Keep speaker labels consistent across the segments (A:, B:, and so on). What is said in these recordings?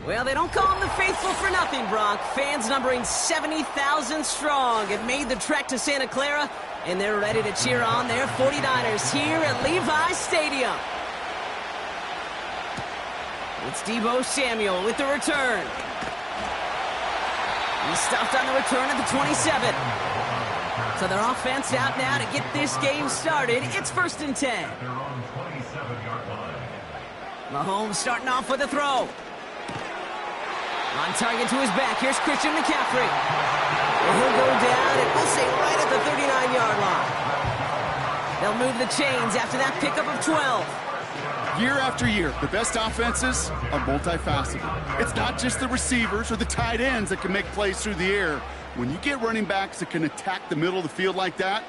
A: Well, they don't call them the faithful for nothing, Bronk. Fans numbering 70,000 strong have made the trek to Santa Clara, and they're ready to cheer on their 49ers here at Levi Stadium. It's Deebo Samuel with the return. He's stopped on the return at the 27. So their offense out now to get this game started. It's 1st and 10. Mahomes starting off with a throw. On target to his back. Here's Christian McCaffrey. And he'll go down, and we'll say right at the 39-yard line. They'll move the chains after that pickup of 12.
B: Year after year, the best offenses are multifaceted. It's not just the receivers or the tight ends that can make plays through the air. When you get running backs that can attack the middle of the field like that,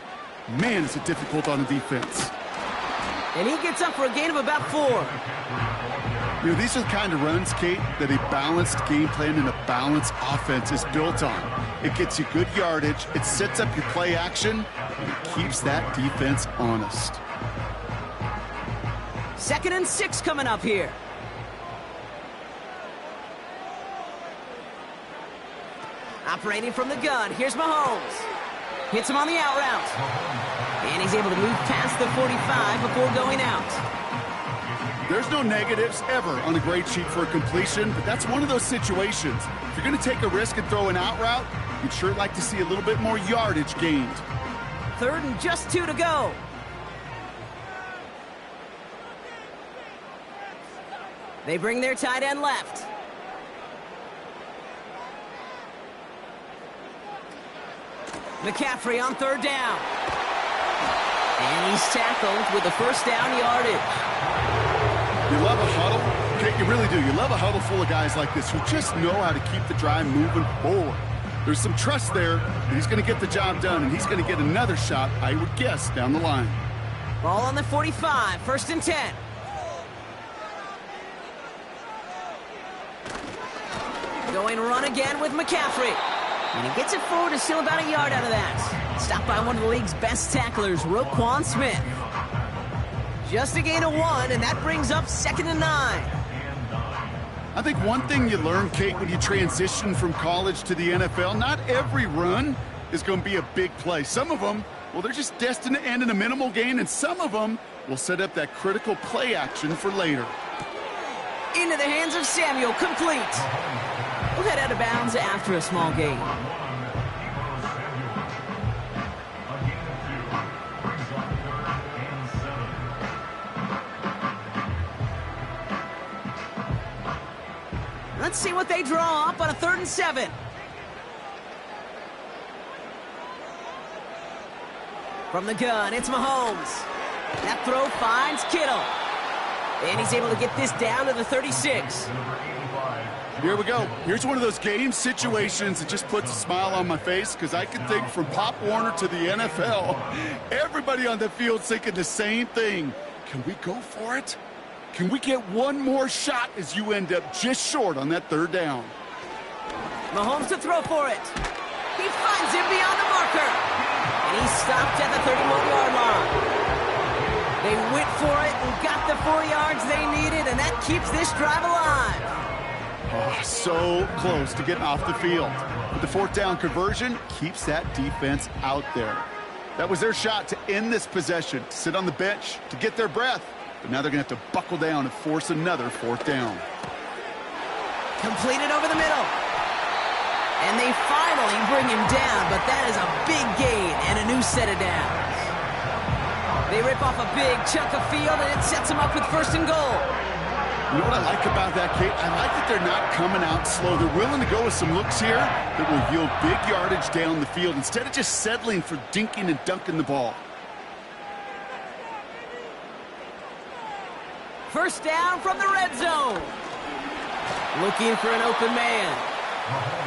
B: man, is it difficult on the defense.
A: And he gets up for a gain of about 4.
B: You know, these are the kind of runs, Kate, that a balanced game plan and a balanced offense is built on. It gets you good yardage, it sets up your play action, and it keeps that defense honest.
A: 2nd and 6 coming up here. Operating from the gun, here's Mahomes. Hits him on the out route. And he's able to move past the 45 before going out.
B: There's no negatives ever on a grade sheet for a completion, but that's one of those situations. If you're going to take a risk and throw an out route, you'd sure like to see a little bit more yardage gained.
A: 3rd and just 2 to go. They bring their tight end left. McCaffrey on 3rd down. And he's tackled with the 1st down yardage.
B: You love a huddle? Okay, you really do. You love a huddle full of guys like this who just know how to keep the drive moving forward. There's some trust there that he's going to get the job done, and he's going to get another shot, I would guess, down the line.
A: Ball on the 45, 1st and 10. Going run again with McCaffrey. And he gets it forward to still about a yard out of that. Stopped by one of the league's best tacklers, Roquan Smith. Just a gain of 1, and that brings up 2nd and 9.
B: I think one thing you learn, Kate, when you transition from college to the NFL, not every run is going to be a big play. Some of them, well, they're just destined to end in a minimal gain, and some of them will set up that critical play action for later.
A: Into the hands of Samuel, complete. We'll head out of bounds after a small gain. Let's see what they draw up on a 3rd and 7. From the gun, it's Mahomes. That throw finds Kittle. And he's able to get this down to the 36.
B: Here we go. Here's one of those game situations that just puts a smile on my face, because I can think from Pop Warner to the NFL, everybody on the field thinking the same thing. Can we go for it? Can we get one more shot as you end up just short on that 3rd down?
A: Mahomes to throw for it. He finds him beyond the marker. And he's stopped at the 31-yard line. They went for it and got the 4 yards they needed, and that keeps this drive alive.
B: Oh, so close to getting off the field. But the 4th down conversion keeps that defense out there. That was their shot to end this possession, to sit on the bench, to get their breath. But now they're going to have to buckle down and force another 4th down.
A: Completed over the middle. And they finally bring him down, but that is a big gain and a new set of downs. They rip off a big chunk of field, and it sets them up with 1st and goal.
B: You know what I like about that, Kate? I like that they're not coming out slow. They're willing to go with some looks here that will yield big yardage down the field instead of just settling for dinking and dunking the ball.
A: 1st down from the red zone. Looking for an open man.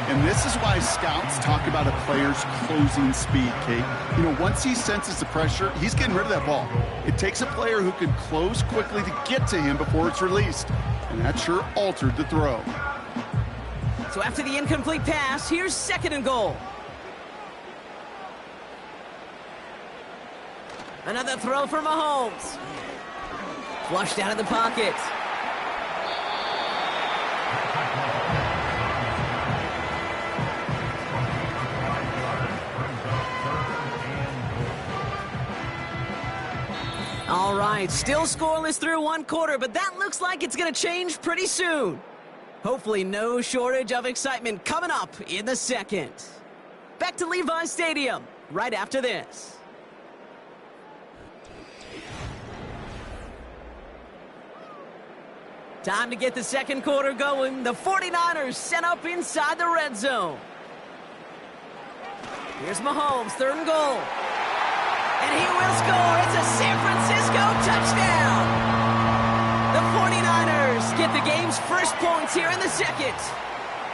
B: And this is why scouts talk about a player's closing speed, Kate. You know, once he senses the pressure, he's getting rid of that ball. It takes a player who can close quickly to get to him before it's released. And that sure altered the throw.
A: So after the incomplete pass, here's 2nd and goal. Another throw for Mahomes. Flushed out of the pocket. All right, still scoreless through 1 quarter, but that looks like it's going to change pretty soon. Hopefully no shortage of excitement coming up in the second. Back to Levi Stadium right after this. Time to get the second quarter going. The 49ers set up inside the red zone. Here's Mahomes, 3rd and goal. And he will score. It's a San Francisco touchdown. The 49ers get the game's first points here in the second.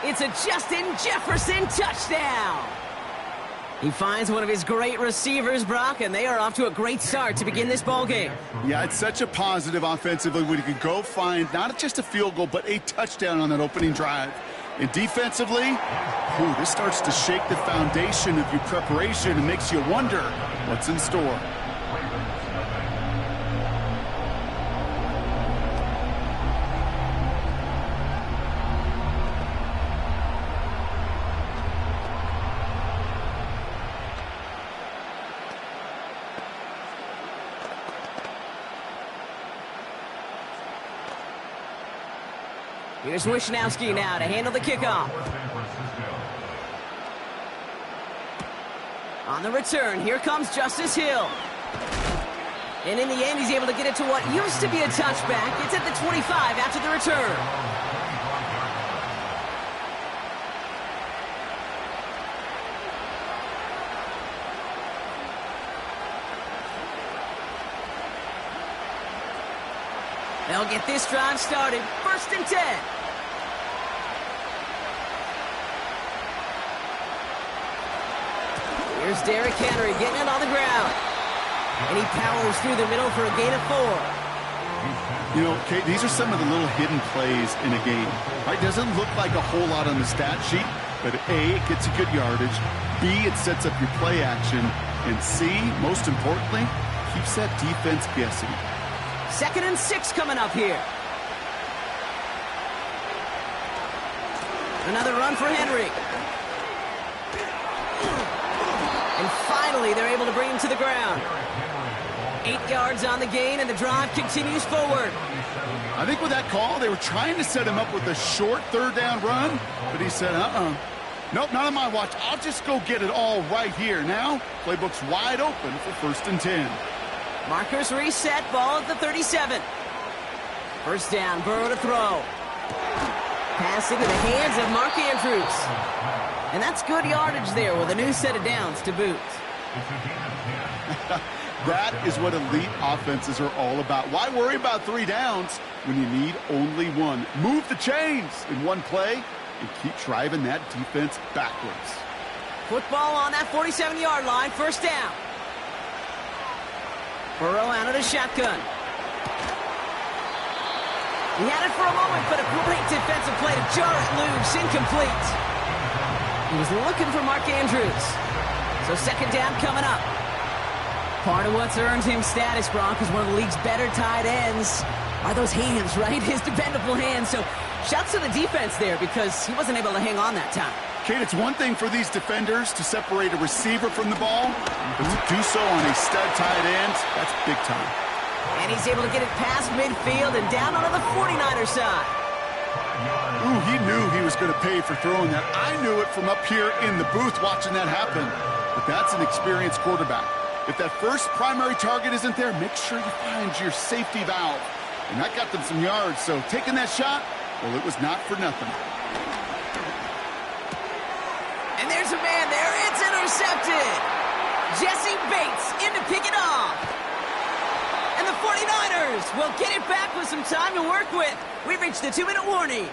A: It's a Justin Jefferson touchdown. He finds one of his great receivers, Brock, and they are off to a great start to begin this ballgame.
B: Yeah, it's such a positive offensively when you can go find not just a field goal, but a touchdown on that opening drive. And defensively, this starts to shake the foundation of your preparation and makes you wonder what's in store.
A: Here's Wishnowski now to handle the kickoff. On the return, here comes Justice Hill. And in the end, he's able to get it to what used to be a touchback. It's at the 25 after the return. They'll get this drive started. 1st and 10. Here's Derrick Henry getting it on the ground. And he powers through the middle for a gain of 4.
B: You know, Kate, these are some of the little hidden plays in a game. Right? Doesn't look like a whole lot on the stat sheet, but A, it gets you good yardage. B, it sets up your play action. And C, most importantly, keeps that defense guessing.
A: 2nd and 6 coming up here. Another run for Henry. And finally, they're able to bring him to the ground. 8 yards on the gain, and the drive continues forward.
B: I think with that call, they were trying to set him up with a short 3rd down run, but he said, nope, not on my watch. I'll just go get it all right here. Now, playbook's wide open for 1st and 10.
A: Markers reset, ball at the 37. 1st down, Burrow to throw. Pass into the hands of Mark Andrews. And that's good yardage there with a new set of downs to boot.
B: That is what elite offenses are all about. Why worry about 3 downs when you need only 1? Move the chains in one play and keep driving that defense backwards.
A: Football on that 47-yard line, 1st down. Burrow out of the shotgun. He had it for a moment, but a great defensive play to jar it loose, incomplete. He was looking for Mark Andrews. So 2nd down coming up. Part of what's earned him status, Brock, is one of the league's better tight ends. Are those hands, right? His dependable hands. So shouts to the defense there because he wasn't able to hang on that time.
B: Kate, it's one thing for these defenders to separate a receiver from the ball, but to do so on a stud tight end, that's big time.
A: And he's able to get it past midfield and down onto the 49er side.
B: Ooh, he knew he was going to pay for throwing that. I knew it from up here in the booth watching that happen. But that's an experienced quarterback. If that first primary target isn't there, make sure you find your safety valve. And that got them some yards, so taking that shot, well, it was not for nothing.
A: And there's a man there. It's intercepted. Jesse Bates in to pick it off. And the 49ers will get it back with some time to work with. We've reached the 2-minute warning.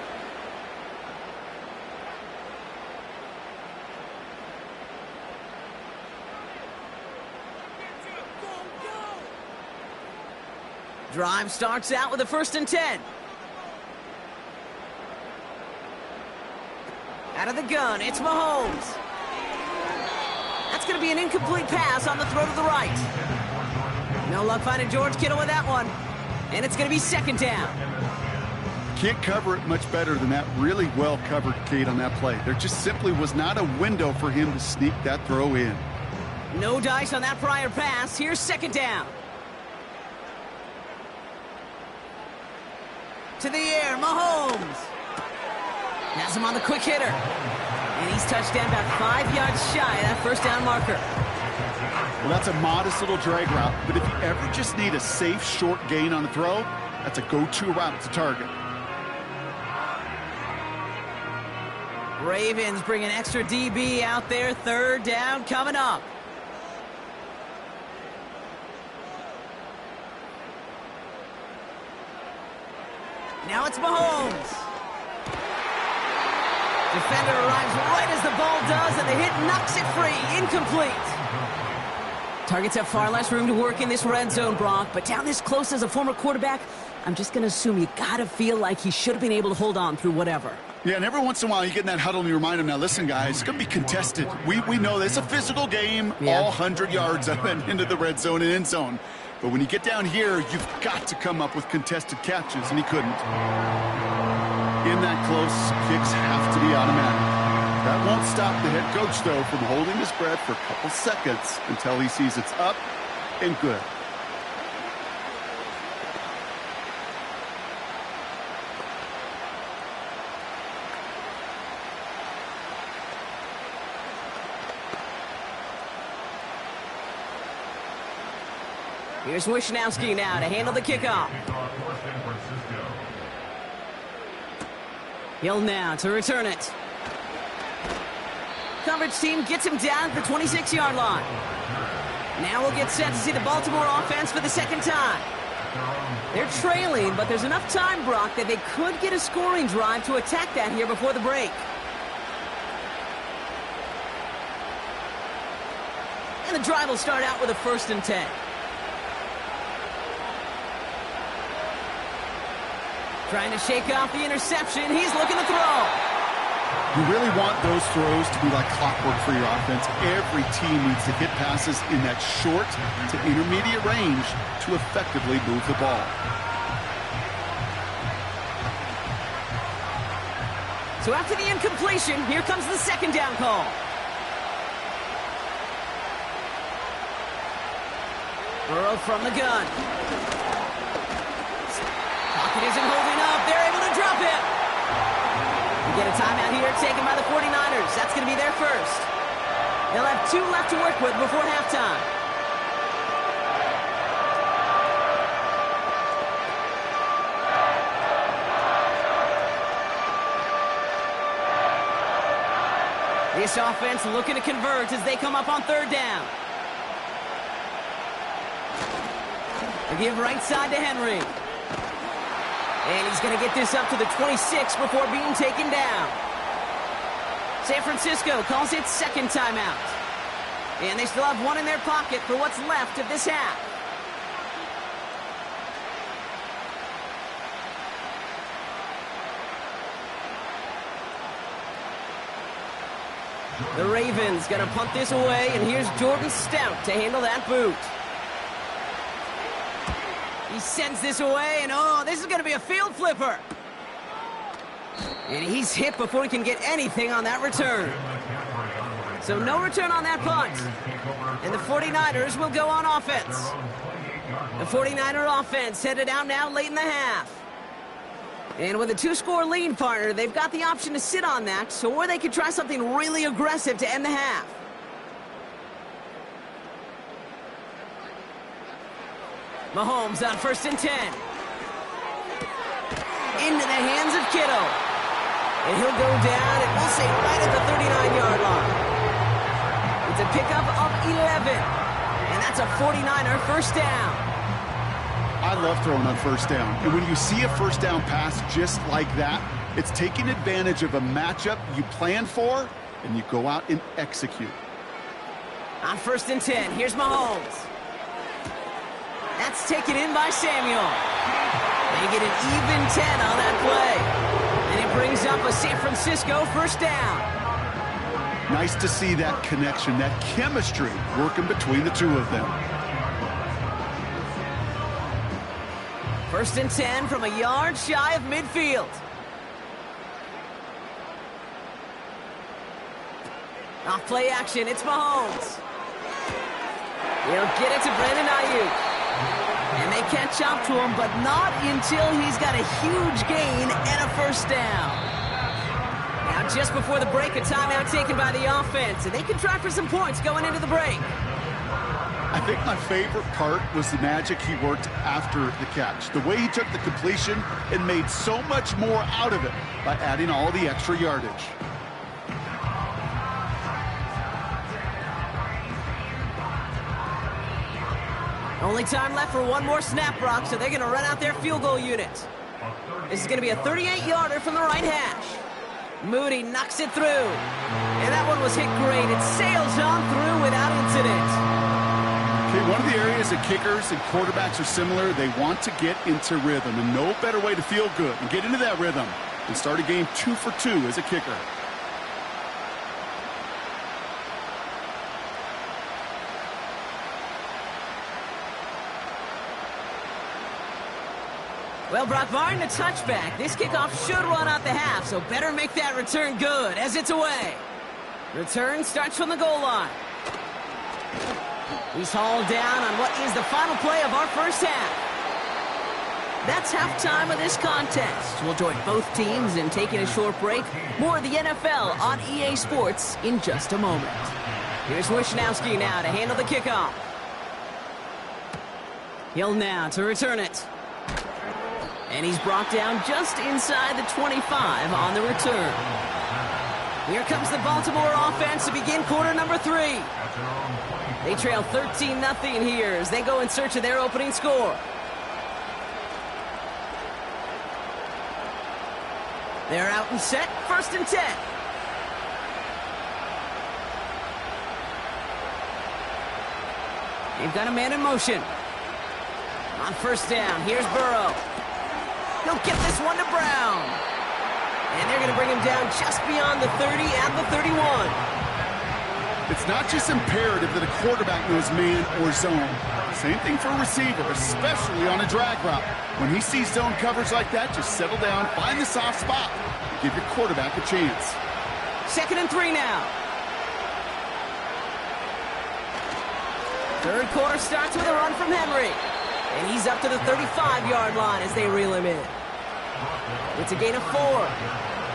A: Drive starts out with a 1st and 10. Out of the gun, it's Mahomes. That's going to be an incomplete pass on the throw to the right. No luck finding George Kittle with that one. And it's going to be 2nd down.
B: Can't cover it much better than that. Really well covered, Kate, on that play. There just simply was not a window for him to sneak that throw in.
A: No dice on that prior pass. Here's 2nd down. To the air, Mahomes. Has him on the quick hitter. And he's touched down about 5 yards shy of that first down marker.
B: Well, that's a modest little drag route, but if you ever just need a safe, short gain on a throw, that's a go-to route to target.
A: Ravens bring an extra DB out there. Third down coming up. Now it's Mahomes. Defender arrives right as the ball does, and the hit knocks it free. Incomplete. Targets have far less room to work in this red zone, Brock, but down this close as a former quarterback, I'm just going to assume you got to feel like he should have been able to hold on through whatever.
B: Yeah, and every once in a while you get in that huddle and you remind him, now listen, guys, it's going to be contested. We know this. It's a physical game, all 100 yards up and into the red zone and end zone. But when you get down here, you've got to come up with contested catches, and he couldn't. In that close, kicks have to be automatic. That won't stop the head coach, though, from holding his breath for a couple seconds until he sees it's up and good.
A: Here's Wishnowski now to handle the kickoff. Hill now to return it. Coverage team gets him down at the 26-yard line. Now we'll get set to see the Baltimore offense for the second time. They're trailing, but there's enough time, Brock, that they could get a scoring drive to attack that here before the break. And the drive will start out with a 1st and 10. Trying to shake off the interception. He's looking to throw.
B: You really want those throws to be like clockwork for your offense. Every team needs to hit passes in that short to intermediate range to effectively move the ball.
A: So after the incompletion, here comes the second down call. Burrow from the gun. Pocket isn't holding up. They're able to drop it. We get a timeout here taken by the 49ers. That's going to be their first. They'll have 2 left to work with before halftime. This offense looking to convert as they come up on 3rd down. They give right side to Henry. And he's going to get this up to the 26 before being taken down. San Francisco calls it second timeout. And they still have 1 in their pocket for what's left of this half. The Ravens going to punt this away, and here's Jordan Stout to handle that boot. He sends this away, and this is going to be a field flipper. And he's hit before he can get anything on that return. So no return on that punt. And the 49ers will go on offense. The 49er offense headed out now late in the half. And with a 2-score lead, partner, they've got the option to sit on that, or they could try something really aggressive to end the half. Mahomes on 1st and 10. Into the hands of Kittle. And he'll go down, and we'll say right at the 39-yard line. It's a pickup of 11. And that's a 49er first down.
B: I love throwing on 1st down. And when you see a 1st down pass just like that, it's taking advantage of a matchup you plan for, and you go out and execute.
A: On 1st and 10, here's Mahomes. That's taken in by Samuel. They get an even 10 on that play. And it brings up a San Francisco first down.
B: Nice to see that connection, that chemistry working between the two of them.
A: 1st and 10 from a yard shy of midfield. Off play action, it's Mahomes. He'll get it to Brandon Ayuk. And they catch up to him, but not until he's got a huge gain and a first down. Just before the break, a timeout taken by the offense, and they can try for some points going into the break.
B: I think my favorite part was the magic he worked after the catch. The way he took the completion and made so much more out of it by adding all the extra yardage.
A: Only time left for one more snap, Brock, so they're going to run out their field goal unit. This is going to be a 38-yarder from the right hash. Moody knocks it through. And that one was hit great. It sails on through without incident.
B: Okay, one of the areas that kickers and quarterbacks are similar, they want to get into rhythm. And no better way to feel good and get into that rhythm than start a game 2 for 2 as a kicker.
A: Well, Brock, barring the touchback, this kickoff should run out the half, so better make that return good as it's away. Return starts from the goal line. He's hauled down on what is the final play of our first half. That's halftime of this contest. We'll join both teams in taking a short break. More of the NFL on EA Sports in just a moment. Here's Wishnowski now to handle the kickoff. Hill now to return it. And he's brought down just inside the 25 on the return. Here comes the Baltimore offense to begin quarter number 3. They trail 13-0 here as they go in search of their opening score. They're out and set, 1st and 10. They've got a man in motion. On 1st down, here's Burrow. He'll get this one to Brown. And they're going to bring him down just beyond the 30 and the 31.
B: It's not just imperative that a quarterback knows man or zone. Same thing for a receiver, especially on a drag route. When he sees zone coverage like that, just settle down, find the soft spot, and give your quarterback a chance.
A: 2nd and 3 now. 3rd quarter starts with a run from Henry. And he's up to the 35-yard line as they reel him in. It's a gain of 4.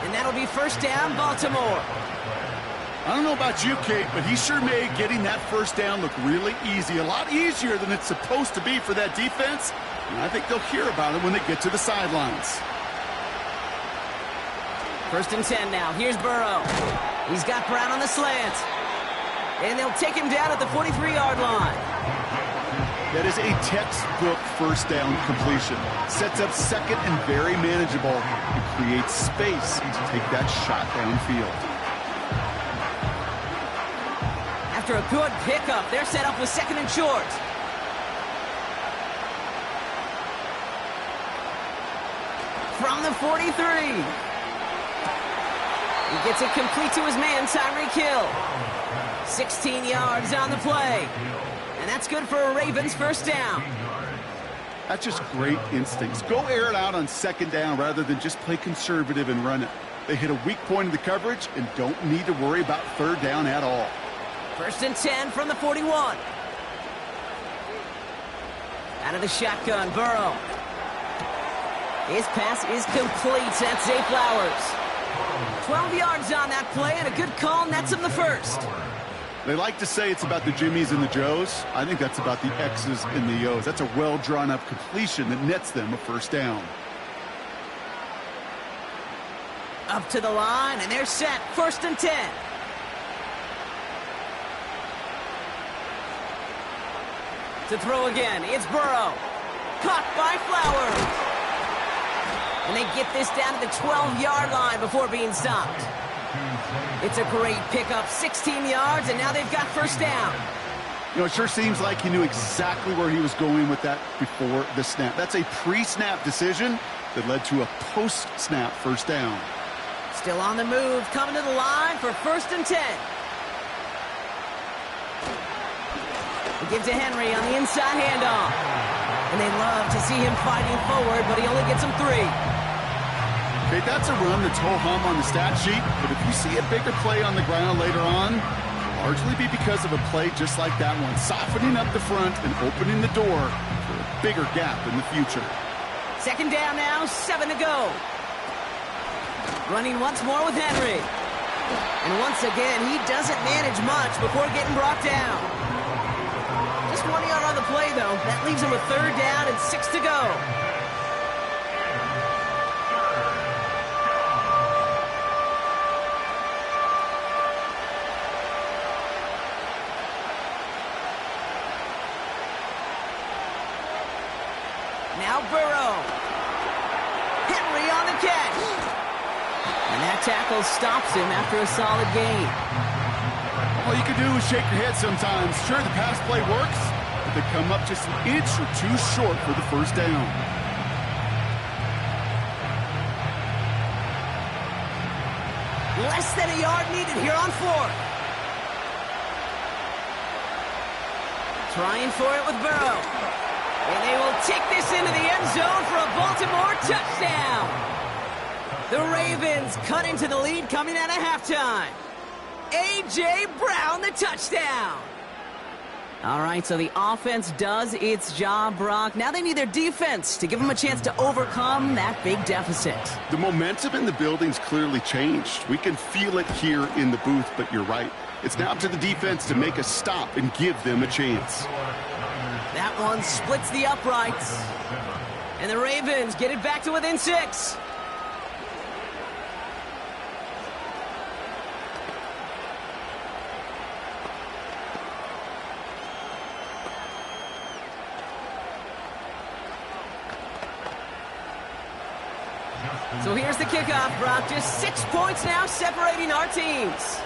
A: And that'll be 1st down, Baltimore.
B: I don't know about you, Kate, but he sure made getting that 1st down look really easy. A lot easier than it's supposed to be for that defense. And I think they'll hear about it when they get to the sidelines.
A: 1st and 10 now. Here's Burrow. He's got Brown on the slant. And they'll take him down at the 43-yard line.
B: That is a textbook 1st down completion. Sets up 2nd and very manageable and creates space to take that shot downfield.
A: After a good pickup, they're set up with 2nd and short. From the 43. He gets it complete to his man, Tyreek Hill. 16 yards on the play. And that's good for a Ravens 1st down.
B: That's just great instincts. Go air it out on 2nd down rather than just play conservative and run it. They hit a weak point in the coverage and don't need to worry about 3rd down at all.
A: 1st and 10 from the 41. Out of the shotgun, Burrow. His pass is complete. That's Zay Flowers. 12 yards on that play and a good call nets him the 1st.
B: They like to say it's about the Jimmies and the Joes. I think that's about the X's and the O's. That's a well-drawn-up completion that nets them a 1st down.
A: Up to the line, and they're set. 1st and 10. To throw again, it's Burrow. Caught by Flowers. And they get this down to the 12-yard line before being stopped. It's a great pickup, 16 yards, and now they've got 1st down.
B: You know, it sure seems like he knew exactly where he was going with that before the snap. That's a pre-snap decision that led to a post-snap 1st down.
A: Still on the move, coming to the line for 1st and 10. He gives to Henry on the inside handoff. And they love to see him fighting forward, but he only gets him 3.
B: Okay, that's a run that's ho-hum on the stat sheet, but if you see a bigger play on the ground later on, it'll largely be because of a play just like that one, softening up the front and opening the door for a bigger gap in the future.
A: 2nd down now, 7 to go. Running once more with Henry. And once again, he doesn't manage much before getting brought down. Just 1 yard on the play, though. That leaves him with 3rd down and 6 to go. Now Burrow. Henry on the catch. And that tackle stops him after a solid gain.
B: All you can do is shake your head sometimes. Sure, the pass play works, but they come up just an inch or two short for the 1st down.
A: Less than a yard needed here on 4th. Trying for it with Burrow. And they will take this into the end zone for a Baltimore touchdown. The Ravens cut into the lead coming out of halftime. A.J. Brown, the touchdown. All right, so the offense does its job, Brock. Now they need their defense to give them a chance to overcome that big deficit.
B: The momentum in the building's clearly changed. We can feel it here in the booth, but you're right. It's now up to the defense to make a stop and give them a chance.
A: That one splits the uprights. And the Ravens get it back to within 6. So here's the kickoff, Brock. Just 6 points now separating our teams.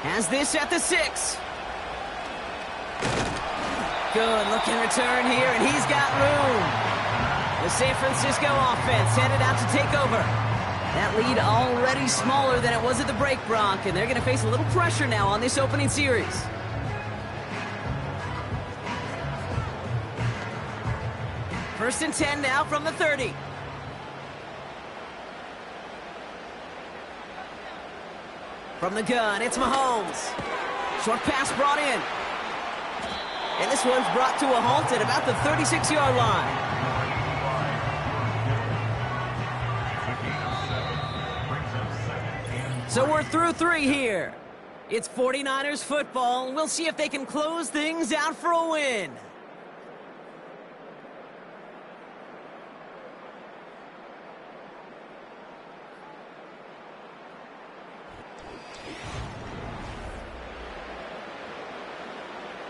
A: Has this at the 6. Good looking return here, and he's got room. The San Francisco offense headed out to take over. That lead already smaller than it was at the break, Brock, and they're going to face a little pressure now on this opening series. First and 10 now from the 30. From the gun, it's Mahomes. Short pass brought in. And this one's brought to a halt at about the 36-yard line. So we're through 3 here. It's 49ers football, and we'll see if they can close things out for a win.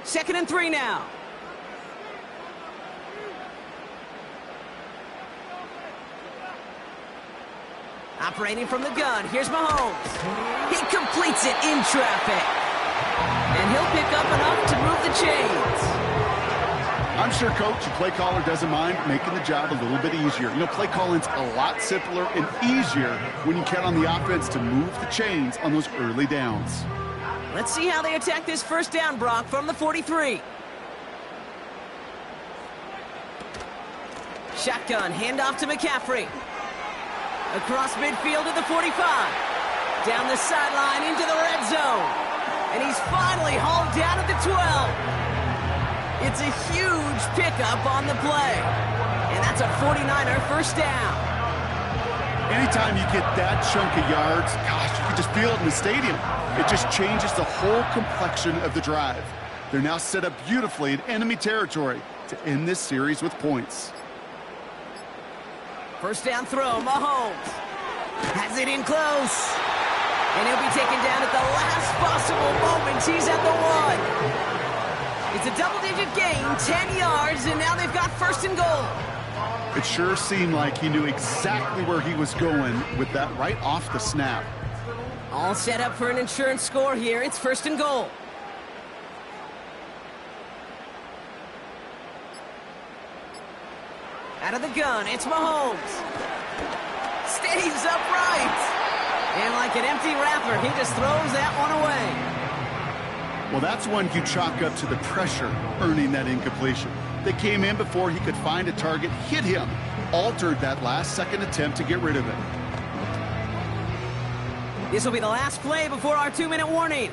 A: Second and 3 now. Operating from the gun, here's Mahomes. He completes it in traffic. And he'll pick up enough to move the chains.
B: I'm sure coach and play caller doesn't mind making the job a little bit easier. You know, play calling's a lot simpler and easier when you count on the offense to move the chains on those early downs.
A: Let's see how they attack this first down, Brock, from the 43. Shotgun, handoff to McCaffrey. Across midfield to the 45. Down the sideline into the red zone. And he's finally hauled down at the 12. It's a huge pickup on the play. And that's a 49er first down.
B: Anytime you get that chunk of yards, gosh, you can just feel it in the stadium. It just changes the whole complexion of the drive. They're now set up beautifully in enemy territory to end this series with points.
A: First down throw, Mahomes. Has it in close. And he'll be taken down at the last possible moment. He's at the 1. It's a double-digit gain, 10 yards, and now they've got first and goal.
B: It sure seemed like he knew exactly where he was going with that right off the snap.
A: All set up for an insurance score here. It's first and goal. Out of the gun, it's Mahomes. Stays upright. And like an empty wrapper, he just throws that one away.
B: Well, that's one you chalk up to the pressure earning that incompletion. They came in before he could find a target, hit him, altered that last-second attempt to get rid of it.
A: This will be the last play before our 2-minute warning.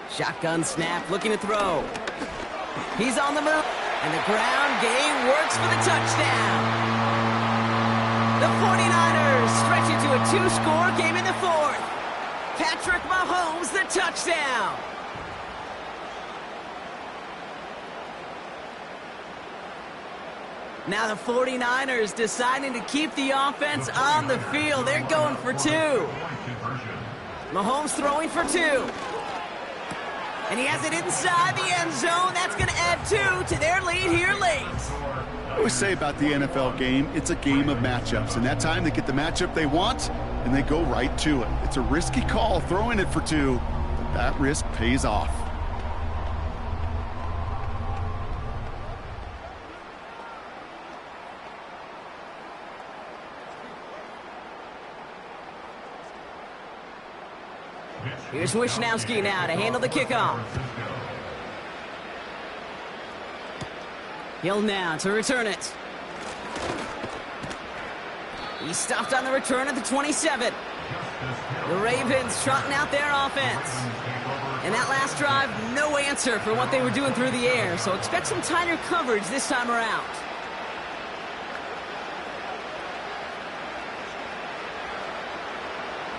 A: Shotgun snap, looking to throw. He's on the move, and the ground game works for the touchdown. The 49ers stretch it to a 2-score game in the fourth. Patrick Mahomes, the touchdown. Now the 49ers deciding to keep the offense on the field. They're going for 2. Mahomes throwing for 2. And he has it inside the end zone. That's going to add 2 to their lead here late.
B: I always say about the NFL game, it's a game of matchups. And that time they get the matchup they want, and they go right to it. It's a risky call throwing it for 2, but that risk pays off.
A: Here's Wishnowski now to handle the kickoff. Hill now to return it. He's stopped on the return at the 27. The Ravens trotting out their offense. And that last drive, no answer for what they were doing through the air, so expect some tighter coverage this time around.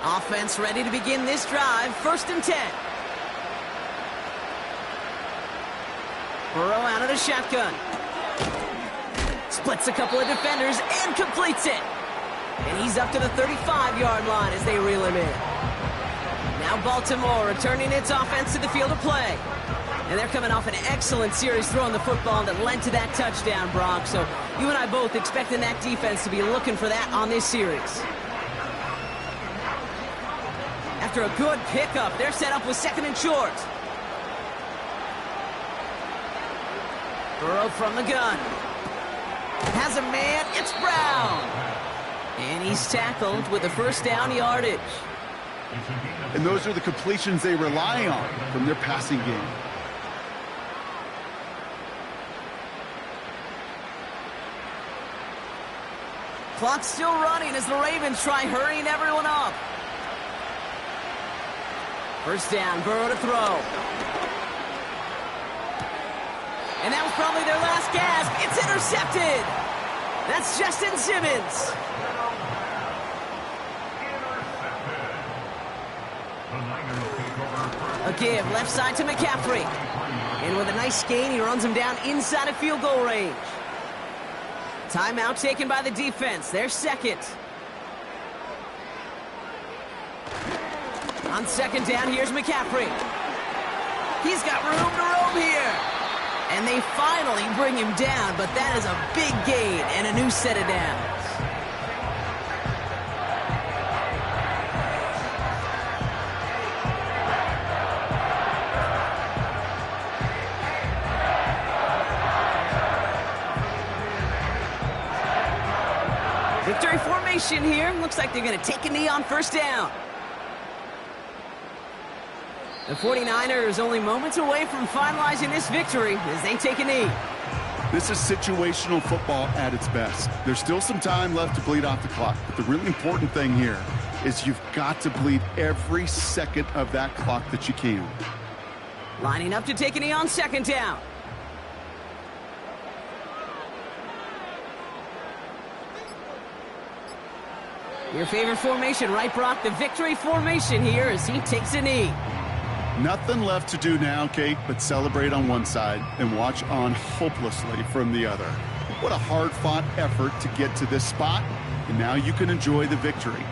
A: Offense ready to begin this drive. 1st and 10. Burrow out of the shotgun. Splits a couple of defenders and completes it. And he's up to the 35-yard line as they reel him in. Now Baltimore returning its offense to the field of play. And they're coming off an excellent series throwing the football that led to that touchdown, Brock. So you and I both expecting that defense to be looking for that on this series. After a good pickup, they're set up with 2nd and short. Burrow from the gun. Has a man, it's Brown. And he's tackled with a 1st down yardage.
B: And those are the completions they rely on from their passing game.
A: Clock's still running as the Ravens try hurrying everyone up. 1st down, Burrow to throw. And that was probably their last gasp. It's intercepted. That's Justin Simmons. A give left side to McCaffrey. And with a nice gain, he runs him down inside of field goal range. Timeout taken by the defense. Their 2nd. On 2nd down, here's McCaffrey. He's got room to roam here. And they finally bring him down, but that is a big gain and a new set of downs. Victory formation here. Looks like they're going to take a knee on 1st down. The 49ers only moments away from finalizing this victory as they take a knee.
B: This is situational football at its best. There's still some time left to bleed off the clock. But the really important thing here is you've got to bleed every second of that clock that you can.
A: Lining up to take a knee on 2nd down. Your favorite formation, right, Brock? The victory formation here as he takes a knee.
B: Nothing left to do now, Kate, but celebrate on one side and watch on hopelessly from the other. What a hard-fought effort to get to this spot, and now you can enjoy the victory.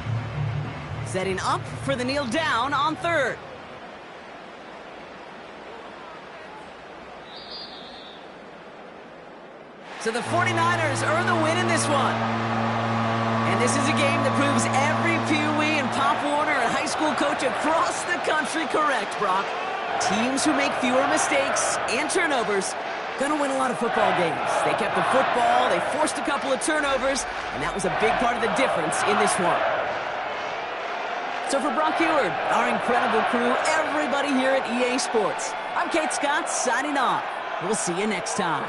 A: Setting up for the kneel down on 3rd. So the 49ers earn the win in this one. And this is a game that proves every Pee Wee and Pop Warner and high school coach across the country correct, Brock. Teams who make fewer mistakes and turnovers gonna win a lot of football games. They kept the football, they forced a couple of turnovers, and that was a big part of the difference in this one. So for Brock Heward, our incredible crew, everybody here at EA Sports, I'm Kate Scott signing off. We'll see you next time.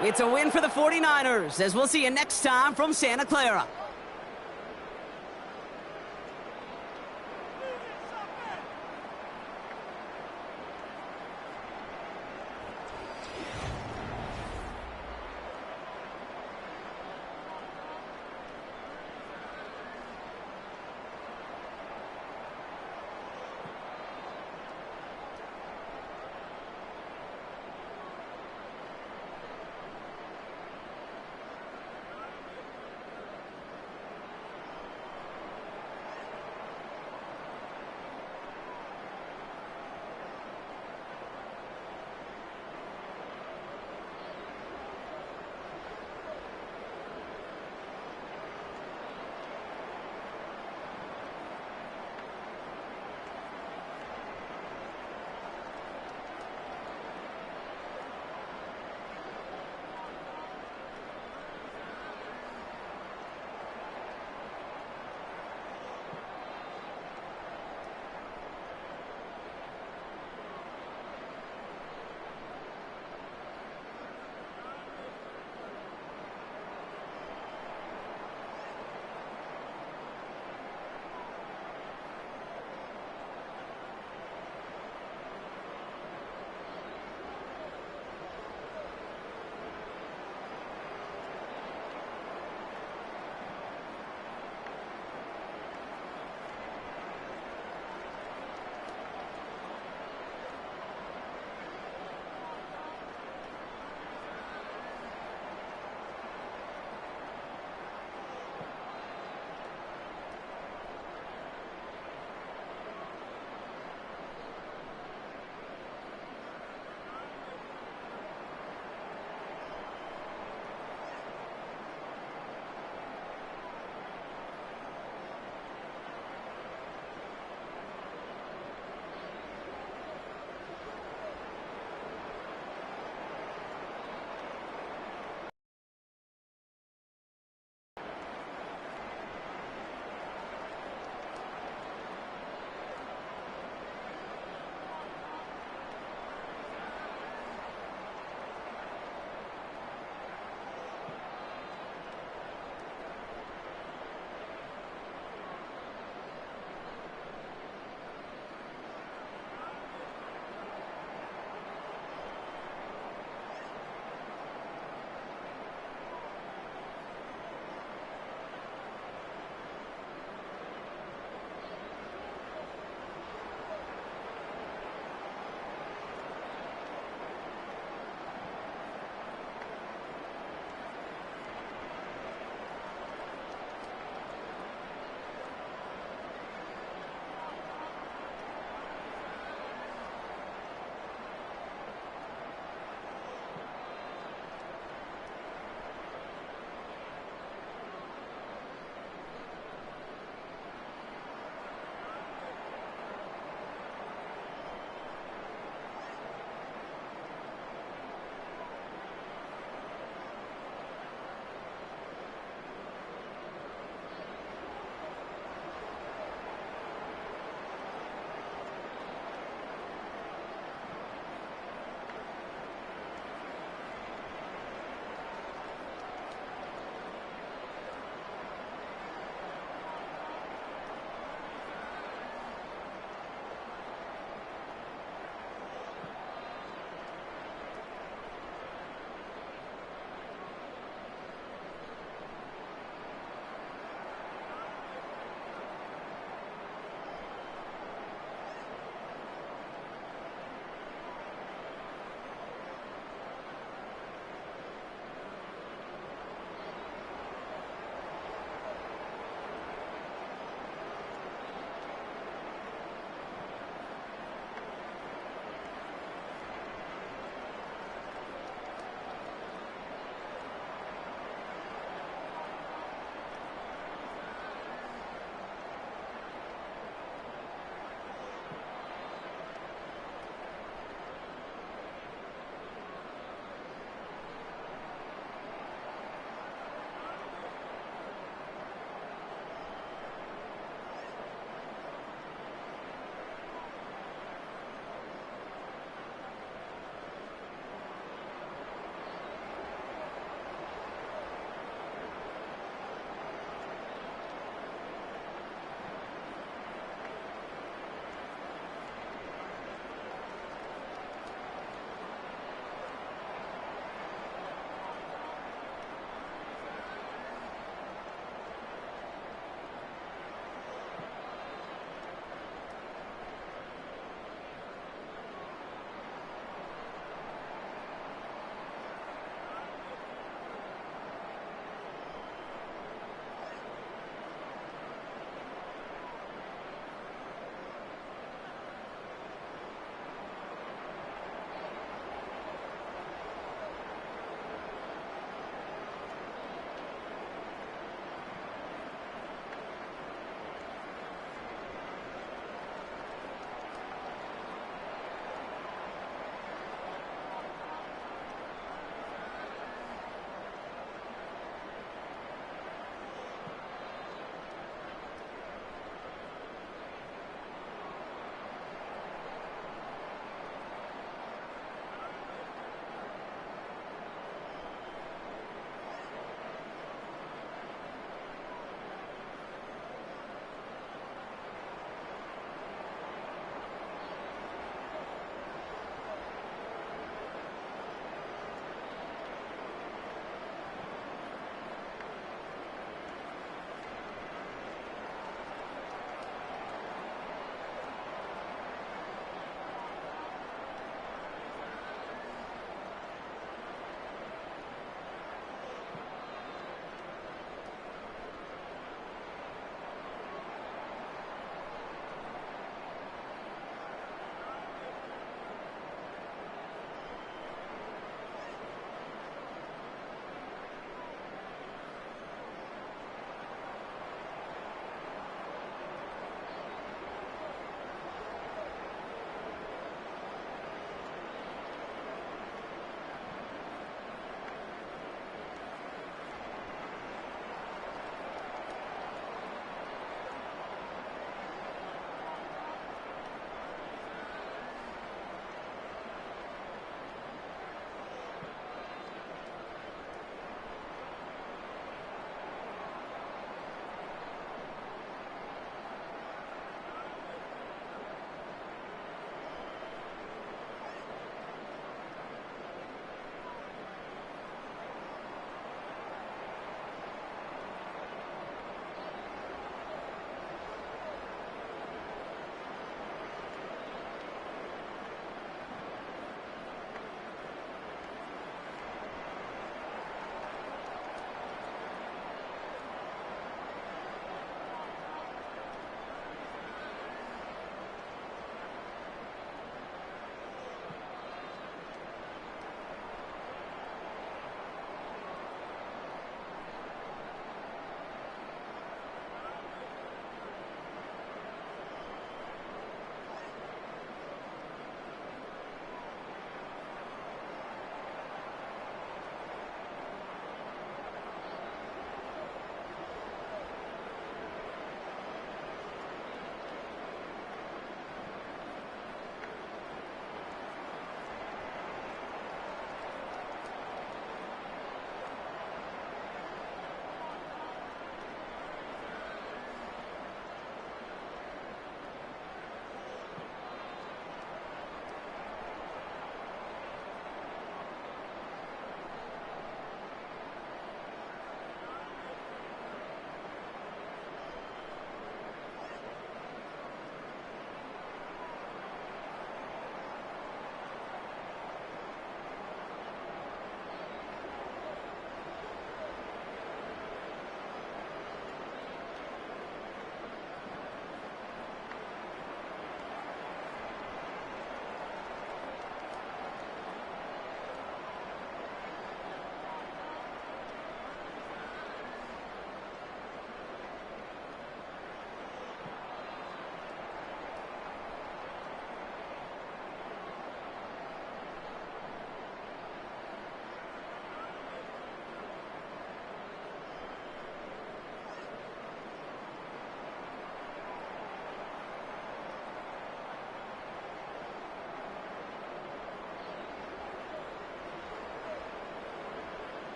A: It's a win for the 49ers, as we'll see you next time from Santa Clara.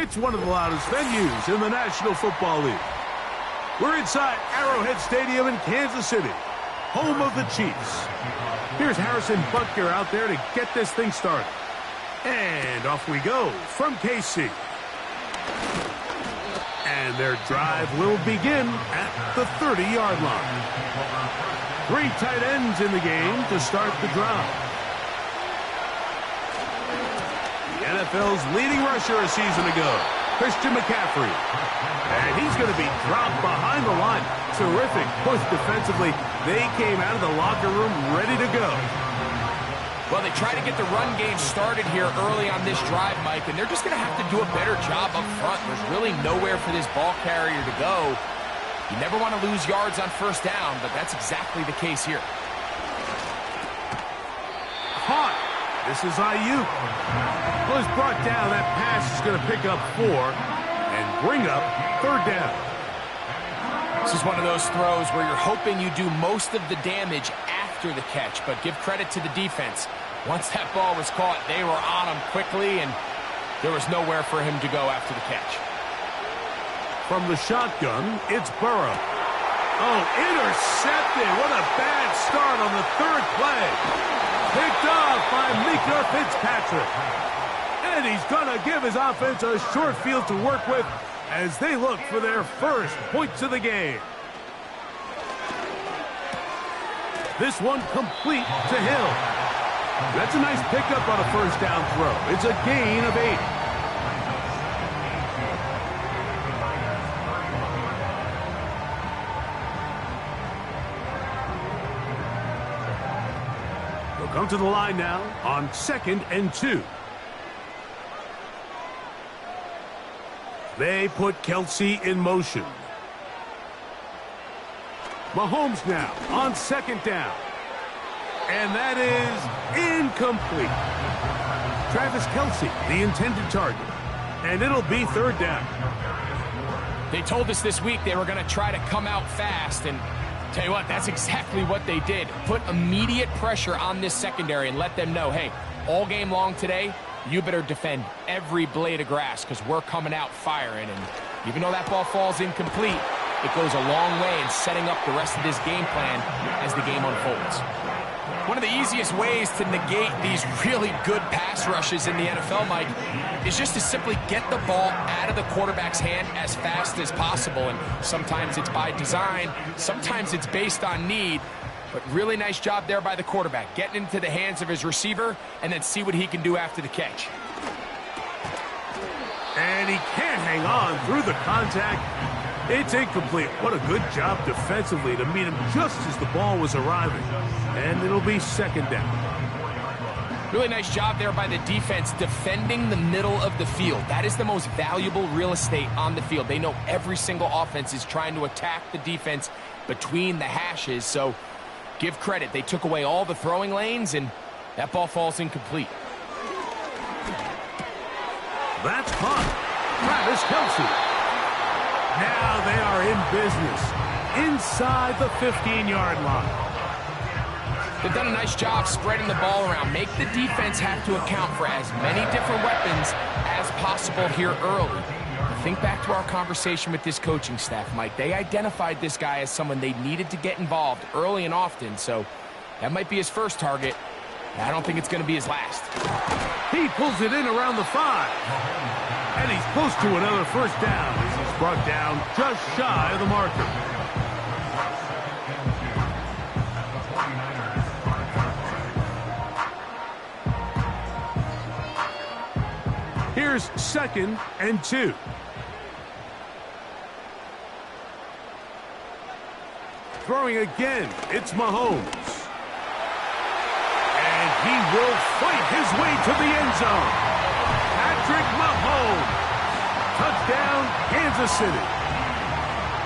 C: It's one of the loudest venues in the National Football League. We're inside Arrowhead Stadium in Kansas City, home of the Chiefs. Here's Harrison Butker out there to get this thing started. And off we go from KC. And their drive will begin at the 30-yard line. 3 tight ends in the game to start the drive. The NFL's leading rusher a season ago, Christian McCaffrey. And he's going to be dropped behind the line. Terrific push defensively. They came out of the locker room ready to go.
D: Well, they try to get the run game started here early on this drive, Mike, and they're just going to have to do a better job up front. There's really nowhere for this ball carrier to go. You never want to lose yards on first down, but that's exactly the case here.
C: Caught. This is Ayuk. Was brought down. That pass is going to pick up 4 and bring up 3rd down.
D: This is one of those throws where you're hoping you do most of the damage after the catch, but give credit to the defense. Once that ball was caught, they were on him quickly, and there was nowhere for him to go after the catch.
C: From the shotgun, it's Burrow. Oh, intercepted. What a bad start on the 3rd play. Picked off by Mika Fitzpatrick. And he's going to give his offense a short field to work with as they look for their first points of the game. This one complete to Hill. That's a nice pickup on a first down throw. It's a gain of 8. They'll come to the line now on 2nd and 2. They put Kelsey in motion. Mahomes now on 2nd down. And that is incomplete. Travis Kelsey, the intended target. And it'll be 3rd down.
D: They told us this week they were going to try to come out fast, and tell you what, that's exactly what they did. Put immediate pressure on this secondary and let them know, hey, all game long today, you better defend every blade of grass because we're coming out firing. And even though that ball falls incomplete, it goes a long way in setting up the rest of this game plan as the game unfolds. One of the easiest ways to negate these really good pass rushes in the NFL, Mike, is just to simply get the ball out of the quarterback's hand as fast as possible. And sometimes it's by design, sometimes it's based on need. But really nice job there by the quarterback, getting into the hands of his receiver and then see what he can do after the catch.
C: And he can't hang on through the contact. It's incomplete. What a good job defensively to meet him just as the ball was arriving. And it'll be 2nd down.
D: Really nice job there by the defense defending the middle of the field. That is the most valuable real estate on the field. They know every single offense is trying to attack the defense between the hashes. So give credit. They took away all the throwing lanes, and that ball falls incomplete.
C: That's caught. Travis Kelsey. Now they are in business inside the 15-yard line.
D: They've done a nice job spreading the ball around. Make the defense have to account for as many different weapons as possible here early. Think back to our conversation with this coaching staff, Mike. They identified this guy as someone they needed to get involved early and often, so that might be his first target. I don't think it's going to be his last.
C: He pulls it in around the 5. And he's close to another first down as he's brought down just shy of the marker. Here's 2nd and 2. Throwing again, it's Mahomes. And he will fight his way to the end zone. Patrick Mahomes. Touchdown, Kansas City.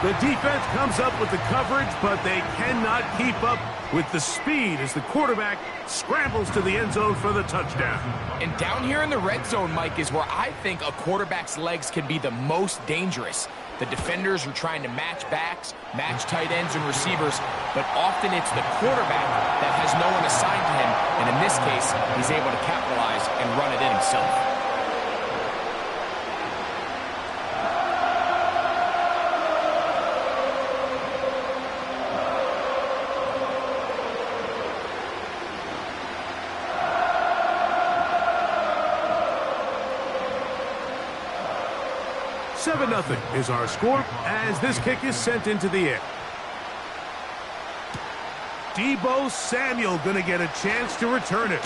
C: The defense comes up with the coverage, but they cannot keep up with the speed as the quarterback scrambles to the end zone for the touchdown.
D: And down here in the red zone, Mike, is where I think a quarterback's legs can be the most dangerous. The defenders are trying to match backs, match tight ends and receivers, but often it's the quarterback that has no one assigned to him, and in this case, he's able to capitalize and run it in himself.
C: 7-0 is our score as this kick is sent into the air. Deebo Samuel going to get a chance to return it.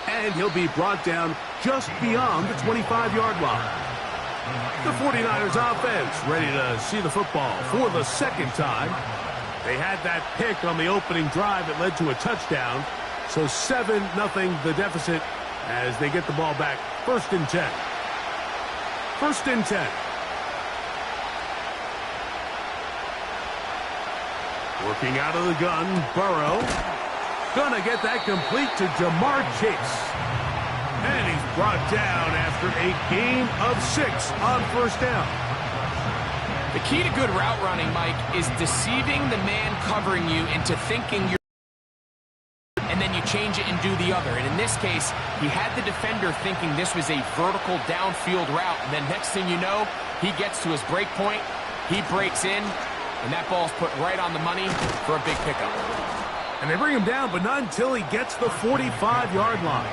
C: And he'll be brought down just beyond the 25-yard line. The 49ers offense ready to see the football for the second time. They had that pick on the opening drive that led to a touchdown. So 7-0 the deficit as they get the ball back. 1st and 10. 1st and 10. Working out of the gun, Burrow. Gonna get that complete to Jamar Chase. And he's brought down after a gain of 6 on 1st down.
D: The key to good route running, Mike, is deceiving the man covering you into thinking you're and then you change it and do the other. And in this case, he had the defender thinking this was a vertical downfield route. And then next thing you know, he gets to his break point, he breaks in, and that ball's put right on the money for a big pickup.
C: And they bring him down, but not until he gets the 45-yard line.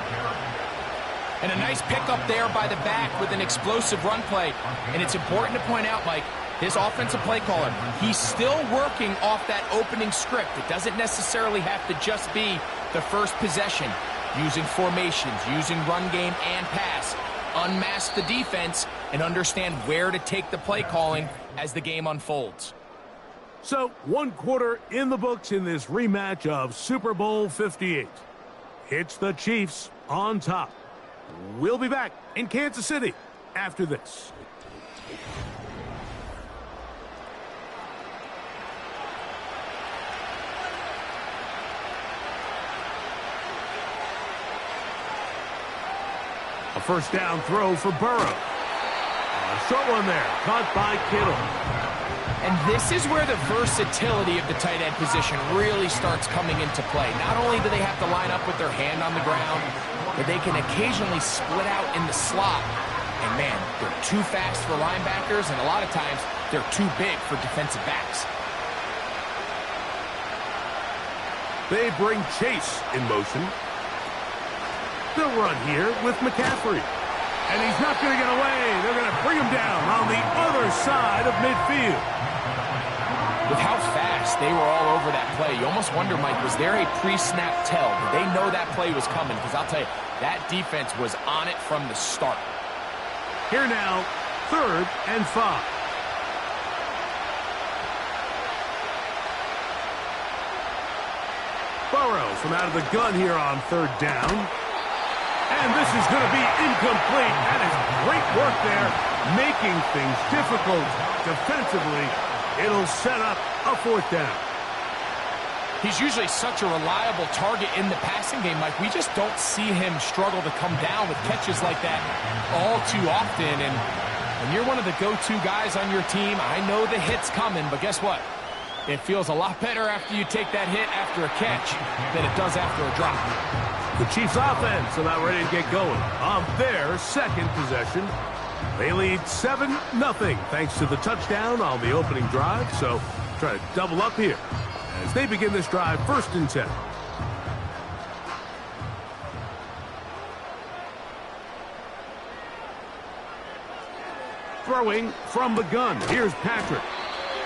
D: And a nice pickup there by the back with an explosive run play. And it's important to point out, Mike, his offensive play caller, he's still working off that opening script. It doesn't necessarily have to just be the first possession. Using formations, using run game and pass. Unmask the defense and understand where to take the play calling as the game unfolds.
C: So, 1 quarter in the books in this rematch of Super Bowl 58. It's the Chiefs on top. We'll be back in Kansas City after this. A 1st down throw for Burrow. A short one there, caught by Kittle.
D: And this is where the versatility of the tight end position really starts coming into play. Not only do they have to line up with their hand on the ground, but they can occasionally split out in the slot. And man, they're too fast for linebackers, and a lot of times they're too big for defensive backs.
C: They bring Chase in motion. They'll run here with McCaffrey. And he's not going to get away. They're going to bring him down on the other side of midfield.
D: With how fast they were all over that play, you almost wonder, Mike, was there a pre-snap tell? Did they know that play was coming? Because I'll tell you, that defense was on it from the start.
C: Here now, 3rd and 5. Burrow from out of the gun here on 3rd down. And this is going to be incomplete. That is great work there, making things difficult defensively. It'll set up a 4th down.
D: He's usually such a reliable target in the passing game, Mike. We just don't see him struggle to come down with catches like that all too often. And when you're one of the go-to guys on your team, I know the hit's coming, but guess what? It feels a lot better after you take that hit after a catch than it does after a drop.
C: The Chiefs offense about ready to get going on their 2nd possession. They lead 7-0 thanks to the touchdown on the opening drive. So try to double up here as they begin this drive. 1st and 10. Throwing from the gun. Here's Patrick.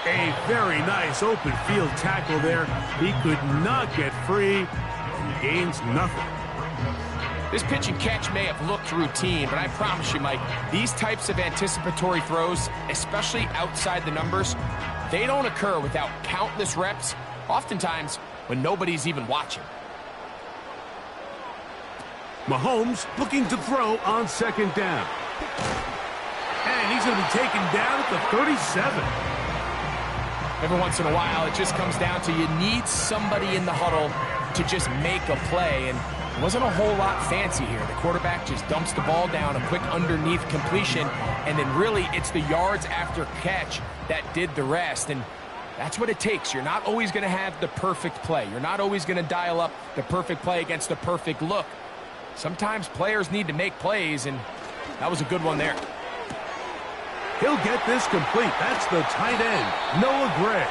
C: A very nice open field tackle there. He could not get free and gains nothing.
D: This pitch and catch may have looked routine, but I promise you, Mike, these types of anticipatory throws, especially outside the numbers, they don't occur without countless reps, oftentimes when nobody's even watching.
C: Mahomes looking to throw on 2nd down. And he's going to be taken down at the 37.
D: Every once in a while, it just comes down to you need somebody in the huddle to just make a play, and it wasn't a whole lot fancy here. The quarterback just dumps the ball down, a quick underneath completion, and then really it's the yards after catch that did the rest, and that's what it takes. You're not always going to have the perfect play. You're not always going to dial up the perfect play against the perfect look. Sometimes players need to make plays, and that was a good one there.
C: He'll get this complete. That's the tight end, Noah Gray.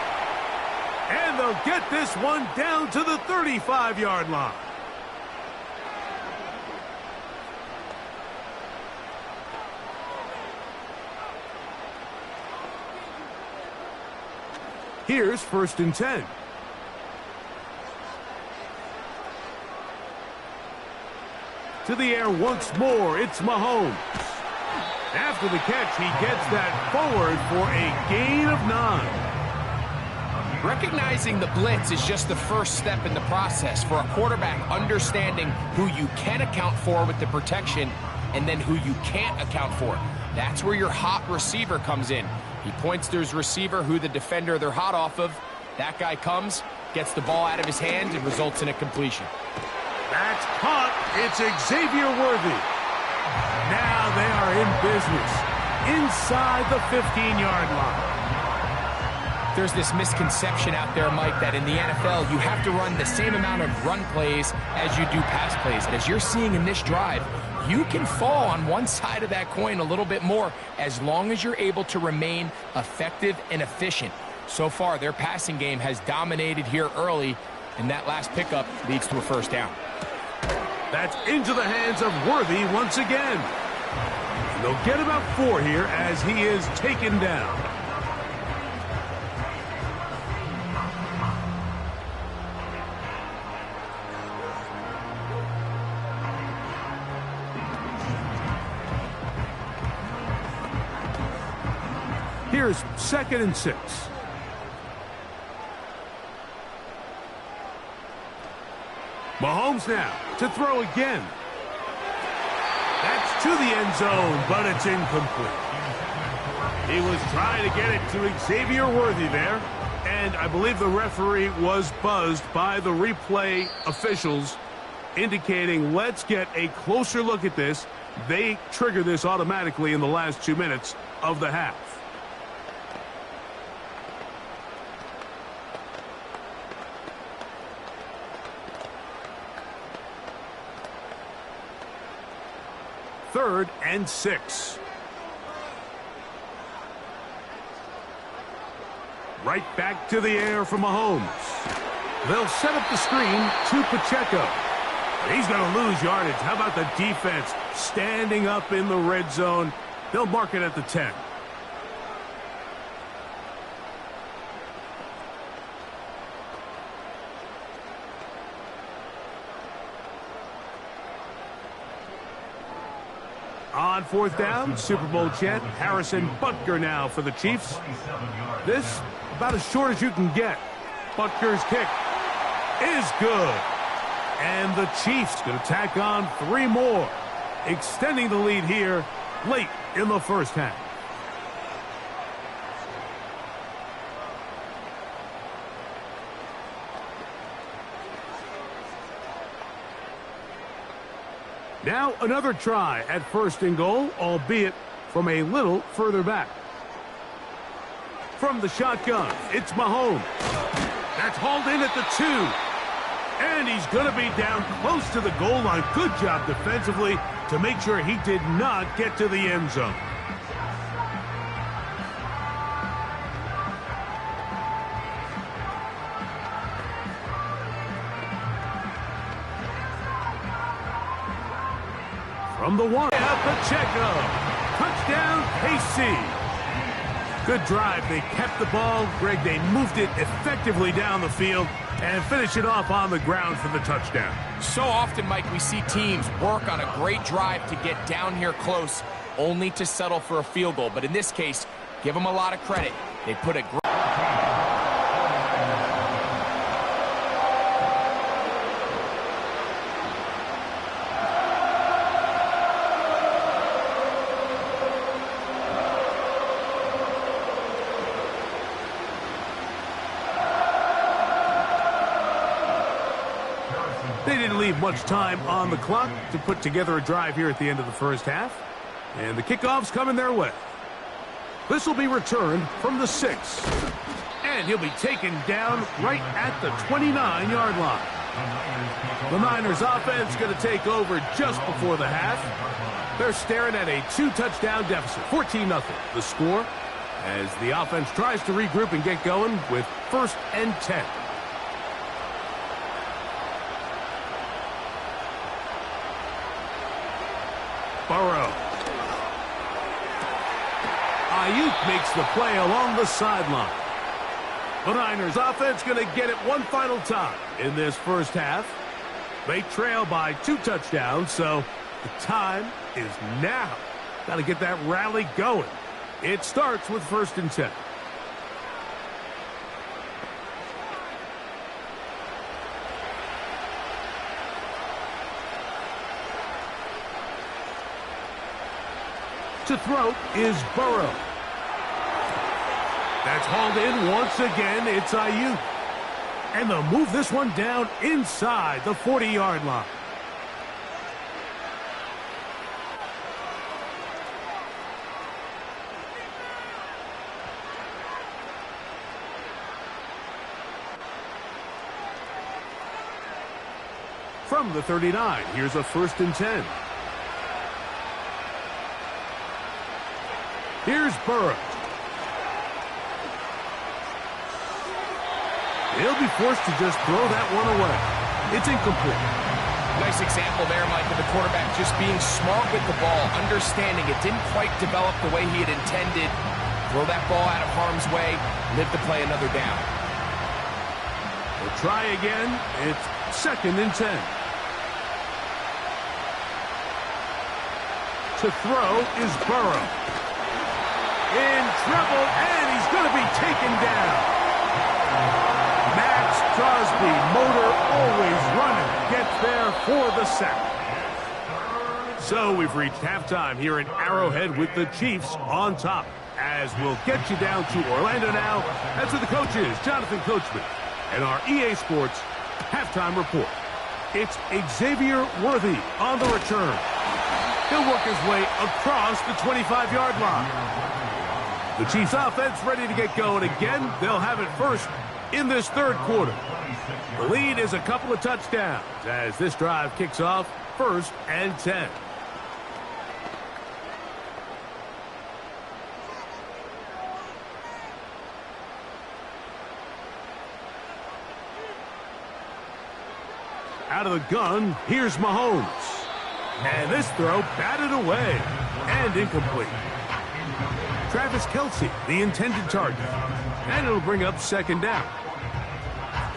C: And they'll get this one down to the 35-yard line. Here's 1st and 10. To the air once more, it's Mahomes. After the catch, he gets that forward for a gain of 9.
D: Recognizing the blitz is just the first step in the process for a quarterback understanding who you can account for with the protection and then who you can't account for. That's where your hot receiver comes in. He points to his receiver, who the defender they're hot off of. That guy comes, gets the ball out of his hand, and results in a completion.
C: That's caught. It's Xavier Worthy. Now they are in business inside the 15-yard line.
D: There's this misconception out there, Mike, that in the NFL you have to run the same amount of run plays as you do pass plays. And as you're seeing in this drive, you can fall on one side of that coin a little bit more as long as you're able to remain effective and efficient. So far, their passing game has dominated here early, and that last pickup leads to a 1st down.
C: That's into the hands of Worthy once again. And they'll get about 4 here as he is taken down. Here's 2nd and 6. Mahomes now to throw again. That's to the end zone, but it's incomplete. He was trying to get it to Xavier Worthy there, and I believe the referee was buzzed by the replay officials, indicating let's get a closer look at this. They trigger this automatically in the last 2 minutes of the half. Third and 6. Right back to the air for Mahomes. They'll set up the screen to Pacheco. He's going to lose yardage. How about the defense standing up in the red zone? They'll mark it at the 10. On 4th down, Super Bowl champ Harrison Butker now for the Chiefs. This about as short as you can get. Butker's kick is good. And the Chiefs going to tack on 3 more, extending the lead here late in the 1st half. Now another try at 1st and goal, albeit from a little further back. From the shotgun, it's Mahomes. That's hauled in at the 2. And he's going to be down close to the goal line. Good job defensively to make sure he did not get to the end zone. From the 1, Pacheco. Touchdown, KC. Good drive. They kept the ball. Greg, they moved it effectively down the field and finish it off on the ground for the touchdown.
D: So often, Mike, we see teams work on a great drive to get down here close, only to settle for a field goal. But in this case, give them a lot of credit. They put a great...
C: They didn't leave much time on the clock to put together a drive here at the end of the 1st half. And the kickoff's coming their way. This will be returned from the 6. And he'll be taken down right at the 29-yard line. The Niners offense going to take over just before the half. They're staring at a 2-touchdown deficit, 14-0. The score as the offense tries to regroup and get going with 1st and 10. Burrow. Ayuk makes the play along the sideline. The Niners offense going to get it one final time in this first half. They trail by 2 touchdowns, so the time is now. Got to get that rally going. It starts with 1st and 10. To throw is Burrow. That's hauled in once again. It's Ayuk. And they'll move this one down inside the 40-yard line. From the 39, here's a 1st and 10. Here's Burrow. He'll be forced to just throw that one away. It's incomplete.
D: Nice example there, Mike, of the quarterback just being smart with the ball, understanding it didn't quite develop the way he had intended. Throw that ball out of harm's way, live to play another down.
C: We'll try again. It's 2nd and 10. To throw is Burrow. In trouble, and he's going to be taken down. Max Crosby, motor always running, gets there for the sack. So we've reached halftime here in Arrowhead with the Chiefs on top. As we'll get you down to Orlando now. That's with the coaches, Jonathan Coachman, and our EA Sports halftime report. It's Xavier Worthy on the return. He'll work his way across the 25-yard line. The Chiefs offense ready to get going again. They'll have it first in this 3rd quarter. The lead is a couple of touchdowns as this drive kicks off 1st and 10. Out of the gun, here's Mahomes. And this throw batted away and incomplete. Travis Kelce, the intended target. And it'll bring up 2nd down.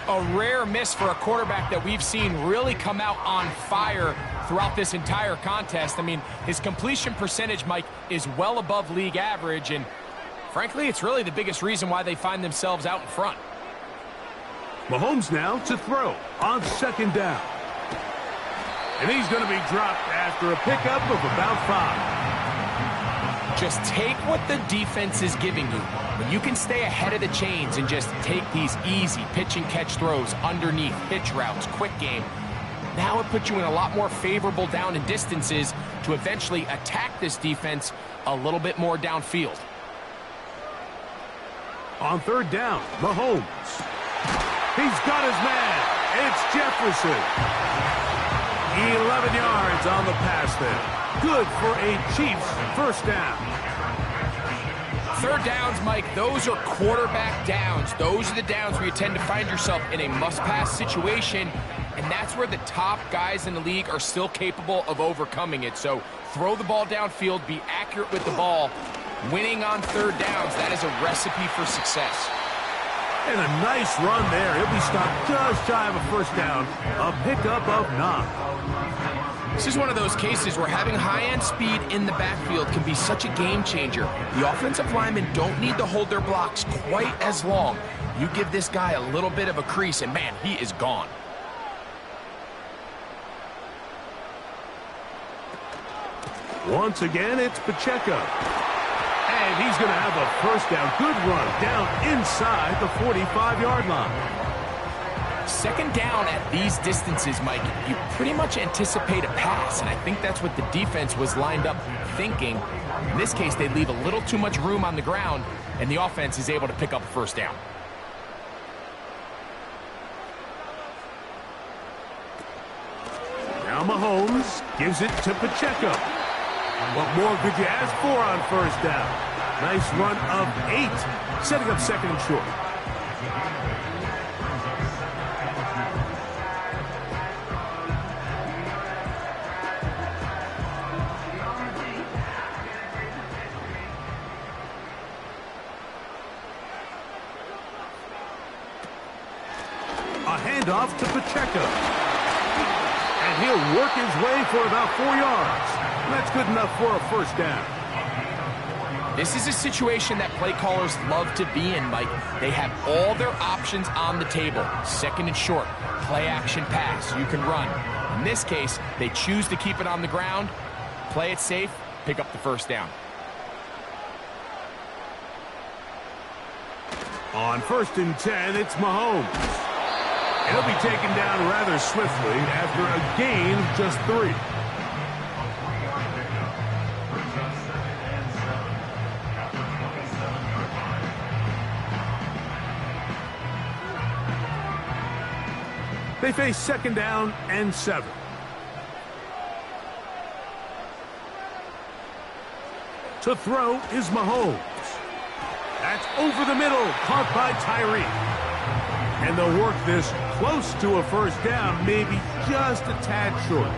D: A rare miss for a quarterback that we've seen really come out on fire throughout this entire contest. I mean, his completion percentage, Mike, is well above league average. And frankly, it's really the biggest reason why they find themselves out in front.
C: Mahomes now to throw on 2nd down. And he's going to be dropped after a pickup of about 5.
D: Just take what the defense is giving you. When you can stay ahead of the chains and just take these easy pitch and catch throws underneath, hitch routes, quick game, now it puts you in a lot more favorable down and distances to eventually attack this defense a little bit more downfield.
C: On 3rd down, Mahomes. He's got his man. It's Jefferson. 11 yards on the pass there. Good for a Chiefs 1st down.
D: 3rd downs, Mike, those are quarterback downs. Those are the downs where you tend to find yourself in a must-pass situation, and that's where the top guys in the league are still capable of overcoming it. So throw the ball downfield, be accurate with the ball. Winning on 3rd downs, that is a recipe for success.
C: And a nice run there. He'll be stopped just shy of a 1st down. A pickup of 9.
D: This is one of those cases where having high-end speed in the backfield can be such a game changer. The offensive linemen don't need to hold their blocks quite as long. You give this guy a little bit of a crease, and man, he is gone.
C: Once again, it's Pacheco. And he's going to have a 1st down. Good run down inside the 45-yard line.
D: 2nd down at these distances, Mike, you pretty much anticipate a pass, and I think that's what the defense was lined up thinking. In this case, they leave a little too much room on the ground, and the offense is able to pick up a 1st down.
C: Now Mahomes gives it to Pacheco. What more could you ask for on 1st down? Nice run of 8, setting up 2nd and short. A handoff to Pacheco. And he'll work his way for about 4 yards. That's good enough for a first down.
D: This is a situation that play callers love to be in, Mike. They have all their options on the table. Second and short, play action pass, you can run. In this case, they choose to keep it on the ground, play it safe, pick up the first down.
C: On 1st and 10, it's Mahomes. He'll be taken down rather swiftly after a gain of just 3. They face 2nd down and 7. To throw is Mahomes. That's over the middle, caught by Tyreek. And they'll work this close to a first down, maybe just a tad short.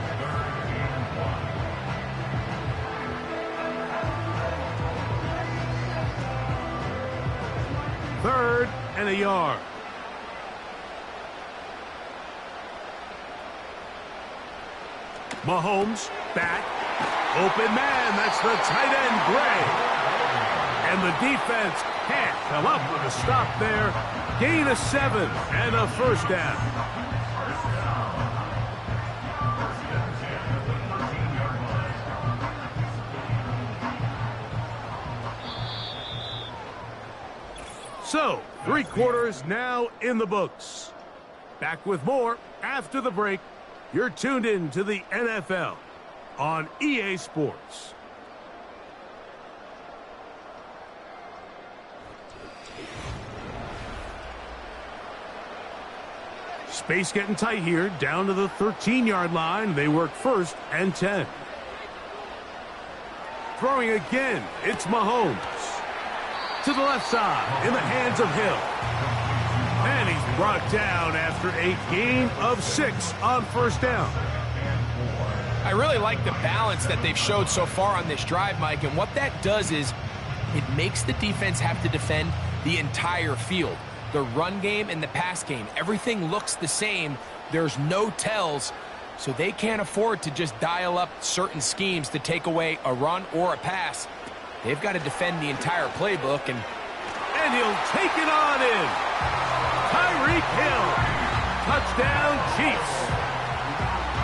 C: Third and a yard. Mahomes back. Open man, that's the tight end, Gray. And the defense can't come up with a stop there. Gain of 7 and a first down. So, 3 quarters now in the books. Back with more after the break. You're tuned in to the NFL on EA Sports. Space getting tight here, down to the 13-yard line. They work 1st and 10. Throwing again, it's Mahomes. To the left side, in the hands of Hill. And he's brought down after a gain of 6 on first down.
D: I really like the balance that they've showed so far on this drive, Mike, and what that does is it makes the defense have to defend the entire field. The run game and the pass game, everything looks the same. There's no tells, so they can't afford to just dial up certain schemes to take away a run or a pass. They've got to defend the entire playbook, and
C: he'll take it on in. Tyreek Hill. Touchdown, Chiefs.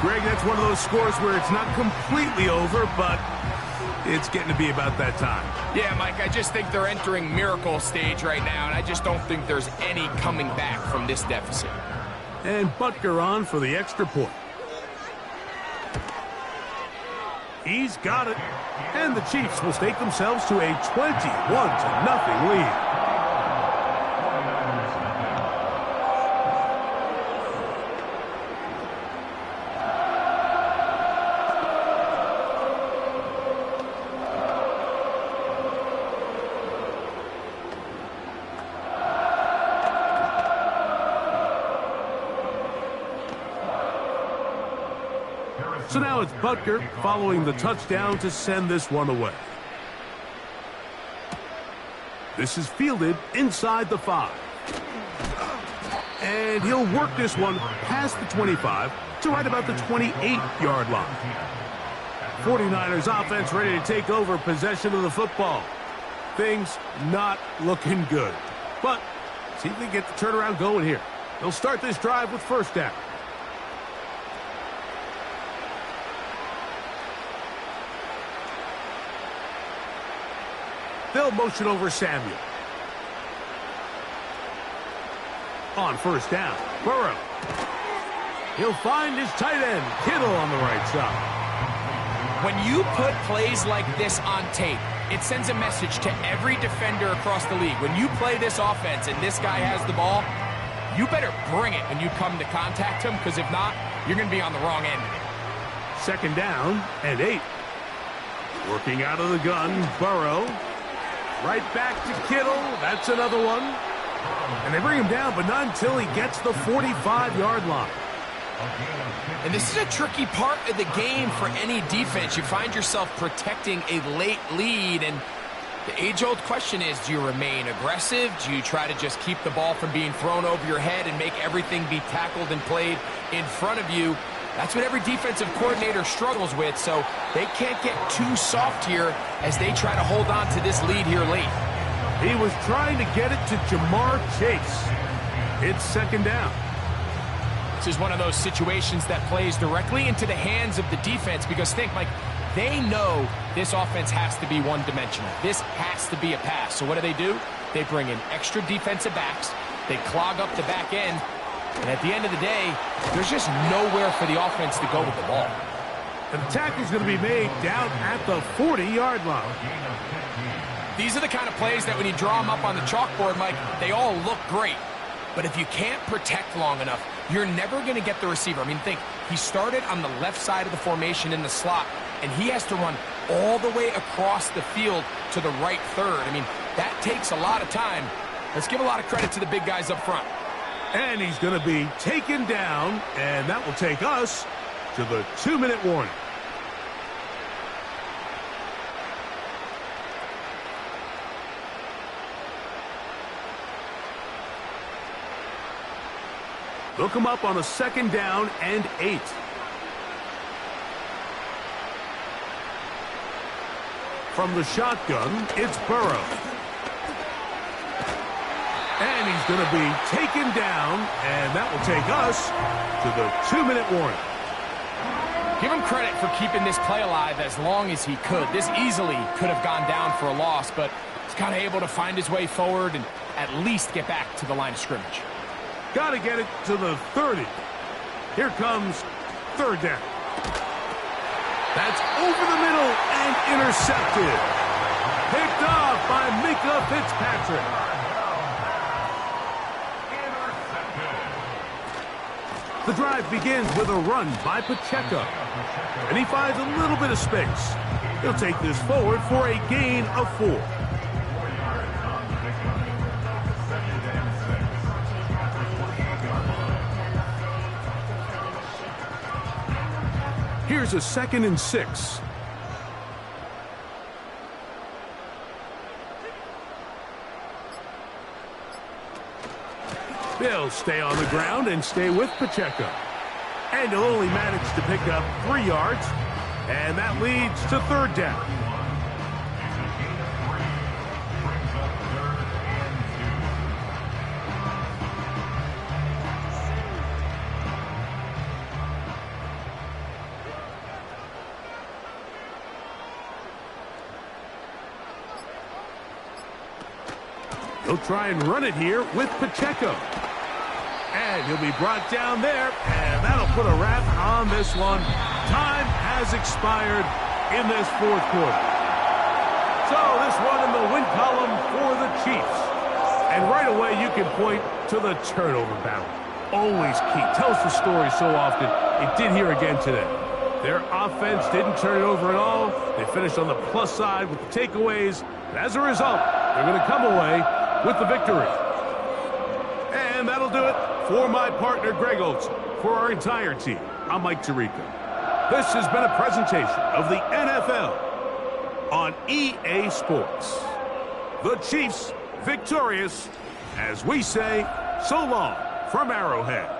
C: Greg, that's one of those scores where it's not completely over, but it's getting to be about that time.
D: Yeah, Mike, I just think they're entering miracle stage right now, and I just don't think there's any coming back from this deficit.
C: And Butker on for the extra point. He's got it. And the Chiefs will stake themselves to a 21-0 lead. So now it's Butker following the touchdown to send this one away. This is fielded inside the 5. And he'll work this one past the 25 to right about the 28-yard line. 49ers offense ready to take over possession of the football. Things not looking good. But see if they get the turnaround going here. They'll start this drive with first down. They'll motion over Samuel. On first down, Burrow. He'll find his tight end, Kittle, on the right side.
D: When you put plays like this on tape, it sends a message to every defender across the league. When you play this offense and this guy has the ball, you better bring it when you come to contact him, because if not, you're going to be on the wrong end.
C: 2nd down and 8. Working out of the gun, Burrow. Right back to Kittle. That's another one. And they bring him down, but not until he gets the 45-yard line.
D: And this is a tricky part of the game for any defense. You find yourself protecting a late lead, and The age-old question is, do you remain aggressive? Do you try to just keep the ball from being thrown over your head and make everything be tackled and played in front of you? That's what every defensive coordinator struggles with, so they can't get too soft here as they try to hold on to this lead here late.
C: He was trying to get it to Jamar Chase. It's second down.
D: This is one of those situations that plays directly into the hands of the defense because think, like, they know this offense has to be one-dimensional. This has to be a pass. So what do? They bring in extra defensive backs. They clog up the back end. And at the end of the day, there's just nowhere for the offense to go with the ball.
C: And the tackle's going to be made down at the 40-yard line.
D: These are the kind of plays that when you draw them up on the chalkboard, Mike, they all look great. But if you can't protect long enough, you're never going to get the receiver. I mean, think, he started on the left side of the formation in the slot, and he has to run all the way across the field to the right third. I mean, that takes a lot of time. Let's give a lot of credit to the big guys up front.
C: And he's going to be taken down, and that will take us to the 2-minute warning. They'll come up on a second down and 8. From the shotgun, it's Burrow. And he's going to be taken down, and that will take us to the 2-minute warning.
D: Give him credit for keeping this play alive as long as he could. This easily could have gone down for a loss, but he's kind of able to find his way forward and at least get back to the line of scrimmage.
C: Got to get it to the 30. Here comes third down. That's over the middle and intercepted. Picked off by Mika Fitzpatrick. The drive begins with a run by Pacheco. And he finds a little bit of space. He'll take this forward for a gain of 4. Here's a 2nd and 6. They'll stay on the ground and stay with Pacheco. And he'll only manage to pick up 3 yards. And that leads to third down. He'll try and run it here with Pacheco. And he'll be brought down there, and that'll put a wrap on this one. Time has expired in this fourth quarter. So this one in the win column for the Chiefs. And right away you can point to the turnover battle. Always key. Tells the story so often. It did here again today. Their offense didn't turn it over at all. They finished on the plus side with the takeaways. And as a result, they're going to come away with the victory. And that'll do it for my partner, Greg Olson. For our entire team, I'm Mike Tirico. This has been a presentation of the NFL on EA Sports. The Chiefs victorious, as we say, so long from Arrowhead.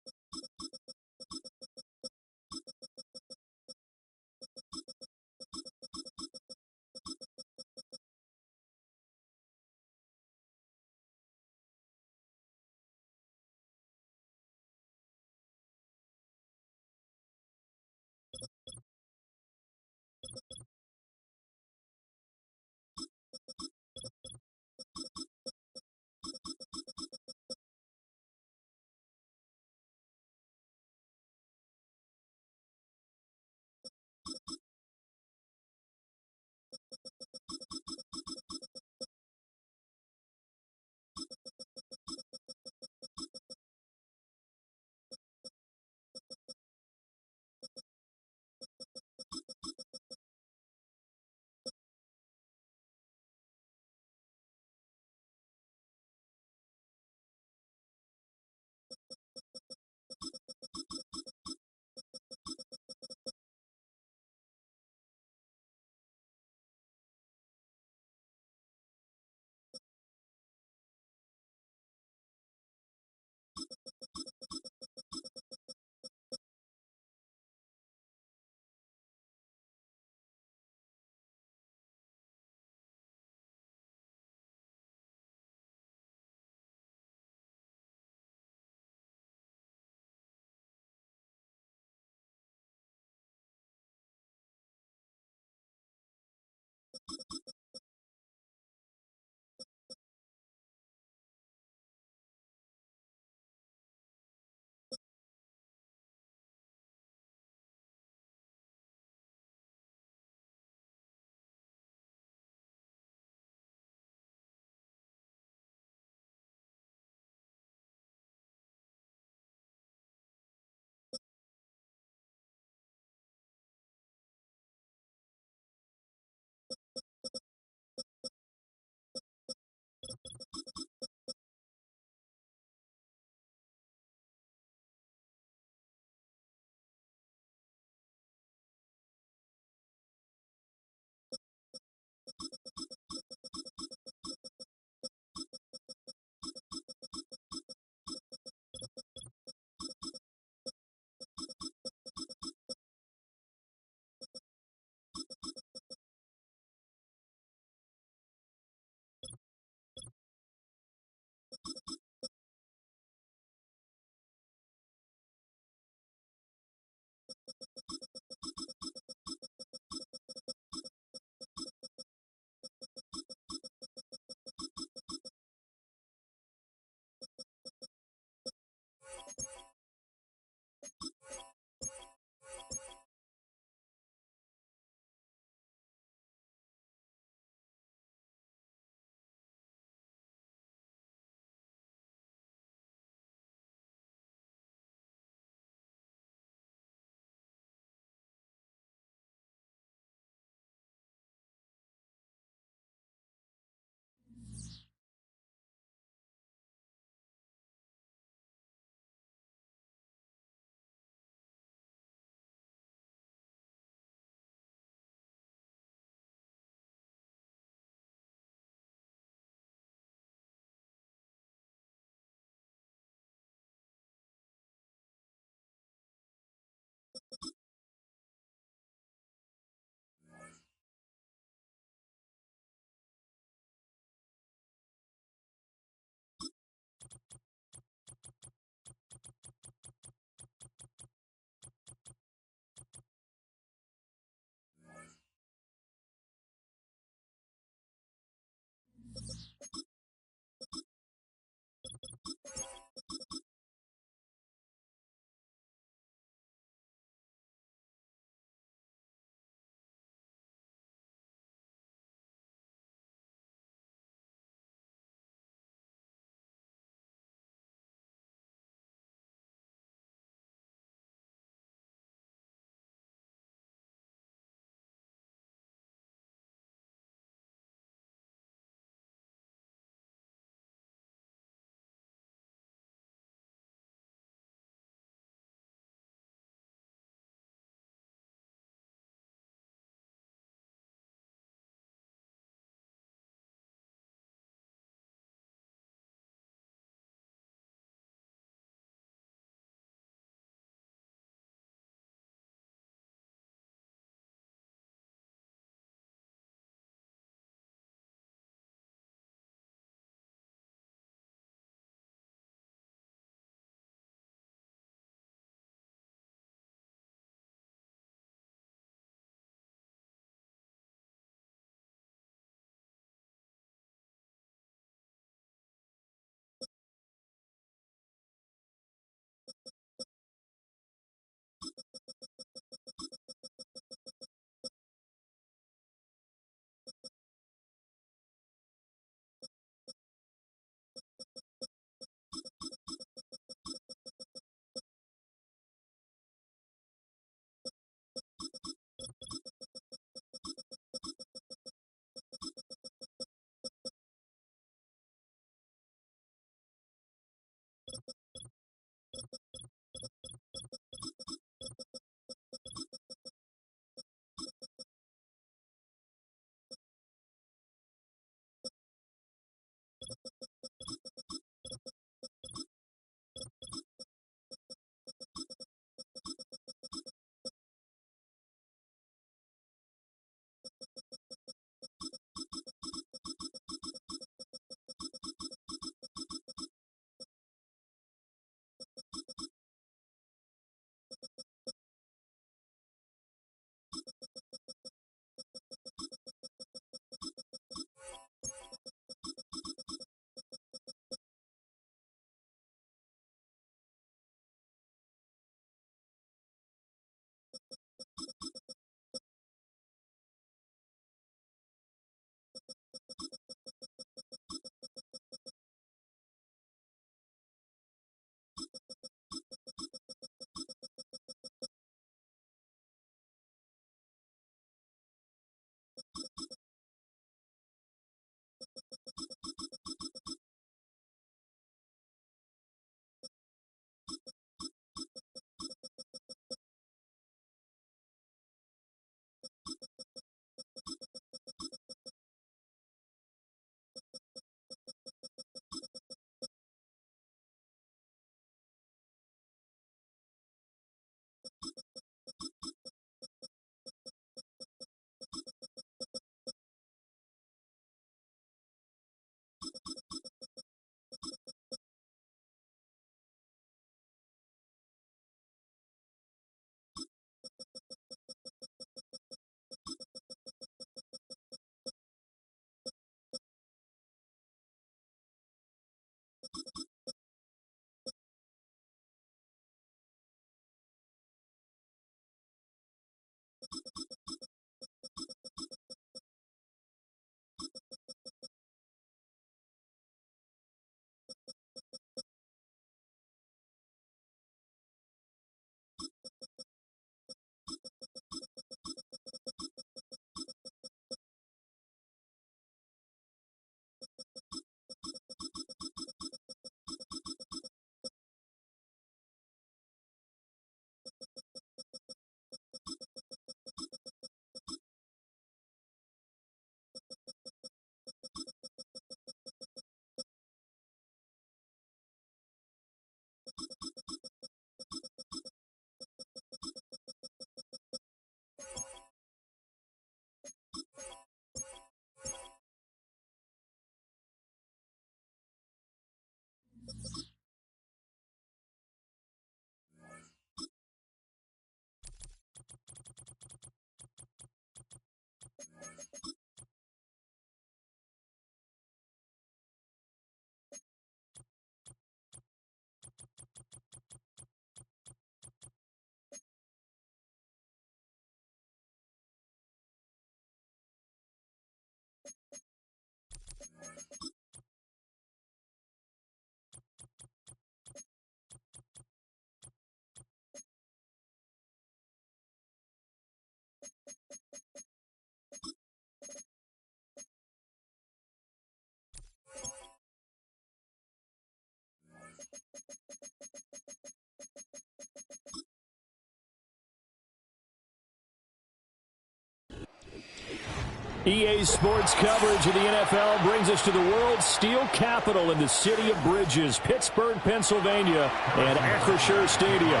E: EA Sports coverage of the NFL brings us to the world's steel capital in the city of Bridges, Pittsburgh, Pennsylvania, and Acrisure Stadium.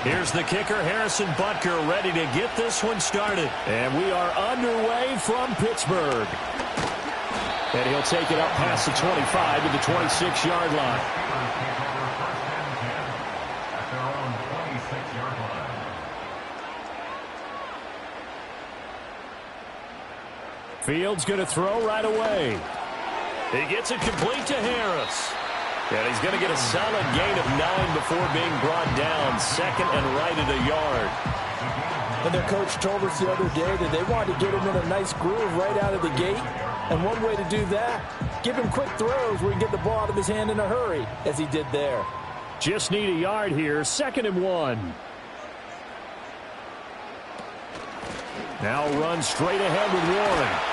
F: Here's the kicker, Harrison Butker, ready to get this one started.
E: And we are underway from Pittsburgh. And he'll take it up past the 25 to the 26-yard line. Fields going to throw right away.
F: He gets it complete to Harris. And he's going to get a solid gain of 9 before being brought down. Second and right at a yard.
G: And their coach told us the other day that they wanted to get him in a nice groove right out of the gate. And one way to do that, give him quick throws where he can get the ball out of his hand in a hurry, as he did there.
E: Just need a yard here. 2nd and 1. Now run straight ahead with Warren.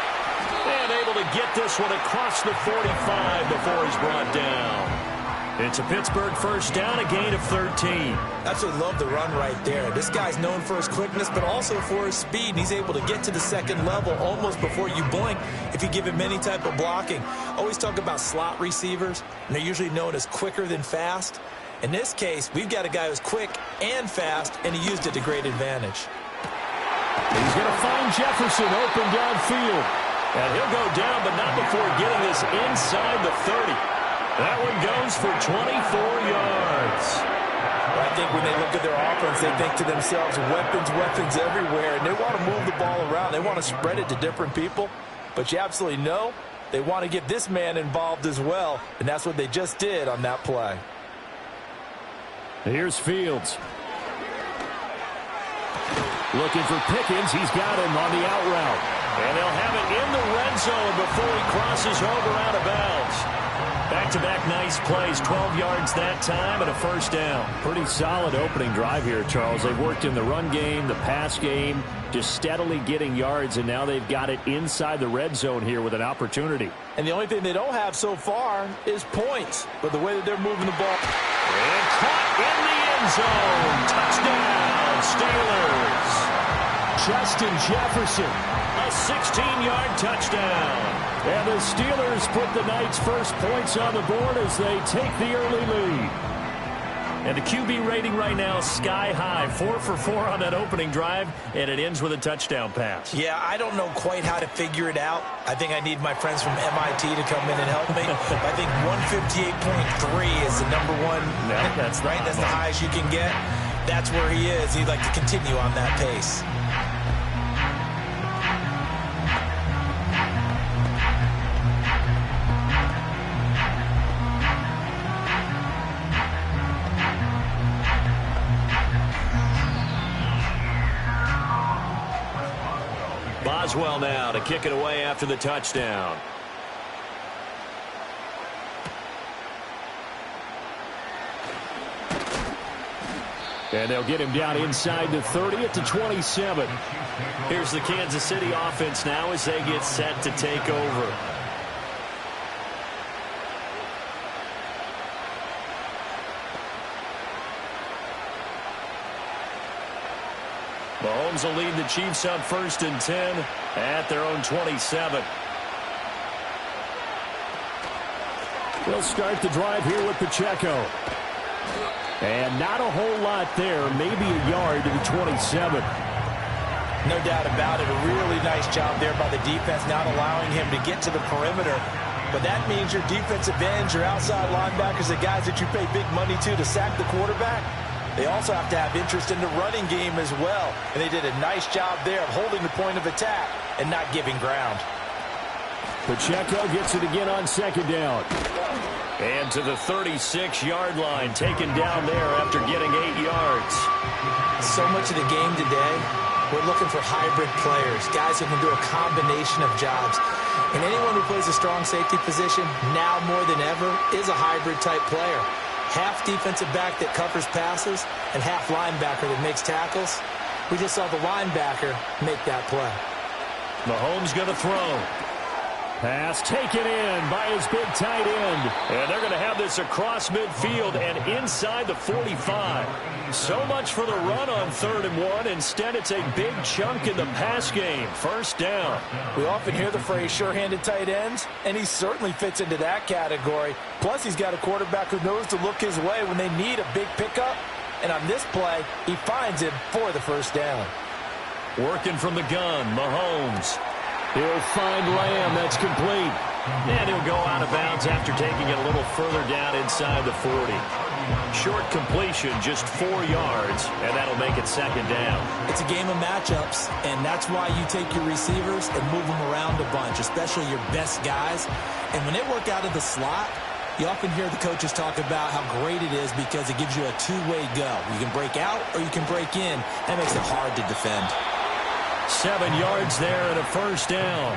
F: And able to get this one across the 45 before he's brought down. It's a Pittsburgh first down, a gain of 13.
G: Absolutely love the run right there. This guy's known for his quickness, but also for his speed. And he's able to get to the second level almost before you blink if you give him any type of blocking. Always talk about slot receivers, and they're usually known as quicker than fast. In this case, we've got a guy who's quick and fast, and he used it to great advantage.
E: He's going to find Jefferson open downfield.
F: And he'll go down, but not before getting this inside the 30. That one goes for 24 yards.
G: Well, I think when they look at their offense, they think to themselves, weapons everywhere. And they want to move the ball around. They want to spread it to different people. But you absolutely know they want to get this man involved as well. And that's what they just did on that play.
E: Here's Fields. Looking for Pickens. He's got him on the out route.
F: And they'll have it in the red zone before he crosses over out of bounds. Back-to-back nice plays, 12 yards that time and a first down.
E: Pretty solid opening drive here, Charles. They've worked in the run game, the pass game, just steadily getting yards, and now they've got it inside the red zone here with an opportunity.
G: And the only thing they don't have so far is points. But the way that they're moving the ball.
F: And caught in the end zone. Touchdown, Steelers.
E: Justin Jefferson.
F: A 16-yard touchdown.
E: And the Steelers put the Knights' first points on the board as they take the early lead.
F: And the QB rating right now sky high. 4 for 4 on that opening drive, and it ends with a touchdown pass.
G: Yeah, I don't know quite how to figure it out. I think I need my friends from MIT to come in and help me. I think 158.3 is the number one.
F: No, that's
G: right. That's the highest you can get. That's where he is. He'd like to continue on that pace.
F: Boswell now to kick it away after the touchdown.
E: And they'll get him down inside the 30 at the 27.
F: Here's the Kansas City offense now as they get set to take over. Mahomes will lead the Chiefs on 1st and 10 at their own 27.
E: They'll start the drive here with Pacheco. And not a whole lot there, maybe a yard to the 27.
G: No doubt about it. A really nice job there by the defense, not allowing him to get to the perimeter. But that means your defensive ends, your outside linebackers, the guys that you pay big money to sack the quarterback, they also have to have interest in the running game as well. And they did a nice job there of holding the point of attack and not giving ground.
E: Pacheco gets it again on 2nd down.
F: And to the 36-yard line, taken down there after getting 8 yards.
G: So much of the game today, we're looking for hybrid players, guys who can do a combination of jobs. And anyone who plays a strong safety position, now more than ever, is a hybrid-type player. Half defensive back that covers passes and half linebacker that makes tackles. We just saw the linebacker make that play.
F: Mahomes going to throw.
E: Pass taken in by his big tight end.
F: And they're going to have this across midfield and inside the 45. So much for the run on 3rd and 1. Instead, it's a big chunk in the pass game. First down.
G: We often hear the phrase sure-handed tight ends, and he certainly fits into that category. Plus, he's got a quarterback who knows to look his way when they need a big pickup. And on this play, he finds him for the first down.
F: Working from the gun, Mahomes.
E: He'll find Lamb. That's complete.
F: And he'll go out of bounds after taking it a little further down inside the 40. Short completion, just 4 yards, and that'll make it 2nd down.
G: It's a game of matchups, and that's why you take your receivers and move them around a bunch, especially your best guys. And when they work out of the slot, you often hear the coaches talk about how great it is because it gives you a two-way go. You can break out or you can break in. That makes it hard to defend.
F: 7 yards there and a first down.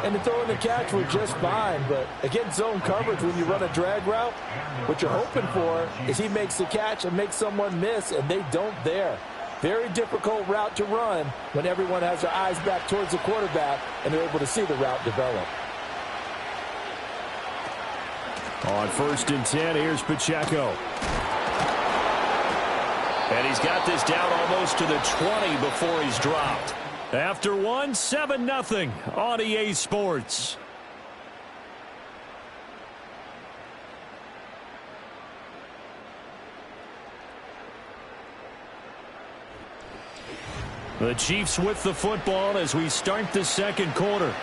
G: And the throw and the catch were just fine, but against zone coverage when you run a drag route, what you're hoping for is he makes the catch and makes someone miss, and they don't there. Very difficult route to run when everyone has their eyes back towards the quarterback and they're able to see the route develop.
E: On 1st and 10, here's Pacheco.
F: And he's got this down almost to the 20 before he's dropped.
E: After 1, 7-0 on EA Sports. The Chiefs with the football as we start the 2nd quarter.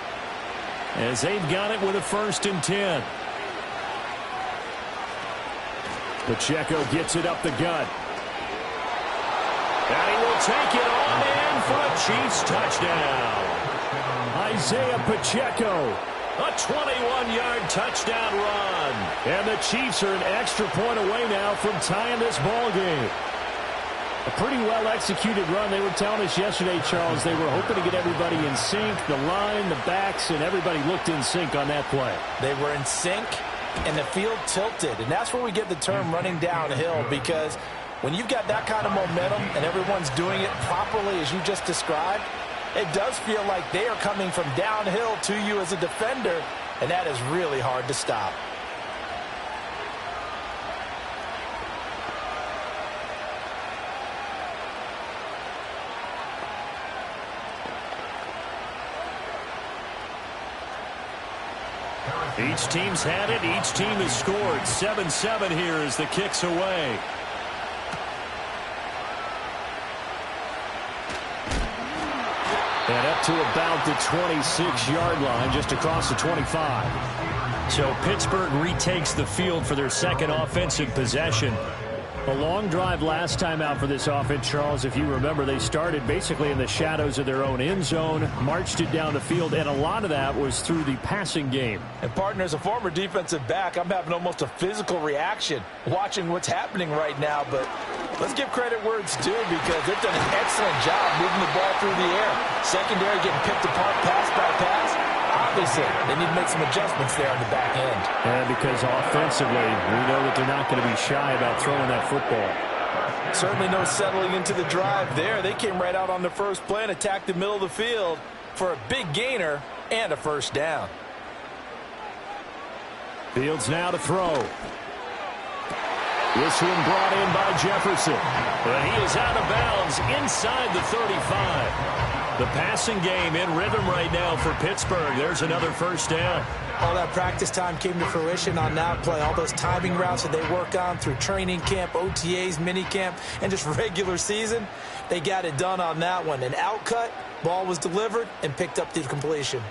E: As they've got it with a 1st and 10. Pacheco gets it up the gut.
F: And he will take it on in for a Chiefs touchdown.
E: Isaiah Pacheco.
F: A 21-yard touchdown run.
E: And the Chiefs are an extra point away now from tying this ball game. A pretty well-executed run. They were telling us yesterday, Charles, they were hoping to get everybody in sync. The line, the backs, and everybody looked in sync on that play.
G: They were in sync, and the field tilted. And that's where we get the term running downhill, because when you've got that kind of momentum and everyone's doing it properly as you just described, it does feel like they are coming from downhill to you as a defender, and that is really hard to stop.
F: Each team's had it. Each team has scored. 7-7 here as the kick's away. And up to about the 26-yard line, just across the 25. So Pittsburgh retakes the field for their second offensive possession. A long drive last time out for this offense, Charles. If you remember, they started basically in the shadows of their own end zone, marched it down the field, and a lot of that was through the passing game.
G: And, partner, as a former defensive back, I'm having almost a physical reaction watching what's happening right now. But let's give credit where it's due, because they've done an excellent job moving the ball through the air. Secondary getting picked apart pass by pass. Obviously, they need to make some adjustments there on the back end.
E: And because offensively, we know that they're not going to be shy about throwing that football.
G: Certainly no settling into the drive there. They came right out on the first play and attacked the middle of the field for a big gainer and a first down.
E: Fields now to throw. This one brought in by Jefferson.
F: But he is out of bounds inside the 35. The passing game in rhythm right now for Pittsburgh. There's another first down.
G: All that practice time came to fruition on that play. All those timing routes that they work on through training camp, OTAs, minicamp, and just regular season, they got it done on that one. An outcut, ball was delivered, and picked up the completion.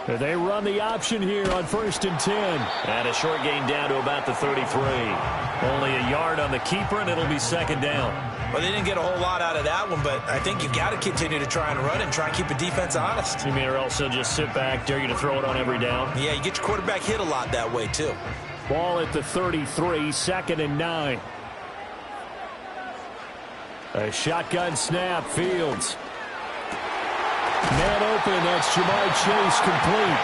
E: They run the option here on 1st and 10.
F: And a short gain down to about the 33. Only a yard on the keeper, and it'll be second down.
G: Well, they didn't get a whole lot out of that one, but I think you've got to continue to try and run and try and keep the defense honest.
F: You mean or else they'll just sit back, dare you to throw it on every down?
G: Yeah, you get your quarterback hit a lot that way, too.
E: Ball at the 33, 2nd and 9. A shotgun snap, Fields. Man open, that's Jamar Chase complete.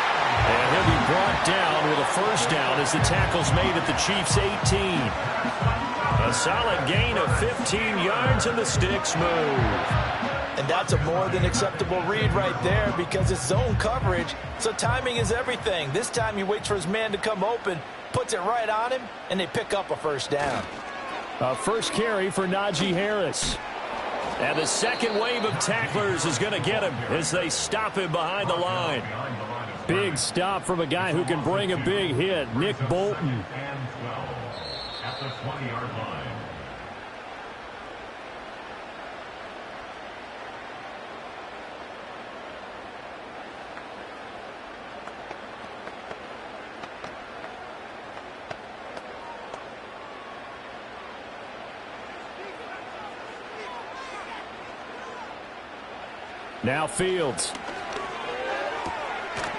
E: And he'll be brought down with a first down as the tackle's made at the Chiefs' 18. A solid gain of 15 yards and the sticks move.
G: And that's a more than acceptable read right there, because it's zone coverage, so timing is everything. This time he waits for his man to come open, puts it right on him, and they pick up a first down.
E: A first carry for Najee Harris.
F: And the second wave of tacklers is going to get him as they stop him behind the line.
E: Big stop from a guy who can bring a big hit, Nick Bolton.
H: At the 20-yard line.
E: Now Fields.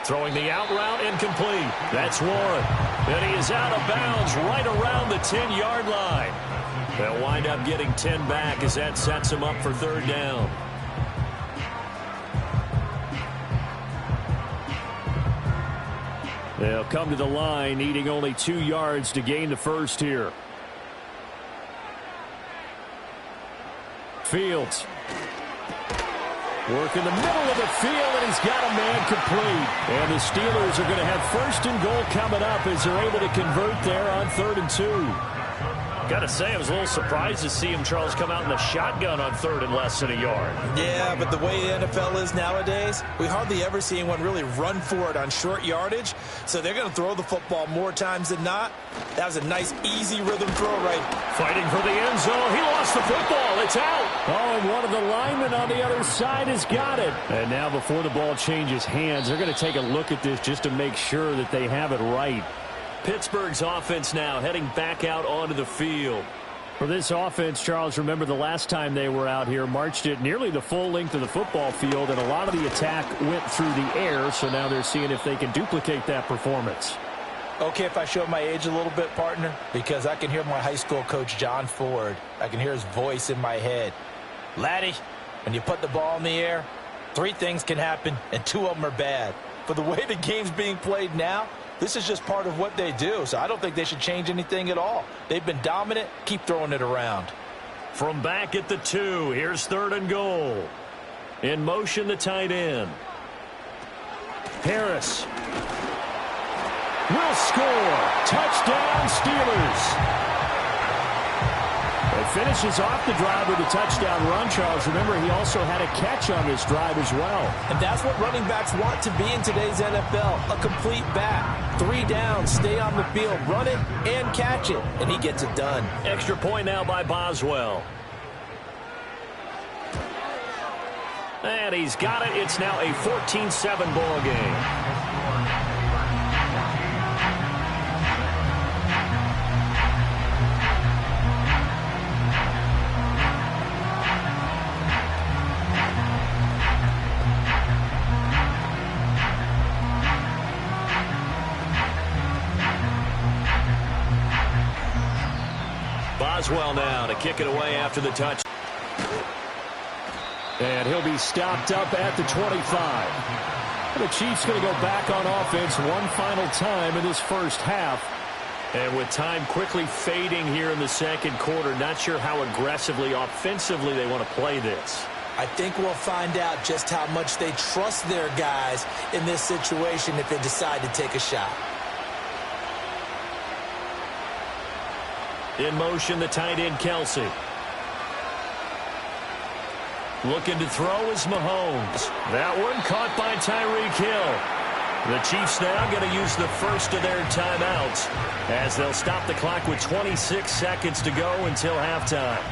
F: Throwing the out route, incomplete. That's Warren. And he is out of bounds right around the 10-yard line. They'll wind up getting 10 back as that sets him up for third down.
E: They'll come to the line, needing only 2 yards to gain the first here. Fields. Work in the middle of the field, and he's got a man complete. And the Steelers are going to have first and goal coming up as they're able to convert there on 3rd and 2.
F: Got to say, I was a little surprised to see him, Charles, come out in the shotgun on 3rd and less than a yard.
G: Yeah, but the way the NFL is nowadays, we hardly ever see anyone really run for it on short yardage. So they're going to throw the football more times than not. That was a nice, easy rhythm throw right.
F: Fighting for the end zone. He lost the football. It's out.
E: Oh, and one of the linemen on the other side has got it. And now before the ball changes hands, they're going to take a look at this just to make sure that they have it right.
F: Pittsburgh's offense now heading back out onto the field.
E: For this offense, Charles, remember the last time they were out here, marched it nearly the full length of the football field, and a lot of the attack went through the air, so now they're seeing if they can duplicate that performance.
G: Okay, if I show my age a little bit, partner, because I can hear my high school coach, John Ford. I can hear his voice in my head. Laddie, when you put the ball in the air, 3 things can happen, and 2 of them are bad. For the way the game's being played now, This is just part of what they do, so I don't think they should change anything at all. They've been dominant. Keep throwing it around.
F: From back at the 2, here's 3rd and goal. In motion, the tight end. Harris will score. Touchdown, Steelers. It finishes off the drive with a touchdown run, Charles. Remember, he also had a catch on this drive as well.
G: And that's what running backs want to be in today's NFL, a complete back. 3 downs, stay on the field, run it, and catch it, and he gets it done.
F: Extra point now by Boswell. And he's got it. It's now a 14-7 ball game. Boswell now to kick it away after the touch. And he'll be stopped up at the 25. The Chiefs going to go back on offense one final time in this first half. And with time quickly fading here in the second quarter, not sure how aggressively, offensively they want to play this.
G: I think we'll find out just how much they trust their guys in this situation if they decide to take a shot.
F: In motion, the tight end, Kelsey. Looking to throw is Mahomes. That one caught by Tyreek Hill. The Chiefs now going to use the first of their timeouts as they'll stop the clock with 26 seconds to go until halftime.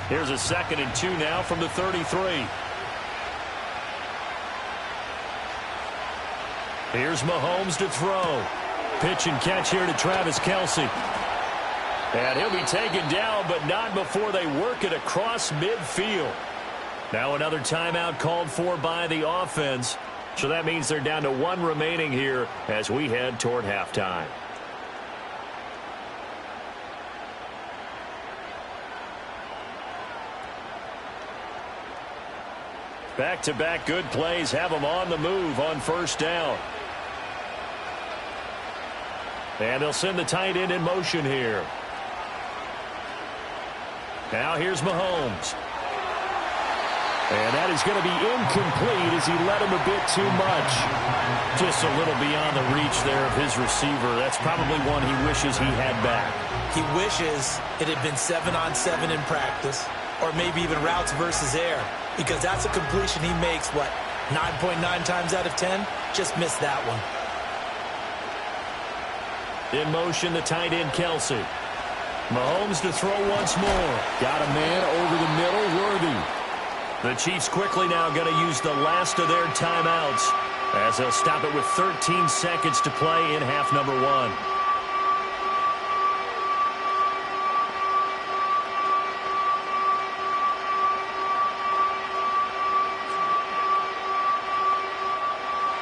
F: Here's a 2nd and 2 now from the 33. Here's Mahomes to throw. Pitch and catch here to Travis Kelce. And he'll be taken down, but not before they work it across midfield. Now another timeout called for by the offense. So that means they're down to 1 remaining here as we head toward halftime. Back-to-back good plays have them on the move on first down. And they'll send the tight end in motion here. Now here's Mahomes. And that is going to be incomplete as he led him a bit too much. Just a little beyond the reach there of his receiver. That's probably one he wishes he had back.
G: He wishes it had been 7-on-7 in practice, or maybe even routes versus air, because that's a completion he makes, what, 9.9 times out of 10? Just missed that one.
F: In motion, the tight end, Kelsey. Mahomes to throw once more. Got a man over the middle, Worthy. The Chiefs quickly now going to use the last of their timeouts as they'll stop it with 13 seconds to play in half number 1.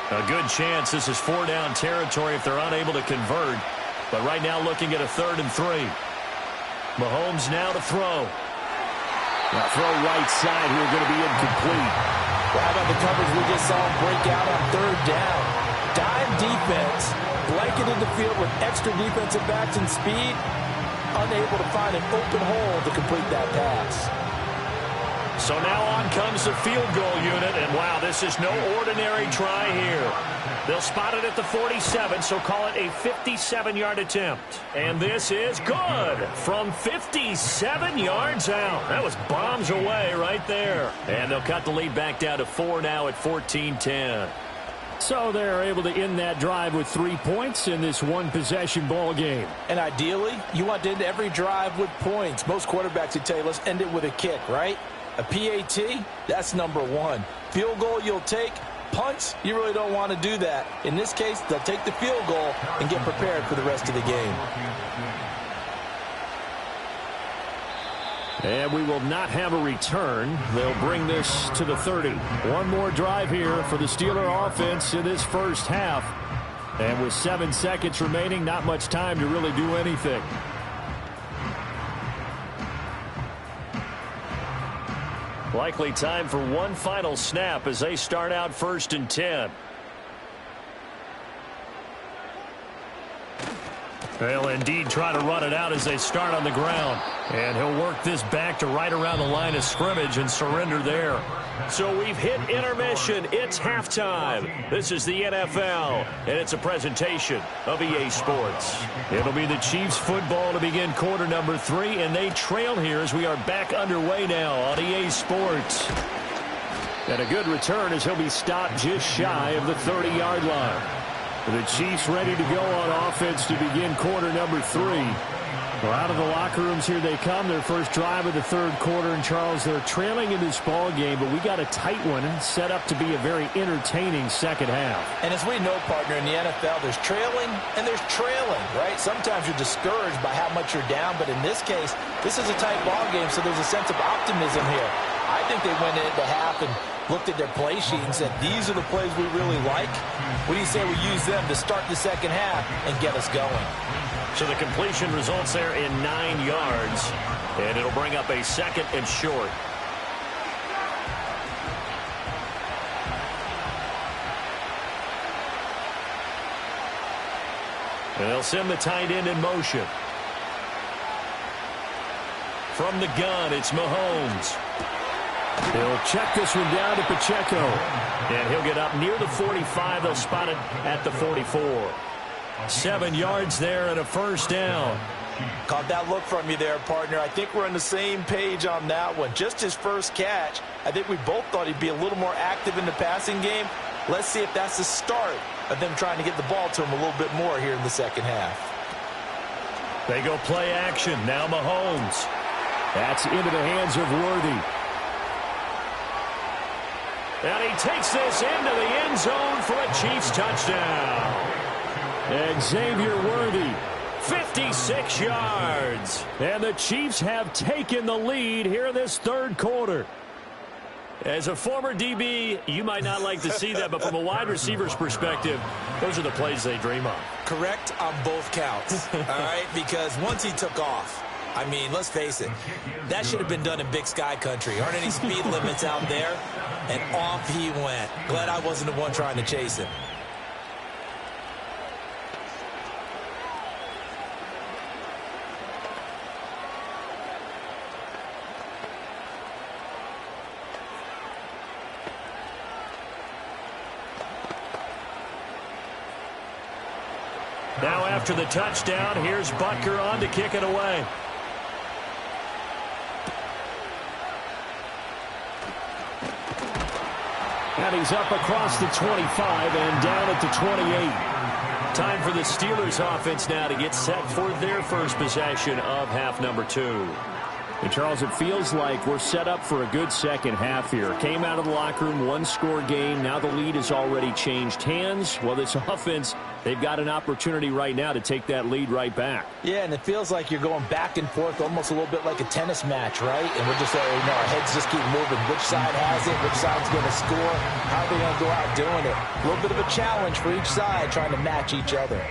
F: A good chance this is 4-down territory if they're unable to convert. But right now looking at a 3rd and 3. Mahomes now to throw. Now throw right side here going to be incomplete.
G: Well, how about the coverage we just saw break out on 3rd down? Dime defense, blanketed the field with extra defensive backs and speed, unable to find an open hole to complete that pass.
F: So now on comes the field goal unit, and wow, this is no ordinary try here. They'll spot it at the 47, so call it a 57-yard attempt. And this is good from 57 yards out. That was bombs away right there. And they'll cut the lead back down to 4 now at 14-10. So they're able to end that drive with 3 points in this one-possession ball game.
G: And ideally, you want to end every drive with points. Most quarterbacks would tell you, let's end it with a kick, right? A PAT, that's number 1. Field goal you'll take. Punts, you really don't want to do that. In this case, they'll take the field goal and get prepared for the rest of the game.
F: And we will not have a return. They'll bring this to the 30. One more drive here for the Steeler offense in this first half. And with 7 seconds remaining, not much time to really do anything. Likely time for one final snap as they start out 1st and 10. They'll indeed try to run it out as they start on the ground. And he'll work this back to right around the line of scrimmage and surrender there. So we've hit intermission. It's halftime. This is the NFL, and it's a presentation of EA Sports. It'll be the Chiefs football to begin quarter number 3, and they trail here as we are back underway now on EA Sports. And a good return as he'll be stopped just shy of the 30-yard line. The Chiefs ready to go on offense to begin quarter number 3. Well, out of the locker rooms here they come. Their first drive of the third quarter. And, Charles, they're trailing in this ball game, but we got a tight one set up to be a very entertaining second half.
G: And as we know, partner, in the NFL, there's trailing and there's trailing, right? Sometimes you're discouraged by how much you're down, but in this case, this is a tight ball game, so there's a sense of optimism here. I think they went into half and looked at their play sheet and said, these are the plays we really like. What do you say we use them to start the second half and get us going?
F: So the completion results there in 9 yards, and it'll bring up a 2nd and short. And they'll send the tight end in motion. From the gun, it's Mahomes. He'll check this one down to Pacheco. And he'll get up near the 45. They'll spot it at the 44. 7 yards there and a first down.
G: Caught that look from you there, partner. I think we're on the same page on that one. Just his first catch. I think we both thought he'd be a little more active in the passing game. Let's see if that's the start of them trying to get the ball to him a little bit more here in the second half.
F: They go play action. Now Mahomes. That's into the hands of Worthy. And he takes this into the end zone for a Chiefs touchdown. Xavier Worthy, 56 yards. And the Chiefs have taken the lead here in this third quarter. As a former DB, you might not like to see that, but from a wide receiver's perspective, those are the plays they dream of.
G: Correct on both counts, all right? Because once he took off, I mean, let's face it, that should have been done in Big Sky country. Aren't any speed limits out there? And off he went. Glad I wasn't the one trying to chase him.
F: Now after the touchdown, here's Butker on to kick it away. And he's up across the 25 and down at the 28. Time for the Steelers offense now to get set for their first possession of half number 2. And, Charles, it feels like we're set up for a good second half here. Came out of the locker room, one-score game. Now the lead has already changed hands. Well, this offense, they've got an opportunity right now to take that lead right back.
G: Yeah, and it feels like you're going back and forth almost a little bit like a tennis match, right? And we're just, our heads just keep moving. Which side has it? Which side's going to score? How are they going to go out doing it? A little bit of a challenge for each side trying to match each other.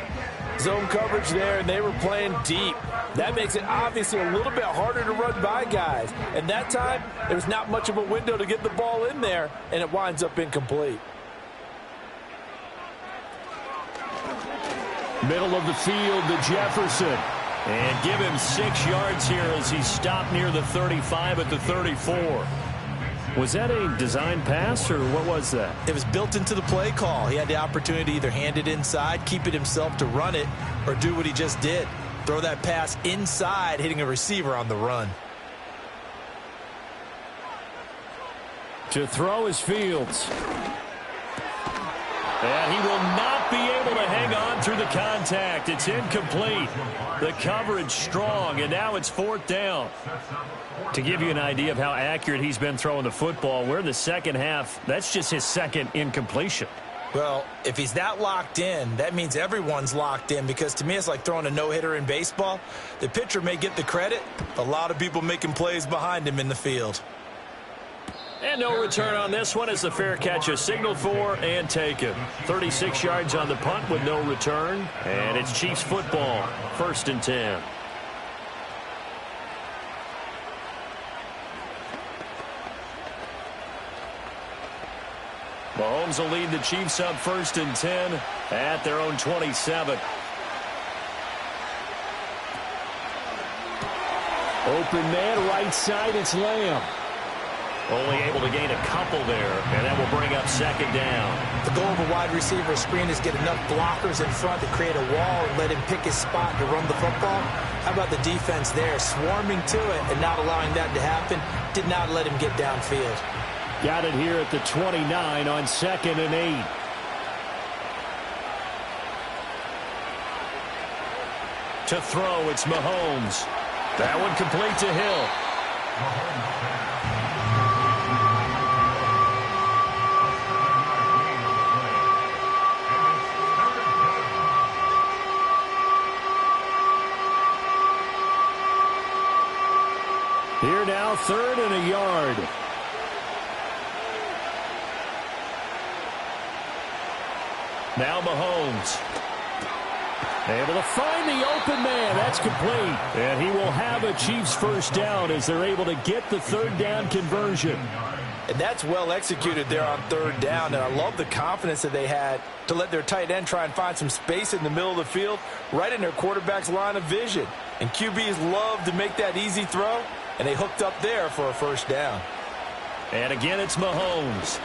G: Zone coverage there, and they were playing deep. That makes it obviously a little bit harder to run by guys. And that time, there's not much of a window to get the ball in there, and it winds up incomplete.
F: Middle of the field to Jefferson. And give him 6 yards here as he stopped near the 35 at the 34. Was that a design pass, or what was that?
G: It was built into the play call. He had the opportunity to either hand it inside, keep it himself to run it, or do what he just did. Throw that pass inside, hitting a receiver on the run.
F: To throw is Fields. And he will not be able to hang on through the contact. It's incomplete. The coverage strong, and now it's 4th down. To give you an idea of how accurate he's been throwing the football, we're in the second half. That's just his second incompletion.
G: Well, if he's that locked in, that means everyone's locked in, because to me it's like throwing a no-hitter in baseball. The pitcher may get the credit, a lot of people making plays behind him in the field.
F: And no return on this one as the fair catch is signaled for and taken. 36 yards on the punt with no return. And it's Chiefs football, 1st and 10. Mahomes will lead the Chiefs up 1st and 10 at their own 27. Open man, right side, it's Lamb. Only able to gain a couple there, and that will bring up 2nd down.
G: The goal of a wide receiver screen is get enough blockers in front to create a wall and let him pick his spot to run the football. How about the defense there, swarming to it and not allowing that to happen? Did not let him get downfield.
F: Got it here at the 29 on 2nd and 8. To throw, it's Mahomes. That one complete to Hill. Here now, 3rd and a yard. Now Mahomes. Able to find the open man. That's complete. And he will have a Chiefs 1st down as they're able to get the 3rd down conversion.
G: And that's well executed there on 3rd down. And I love the confidence that they had to let their tight end try and find some space in the middle of the field, right in their quarterback's line of vision. And QBs love to make that easy throw, and they hooked up there for a 1st down.
F: And again, it's Mahomes.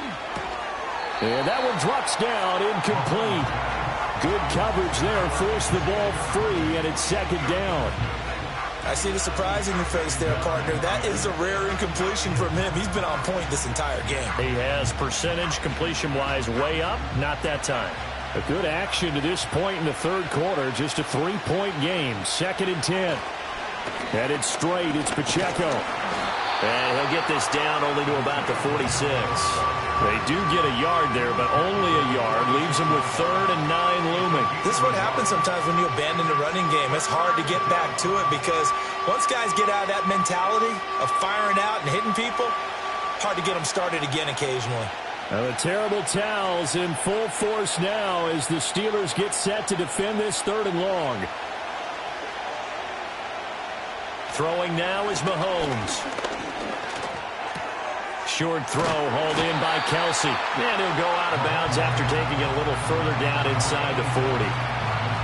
F: And that one drops down, incomplete. Good coverage there, forced the ball free, and it's 2nd down.
G: I see the surprise in your face there, partner. That is a rare incompletion from him. He's been on point this entire game.
F: He has percentage completion-wise way up, not that time. A good action to this point in the 3rd quarter, just a 3-point game, 2nd and 10. Headed straight, it's Pacheco. And he'll get this down only to about the 46. They do get a yard there, but only a yard. Leaves them with 3rd and 9 looming.
G: This is what happens sometimes when you abandon the running game. It's hard to get back to it because once guys get out of that mentality of firing out and hitting people, hard to get them started again occasionally.
F: Now the terrible towels in full force now as the Steelers get set to defend this 3rd and long. Throwing now is Mahomes. Short throw hauled in by Kelsey. And he'll go out of bounds after taking it a little further down inside the 40.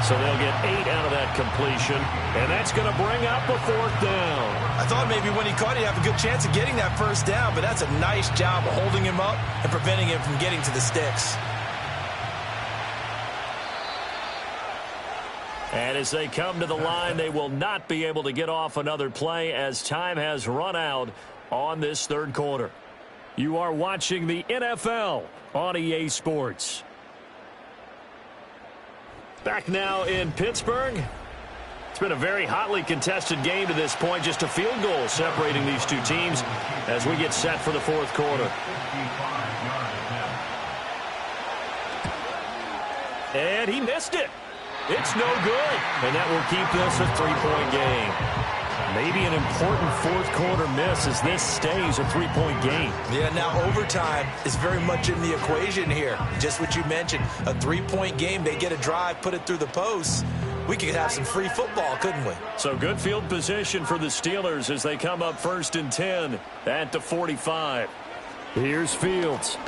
F: So they'll get 8 out of that completion. And that's going to bring up a 4th down.
G: I thought maybe when he caught it, he'd have a good chance of getting that 1st down, but that's a nice job of holding him up and preventing him from getting to the sticks.
F: And as they come to the line, they will not be able to get off another play as time has run out on this 3rd quarter. You are watching the NFL on EA Sports. Back now in Pittsburgh. It's been a very hotly contested game to this point. Just a field goal separating these two teams as we get set for the 4th quarter. And he missed it. It's no good. And that will keep this a 3-point game. Maybe an important 4th quarter miss as this stays a 3-point game.
G: Yeah, now overtime is very much in the equation here. Just what you mentioned, a 3-point game. They get a drive, put it through the posts. We could have some free football, couldn't we?
F: So good field position for the Steelers as they come up 1st and 10 at the 45. Here's Fields.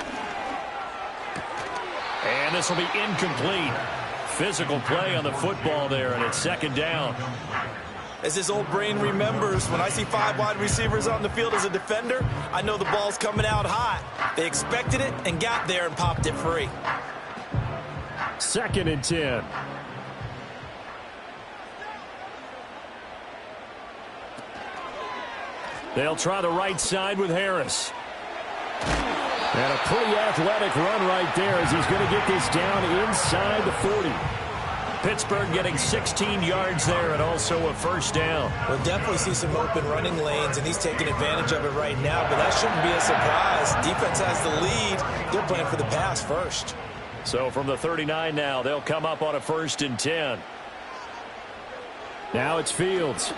F: And this will be incomplete. Physical play on the football there, and it's 2nd down.
G: As his old brain remembers, when I see 5 wide receivers on the field as a defender, I know the ball's coming out hot. They expected it and got there and popped it free.
F: 2nd and 10. They'll try the right side with Harris. And a pretty athletic run right there as he's going to get this down inside the 40. Pittsburgh getting 16 yards there and also a 1st down.
G: We'll definitely see some open running lanes, and he's taking advantage of it right now, but that shouldn't be a surprise. Defense has the lead. They're playing for the pass first.
F: So from the 39 now, they'll come up on a 1st and 10. Now it's Fields.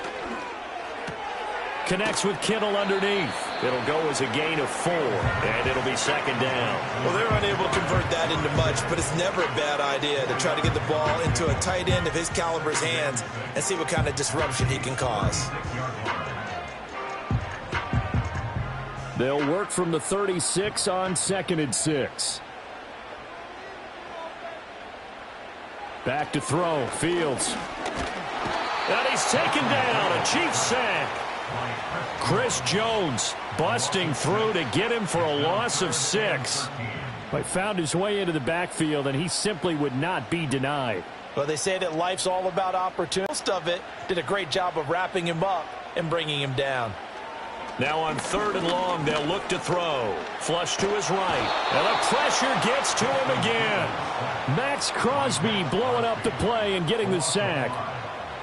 F: Connects with Kittle underneath. It'll go as a gain of 4, and it'll be 2nd down.
G: Well, they're unable to convert that into much, but it's never a bad idea to try to get the ball into a tight end of his caliber's hands and see what kind of disruption he can cause.
F: They'll work from the 36 on 2nd and 6. Back to throw. Fields. And he's taken down. A Chiefs sack. Chris Jones busting through to get him for a loss of 6. But found his way into the backfield, and he simply would not be denied.
G: Well, they say that life's all about opportunity. Most of it did a great job of wrapping him up and bringing him down.
F: Now on 3rd and long, they'll look to throw. Flush to his right. And the pressure gets to him again. Max Crosby blowing up the play and getting the sack.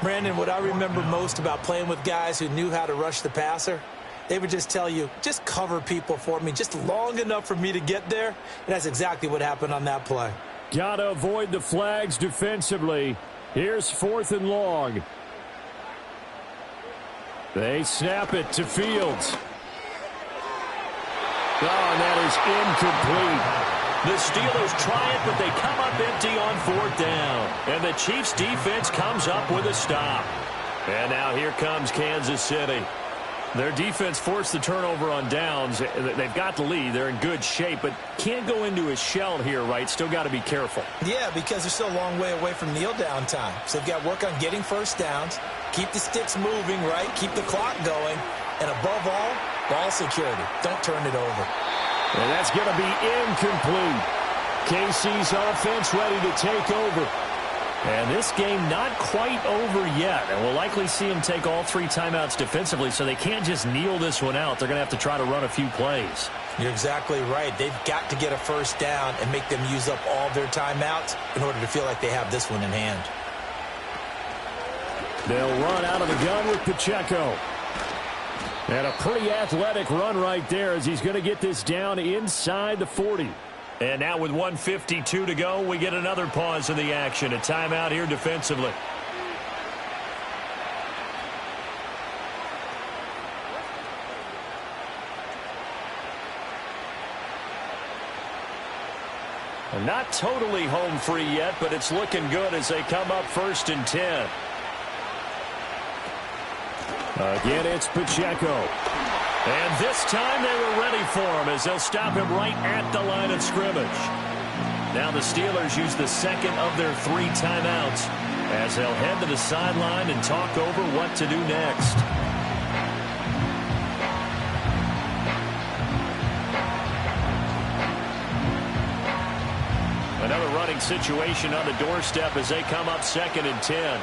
G: Brandon, what I remember most about playing with guys who knew how to rush the passer, they would just tell you, just cover people for me, just long enough for me to get there. And that's exactly what happened on that play.
F: Got to avoid the flags defensively. Here's 4th and long. They snap it to Fields. Oh, and that is incomplete. The Steelers try it, but they come up empty on 4th down. And the Chiefs defense comes up with a stop. And now here comes Kansas City. Their defense forced the turnover on downs. They've got the lead. They're in good shape, but can't go into a shell here, right? Still got to be careful.
G: Yeah, because they're still a long way away from kneel down time. So they've got to work on getting first downs, keep the sticks moving, right? Keep the clock going. And above all, ball security. Don't turn it over.
F: And that's going to be incomplete. KC's offense ready to take over. And this game not quite over yet. And we'll likely see them take all 3 timeouts defensively, so they can't just kneel this one out. They're going to have to try to run a few plays.
G: You're exactly right. They've got to get a first down and make them use up all their timeouts in order to feel like they have this one in hand.
F: They'll run out of the gun with Pacheco. And a pretty athletic run right there as he's going to get this down inside the 40. And now with 1:52 to go, we get another pause in the action. A timeout here defensively. And not totally home free yet, but it's looking good as they come up 1st and 10. Again, it's Pacheco. And this time they were ready for him as they'll stop him right at the line of scrimmage. Now the Steelers use the 2nd of their 3 timeouts as they'll head to the sideline and talk over what to do next. Another running situation on the doorstep as they come up 2nd and 10.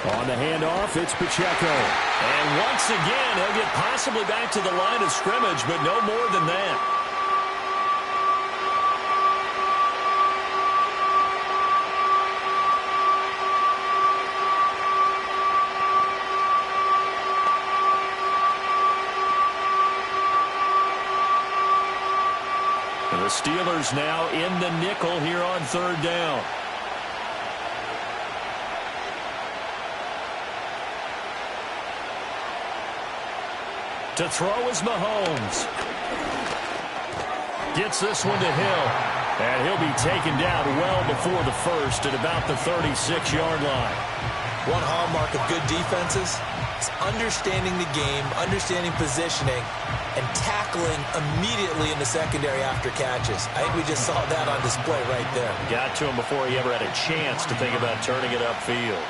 F: On the handoff, it's Pacheco. And once again, he'll get possibly back to the line of scrimmage, but no more than that. And the Steelers now in the nickel here on 3rd down. To throw is Mahomes. Gets this one to Hill. And he'll be taken down well before the 1st at about the 36-yard line.
G: One hallmark of good defenses is understanding the game, understanding positioning, and tackling immediately in the secondary after catches. I think we just saw that on display right there.
F: Got to him before he ever had a chance to think about turning it upfield.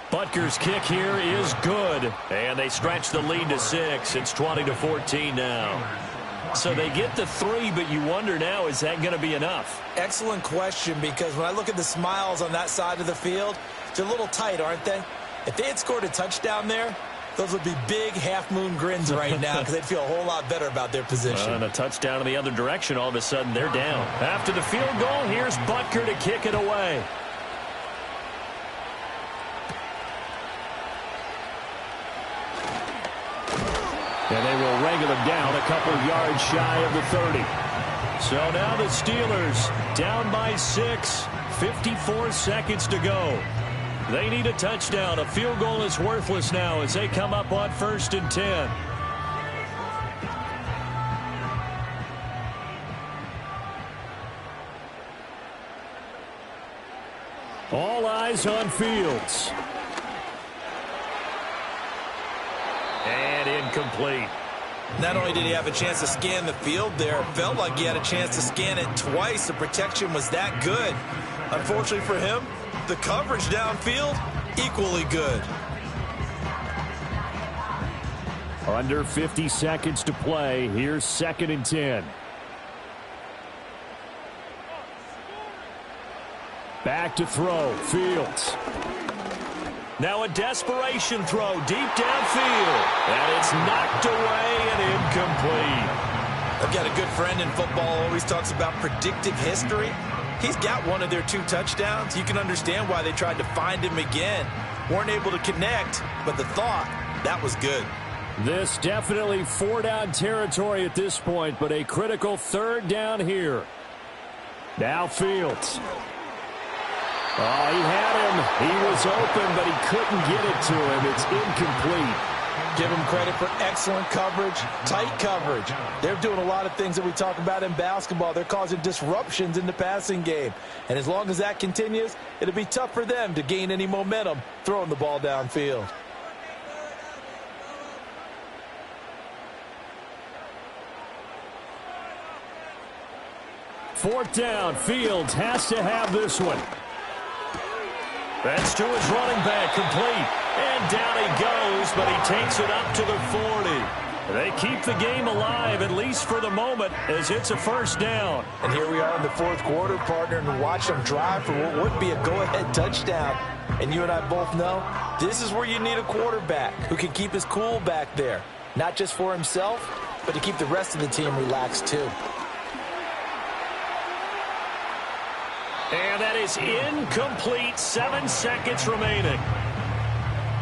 F: Butker's kick here is good. And they stretch the lead to 6. It's 20-14 now. So they get the 3, but you wonder now, is that going to be enough?
G: Excellent question, because when I look at the smiles on that side of the field, they're a little tight, aren't they? If they had scored a touchdown there, those would be big half-moon grins right now because they'd feel a whole lot better about their position.
F: And a touchdown in the other direction, all of a sudden they're down. After the field goal, here's Butker to kick it away. And they will wrangle him down a couple yards shy of the 30. So now the Steelers down by 6, 54 seconds to go. They need a touchdown. A field goal is worthless now as they come up on 1st and 10. All eyes on Fields. incomplete.
G: Not only did he have a chance to scan the field there, it felt like he had a chance to scan it twice. The protection was that good. Unfortunately for him, the coverage downfield, equally good.
F: Under 50 seconds to play. Here's 2nd and 10. Back to throw. Fields. Now a desperation throw deep downfield. And it's knocked away and incomplete.
G: I've got a good friend in football, always talks about predictive history. He's got one of their 2 touchdowns. You can understand why they tried to find him again. Weren't able to connect, but the thought, that was good.
F: This definitely 4-down territory at this point, but a critical 3rd down here. Now Fields. Oh, he had him. He was open, but he couldn't get it to him. It's incomplete.
G: Give him credit for excellent coverage, tight coverage. They're doing a lot of things that we talk about in basketball. They're causing disruptions in the passing game. And as long as that continues, it'll be tough for them to gain any momentum throwing the ball downfield.
F: Fourth down. Fields has to have this one. That's to his running back, complete. And down he goes, but he takes it up to the 40. They keep the game alive, at least for the moment, as it's a 1st down.
G: And here we are in the 4th quarter, partner, and watch them drive for what would be a go-ahead touchdown. And you and I both know this is where you need a quarterback who can keep his cool back there. Not just for himself, but to keep the rest of the team relaxed too.
F: And that is incomplete. 7 seconds remaining.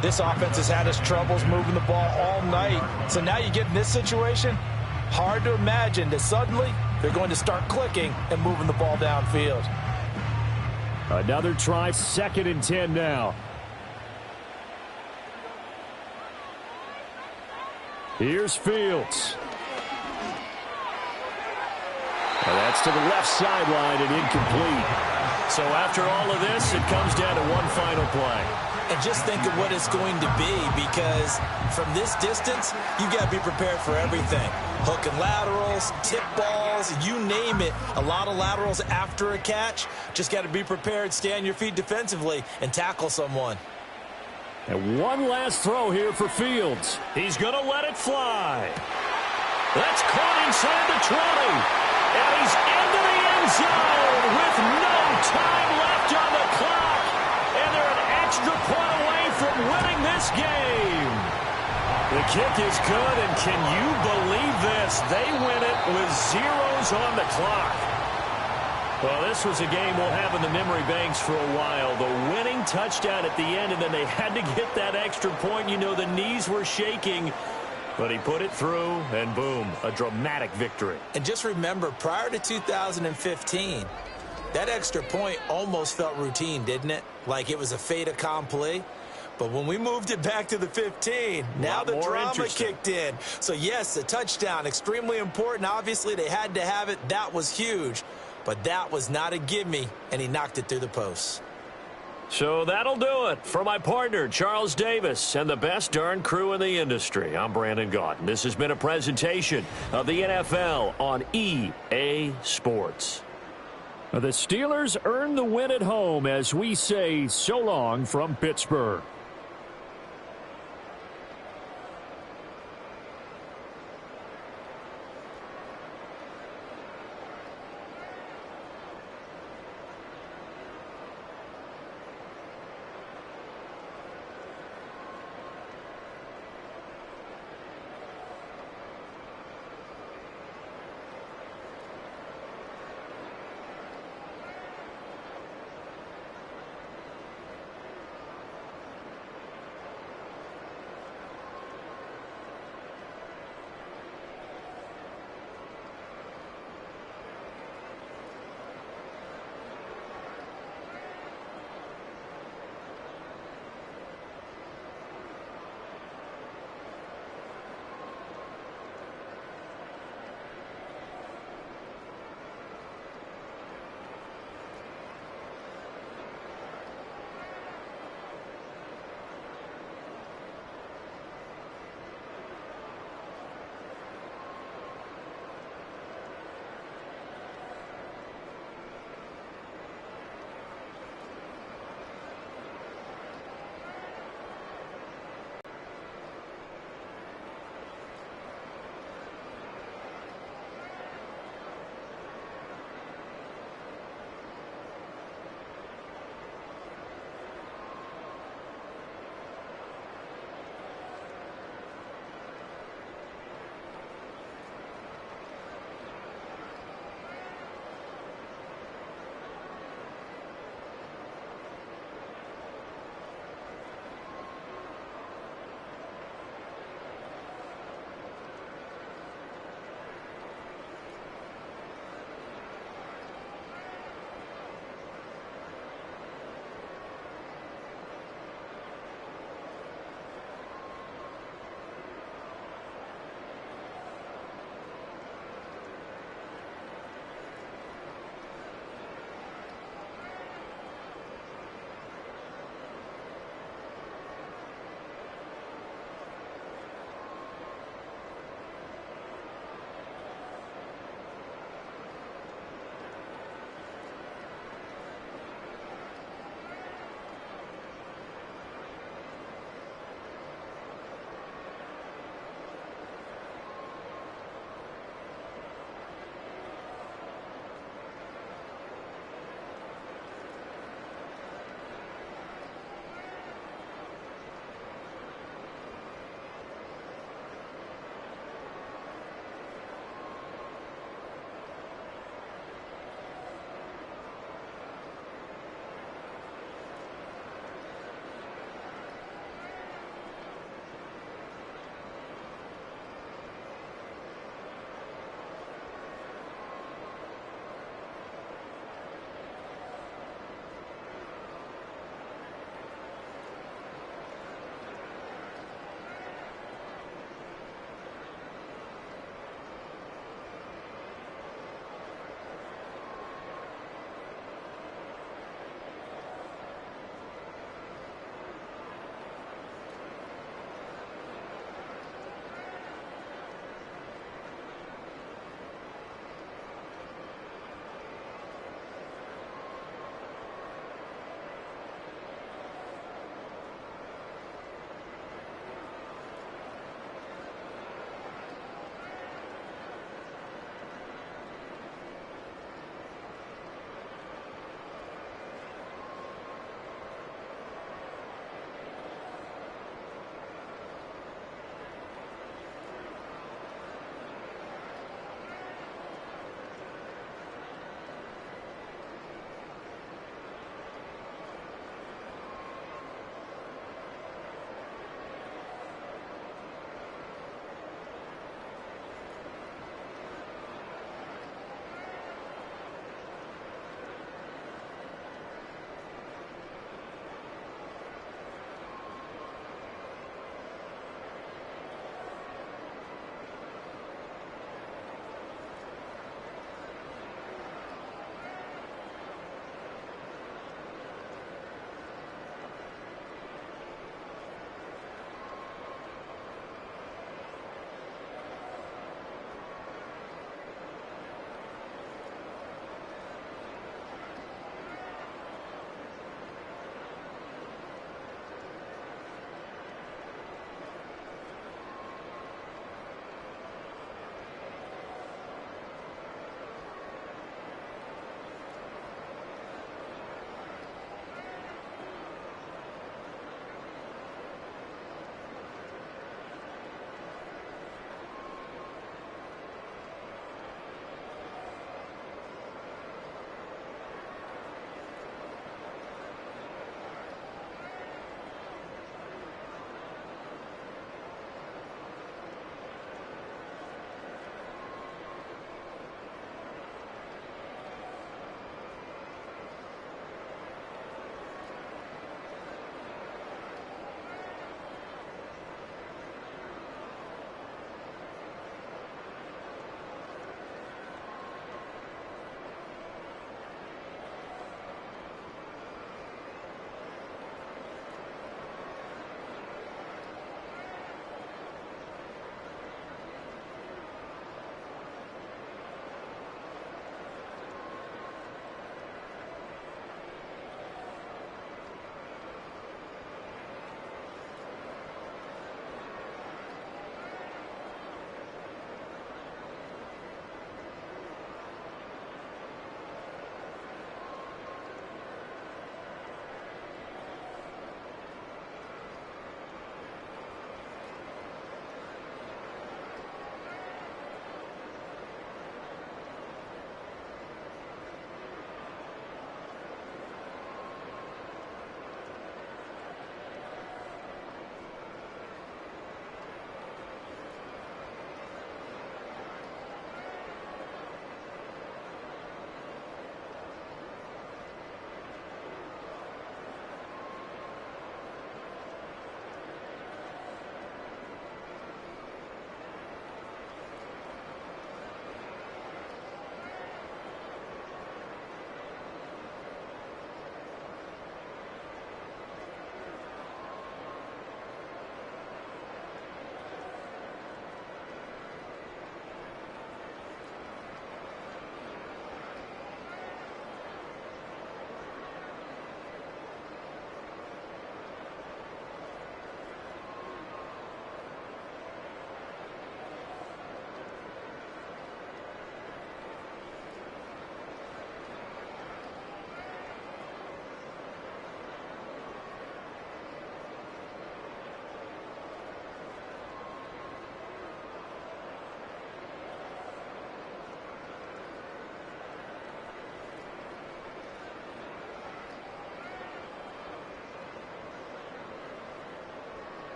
G: This offense has had its troubles moving the ball all night. So now you get in this situation, hard to imagine that suddenly they're going to start clicking and moving the ball downfield.
F: Another try, 2nd and 10 now. Here's Fields. And that's to the left sideline and incomplete. So after all of this, it comes down to one final play.
G: And just think of what it's going to be, because from this distance, you've got to be prepared for everything. Hook and laterals, tip balls, you name it. A lot of laterals after a catch. Just got to be prepared, stay on your feet defensively, and tackle someone.
F: And one last throw here for Fields. He's going to let it fly. That's caught inside the 20. And he's into the end zone with no time left on the clock. And they're an extra point away from winning this game. The kick is good, and can you believe this? They win it with zeros on the clock. Well, this was a game we'll have in the memory banks for a while. The winning touchdown at the end, and then they had to get that extra point. You know, the knees were shaking. But he put it through, and boom, a dramatic victory.
G: And just remember, prior to 2015, that extra point almost felt routine, didn't it? Like it was a fait accompli. But when we moved it back to the 15, now the drama kicked in. So, yes, a touchdown, extremely important. Obviously, they had to have it. That was huge. But that was not a gimme, and he knocked it through the posts.
F: So that'll do it for my partner, Charles Davis, and the best darn crew in the industry. I'm Brandon Gaudin. This has been a presentation of the NFL on EA Sports. The Steelers earned the win at home as we say so long from Pittsburgh.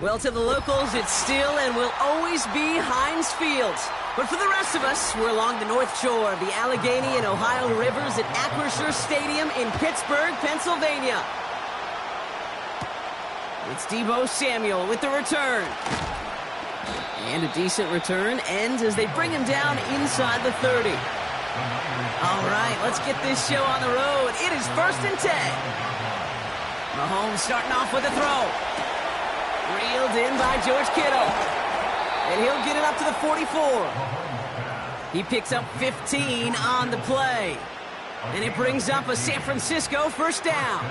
A: Well, to the locals, it's still and will always be Heinz Field. But for the rest of us, we're along the North Shore of the Allegheny and Ohio Rivers at Acrisure Stadium in Pittsburgh, Pennsylvania. It's Deebo Samuel with the return. And a decent return ends as they bring him down inside the 30. All right, let's get this show on the road. It is 1st and 10. Mahomes starting off with a throw. Reeled in by George Kittle. And he'll get it up to the 44. He picks up 15 on the play. And it brings up a San Francisco first down.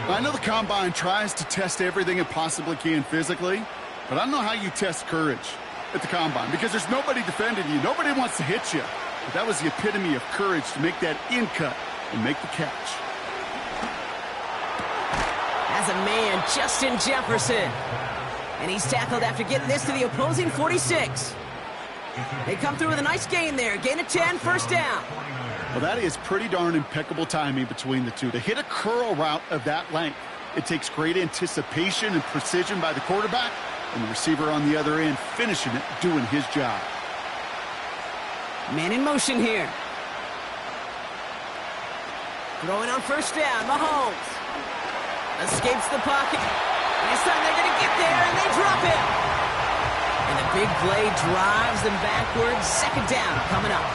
B: I know the Combine tries to test everything it possibly can physically, but I don't know how you test courage at the Combine because there's nobody defending you. Nobody wants to hit you. But that was the epitome of courage to make that in cut and make the catch.
A: As a man, Justin Jefferson. And he's tackled after getting this to the opposing 46. They come through with a nice gain there. Gain of 10, first down.
B: Well, that is pretty darn impeccable timing between the two. To hit a curl route of that length, it takes great anticipation and precision by the quarterback, and the receiver on the other end finishing it, doing his job.
A: Man in motion here. Throwing on first down, Mahomes. Escapes the pocket. And this time they're going to get there, and they drop it. And the big play drives them backwards. Second down coming up.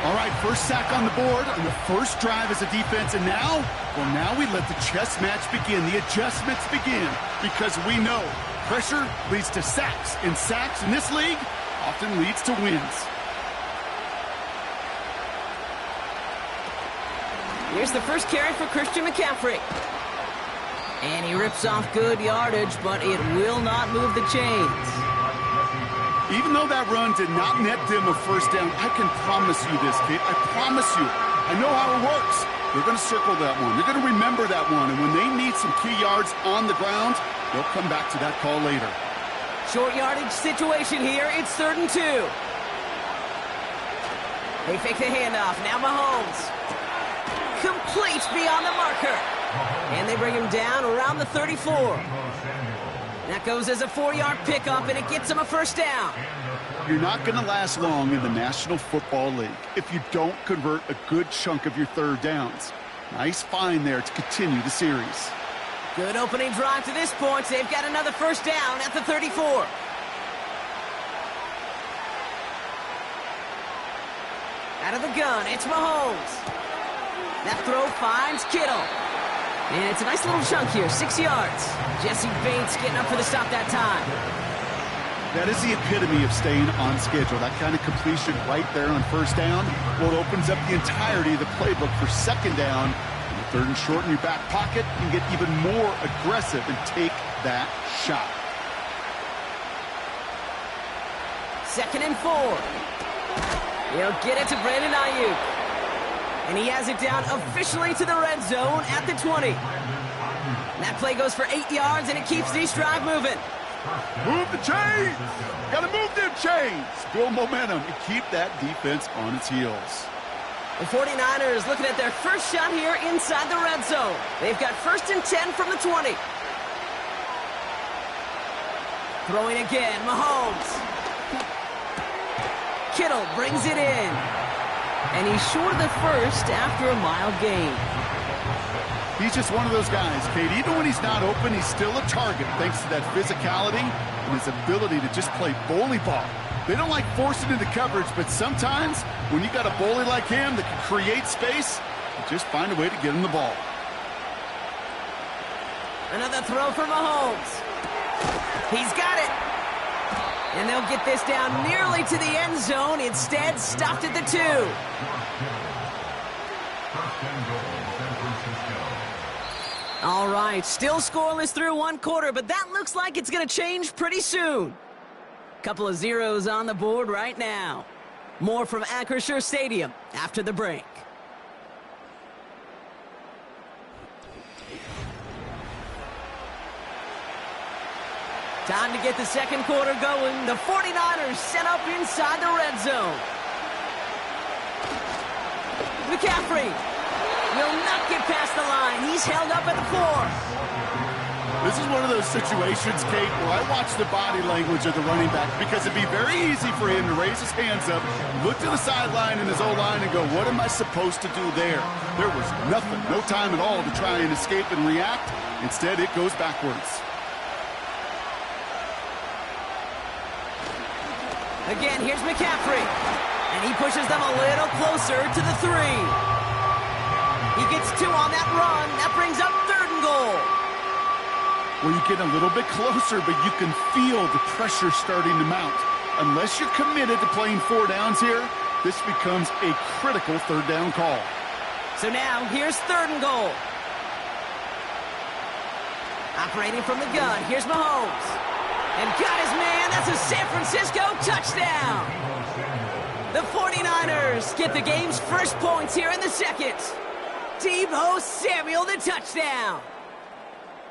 B: All right, first sack on the board on the first drive as a defense, and now, well, now we let the chess match begin. The adjustments begin because we know pressure leads to sacks, and sacks in this league often leads to wins.
A: Here's the first carry for Christian McCaffrey. And he rips off good yardage, but it will not move the chains.
B: Even though that run did not net them a first down, I can promise you this, kid. I promise you. I know how it works. They're going to circle that one. They're going to remember that one. And when they need some key yards on the ground, they'll come back to that call later.
A: Short yardage situation here. It's 3rd and 2. They fake the handoff. Now Mahomes. Complete beyond the marker. And they bring him down around the 34. That goes as a 4-yard pickup, and it gets him a first down.
B: You're not going to last long in the National Football League if you don't convert a good chunk of your third downs. Nice find there to continue the series.
A: Good opening drive to this point. They've got another first down at the 34. Out of the gun, it's Mahomes. That throw finds Kittle. And it's a nice little chunk here, 6 yards. Jesse Bates getting up for the stop that time.
B: That is the epitome of staying on schedule. That kind of completion right there on first down. Well, it opens up the entirety of the playbook for second down. And the 3rd and short in your back pocket, you can get even more aggressive and take that shot.
A: 2nd and 4. He'll get it to Brandon Ayuk. And he has it down officially to the red zone at the 20. That play goes for 8 yards, and it keeps this drive moving.
B: Move the chains! Gotta move them chains! Build momentum and keep that defense on its heels.
A: The 49ers looking at their first shot here inside the red zone. They've got 1st and 10 from the 20. Throwing again, Mahomes. Kittle brings it in. And he's short of the first after a mild gain.
B: He's just one of those guys, Kate. Even when he's not open, he's still a target thanks to that physicality and his ability to just play bully ball. They don't like forcing into coverage, but sometimes when you got a bully like him that can create space, you just find a way to get him the ball.
A: Another throw for Mahomes. He's got it. And they'll get this down nearly to the end zone. Instead, stopped at the 2. All right, still scoreless through 1 quarter, but that looks like it's going to change pretty soon. Couple of zeros on the board right now. More from Acrisure Stadium after the break. Time to get the second quarter going. The 49ers set up inside the red zone. McCaffrey will not get past the line. He's held up at the 4.
B: This is one of those situations, Kate, where I watch the body language of the running back because it'd be very easy for him to raise his hands up, look to the sideline in his O-line and go, what am I supposed to do there? There was nothing, no time at all to try and escape and react. Instead, it goes backwards.
A: Again, here's McCaffrey. And he pushes them a little closer to the 3. He gets 2 on that run. That brings up 3rd and goal.
B: Well, you get a little bit closer, but you can feel the pressure starting to mount. Unless you're committed to playing 4 downs here, this becomes a critical 3rd down call.
A: So now, here's 3rd and goal. Operating from the gun, here's Mahomes. And got his man, that's a San Francisco touchdown. The 49ers get the game's first points here in the second. Deebo Samuel, the touchdown.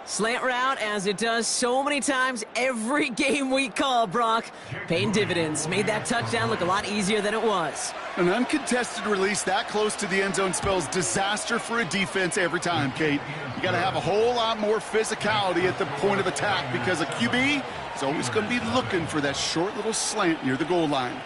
A: Slant route, as it does so many times every game we call, Brock. Paying dividends. Made that touchdown look a lot easier than it was.
B: An uncontested release that close to the end zone spells disaster for a defense every time, Kate. You got to have a whole lot more physicality at the point of attack because a QB is always going to be looking for that short little slant near the goal line.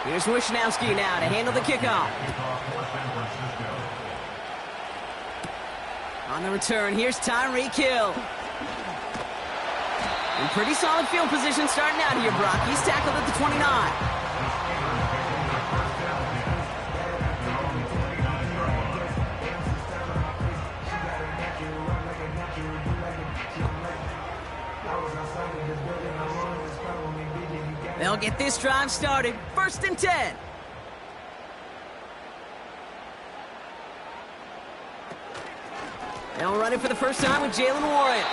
A: Here's Wishnowski now to handle the kickoff. On the return, here's Tyreek Hill. In pretty solid field position starting out here, Brock. He's tackled at the 29. They'll get this drive started. 1st and 10. They'll run it for the first time with Jalen Warren.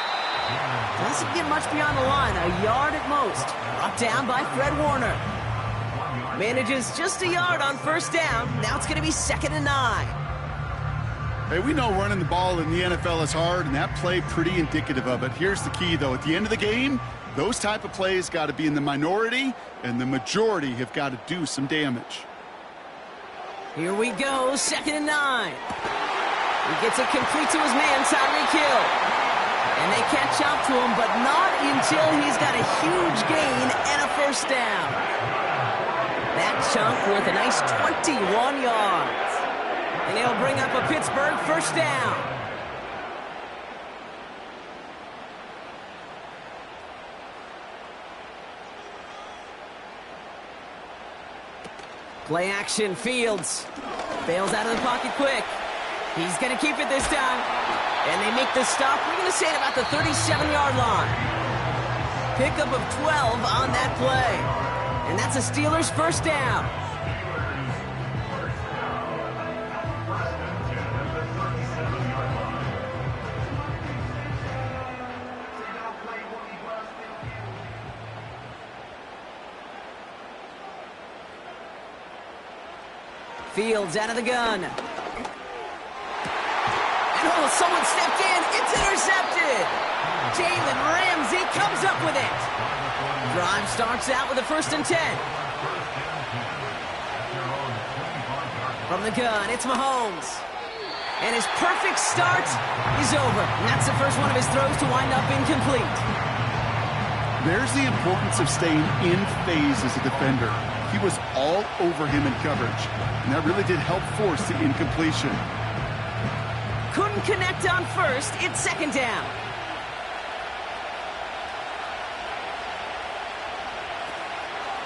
A: Doesn't get much beyond the line, a yard at most. Brought down by Fred Warner. Manages just a yard on 1st down. Now it's going to be 2nd and 9.
B: Hey, we know running the ball in the NFL is hard, and that play pretty indicative of it. Here's the key, though. At the end of the game, those type of plays got to be in the minority, and the majority have got to do some damage.
A: Here we go, 2nd and 9. He gets it complete to his man, Tyreek Hill. And they catch up to him, but not until he's got a huge gain and a 1st down. That chunk worth a nice 21 yards. And he'll bring up a Pittsburgh 1st down. Play action, Fields. Bails out of the pocket quick. He's going to keep it this time. And they make the stop, we're going to say at about the 37-yard line. Pickup of 12 on that play. And that's a Steelers 1st down. Fields out of the gun. And oh, someone stepped in. It's intercepted. Jalen Ramsey comes up with it. Drive starts out with a 1st and 10. From the gun, it's Mahomes. And his perfect start is over. And that's the first one of his throws to wind up incomplete.
B: There's the importance of staying in phase as a defender. He was all over him in coverage, and that really did help force the incompletion.
A: Couldn't connect on 1st. It's 2nd down.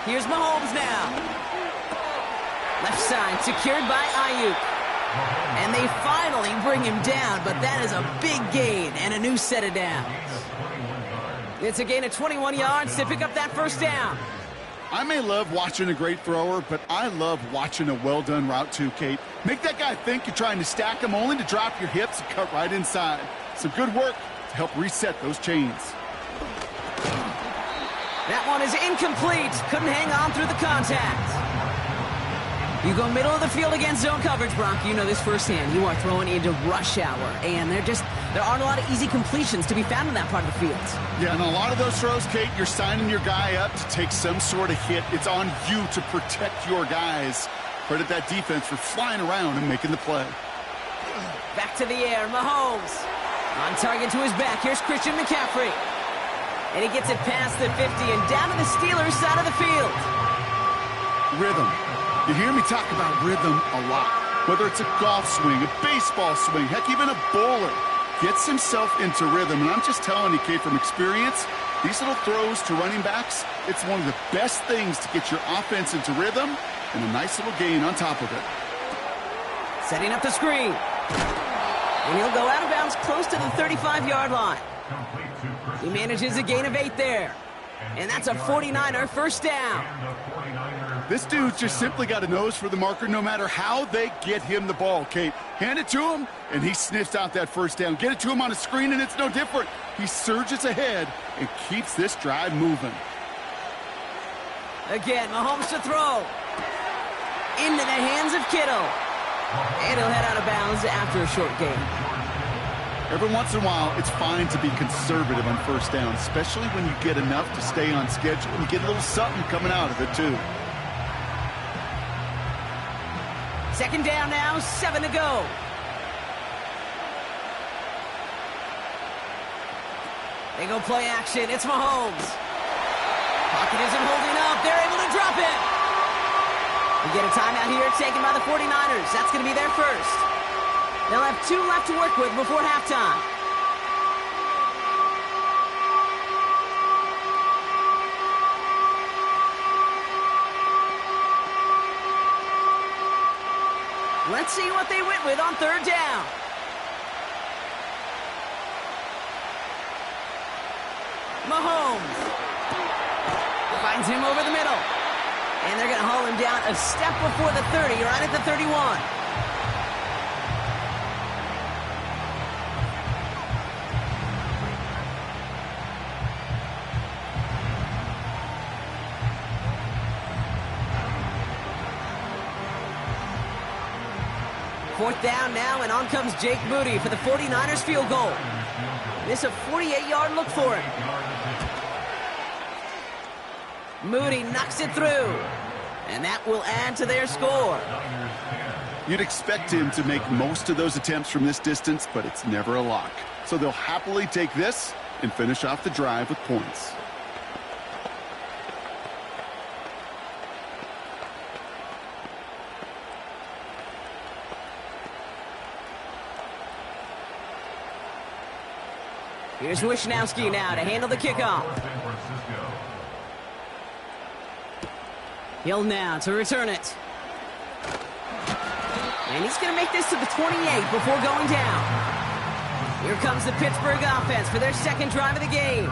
A: Here's Mahomes now. Left side secured by Ayuk. And they finally bring him down, but that is a big gain and a new set of downs. It's a gain of 21 yards to pick up that 1st down.
B: I may love watching a great thrower, but I love watching a well-done route too, Kate. Make that guy think you're trying to stack him only to drop your hips and cut right inside. Some good work to help reset those chains.
A: That one is incomplete. Couldn't hang on through the contact. You go middle of the field against zone coverage, Brock. You know this firsthand. You are throwing into rush hour, and there aren't a lot of easy completions to be found in that part of the field.
B: Yeah, and a lot of those throws, Kate, you're signing your guy up to take some sort of hit. It's on you to protect your guys. Credit that defense for flying around and making the play.
A: Back to the air, Mahomes. On target to his back. Here's Christian McCaffrey. And he gets it past the 50 and down to the Steelers' side of the field.
B: Rhythm. You hear me talk about rhythm a lot. Whether it's a golf swing, a baseball swing, heck, even a bowler gets himself into rhythm. And I'm just telling you, Kate, from experience, these little throws to running backs, it's one of the best things to get your offense into rhythm and a nice little gain on top of it.
A: Setting up the screen. And he'll go out of bounds close to the 35-yard line. He manages a gain of 8 there. And that's a 49er first down.
B: This dude's just simply got a nose for the marker no matter how they get him the ball, Kate. Hand it to him, and he sniffs out that first down. Get it to him on a screen, and it's no different. He surges ahead and keeps this drive moving.
A: Again, Mahomes to throw. Into the hands of Kittle. And he'll head out of bounds after a short gain.
B: Every once in a while, it's fine to be conservative on first down, especially when you get enough to stay on schedule and get a little something coming out of it, too.
A: Second down now, 7 to go. They go play action. It's Mahomes. Pocket isn't holding up. They're able to drop it. We get a timeout here taken by the 49ers. That's going to be their first. They'll have 2 left to work with before halftime. Let's see what they went with on third down. Mahomes finds him over the middle. And they're going to haul him down a step before the 30, right at the 31. Fourth down now, and on comes Jake Moody for the 49ers field goal. This a 48-yard look for him. Moody knocks it through, and that will add to their score.
B: You'd expect him to make most of those attempts from this distance, but it's never a lock. So they'll happily take this and finish off the drive with points.
A: Here's Wishnowski now to handle the kickoff. Hill now to return it. And he's going to make this to the 28 before going down. Here comes the Pittsburgh offense for their second drive of the game.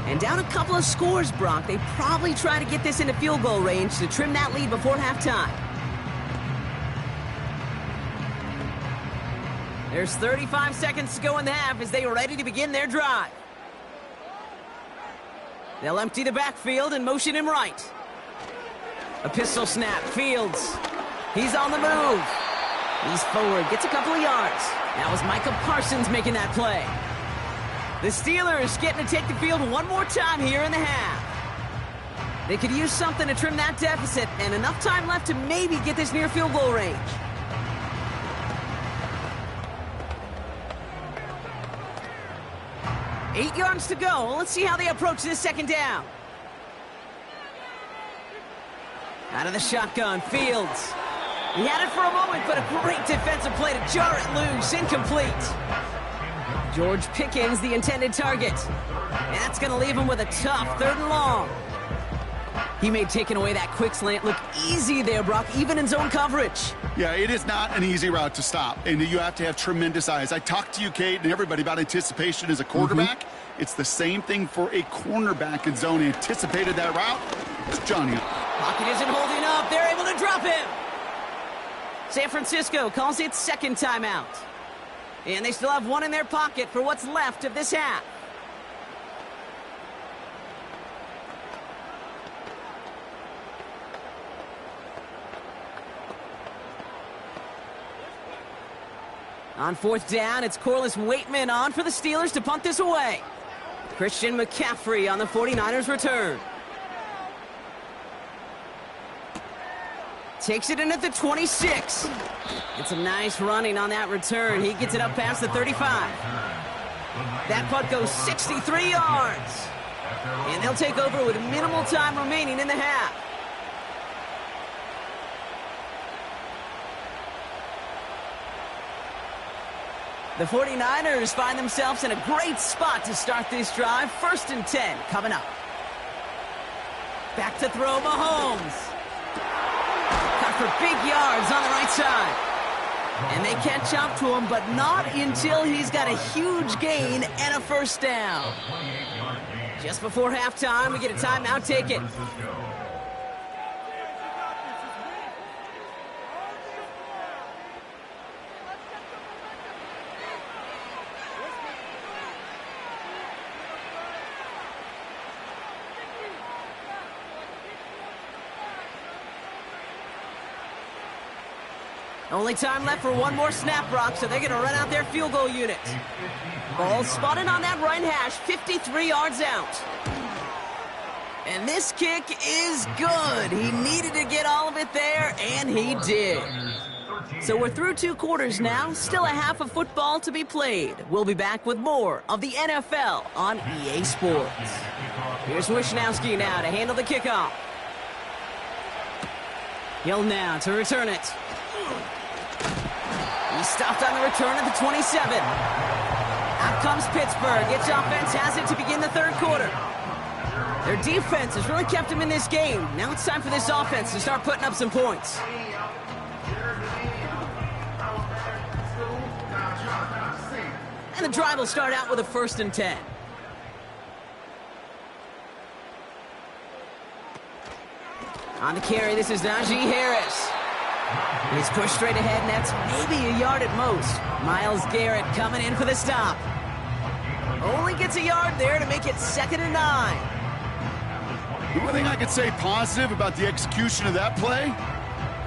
A: And down a couple of scores, Brock. They probably try to get this into field goal range to trim that lead before halftime. There's 35 seconds to go in the half as they are ready to begin their drive. They'll empty the backfield and motion him right. A pistol snap. Fields. He's on the move. He's forward. Gets a couple of yards. That was Micah Parsons making that play. The Steelers getting to take the field one more time here in the half. They could use something to trim that deficit, and enough time left to maybe get this near field goal range. Eight yards to go. Let's see how they approach this second down. Out of the shotgun, Fields. He had it for a moment, but a great defensive play to jar it loose. Incomplete. George Pickens, the intended target. And that's going to leave him with a tough 3rd and long. He made taking away that quick slant look easy there, Brock, even in zone coverage.
B: Yeah, it is not an easy route to stop, and you have to have tremendous eyes. I talked to you, Kate, and everybody about anticipation as a quarterback. It's the same thing for a cornerback in zone. He anticipated that route. It's Johnny.
A: Pocket isn't holding up. They're able to drop him. San Francisco calls it second timeout. And they still have one in their pocket for what's left of this half. On fourth down, it's Corliss Waitman on for the Steelers to punt this away. Christian McCaffrey on the 49ers return. Takes it in at the 26. It's a nice running on that return. He gets it up past the 35. That punt goes 63 yards. And they'll take over with minimal time remaining in the half. The 49ers find themselves in a great spot to start this drive. 1st and 10 coming up. Back to throw Mahomes. Got for big yards on the right side. And they catch up to him, but not until he's got a huge gain and a first down. Just before halftime, we get a timeout taken. Only time left for one more snap, Brock, so they're going to run out their field goal unit. Ball spotted on that right hash, 53 yards out. And this kick is good. He needed to get all of it there, and he did. So we're through 2 quarters now, still a half of football to be played. We'll be back with more of the NFL on EA Sports. Here's Wishnowski now to handle the kickoff. Hill now to return it. He stopped on the return at the 27. Out comes Pittsburgh. Its offense has it to begin the 3rd quarter. Their defense has really kept them in this game. Now it's time for this offense to start putting up some points. And the drive will start out with a 1st and 10. On the carry, this is Najee Harris. He's pushed straight ahead, and that's maybe a yard at most. Myles Garrett coming in for the stop. Only gets a yard there to make it 2nd and 9.
B: The one thing I could say positive about the execution of that play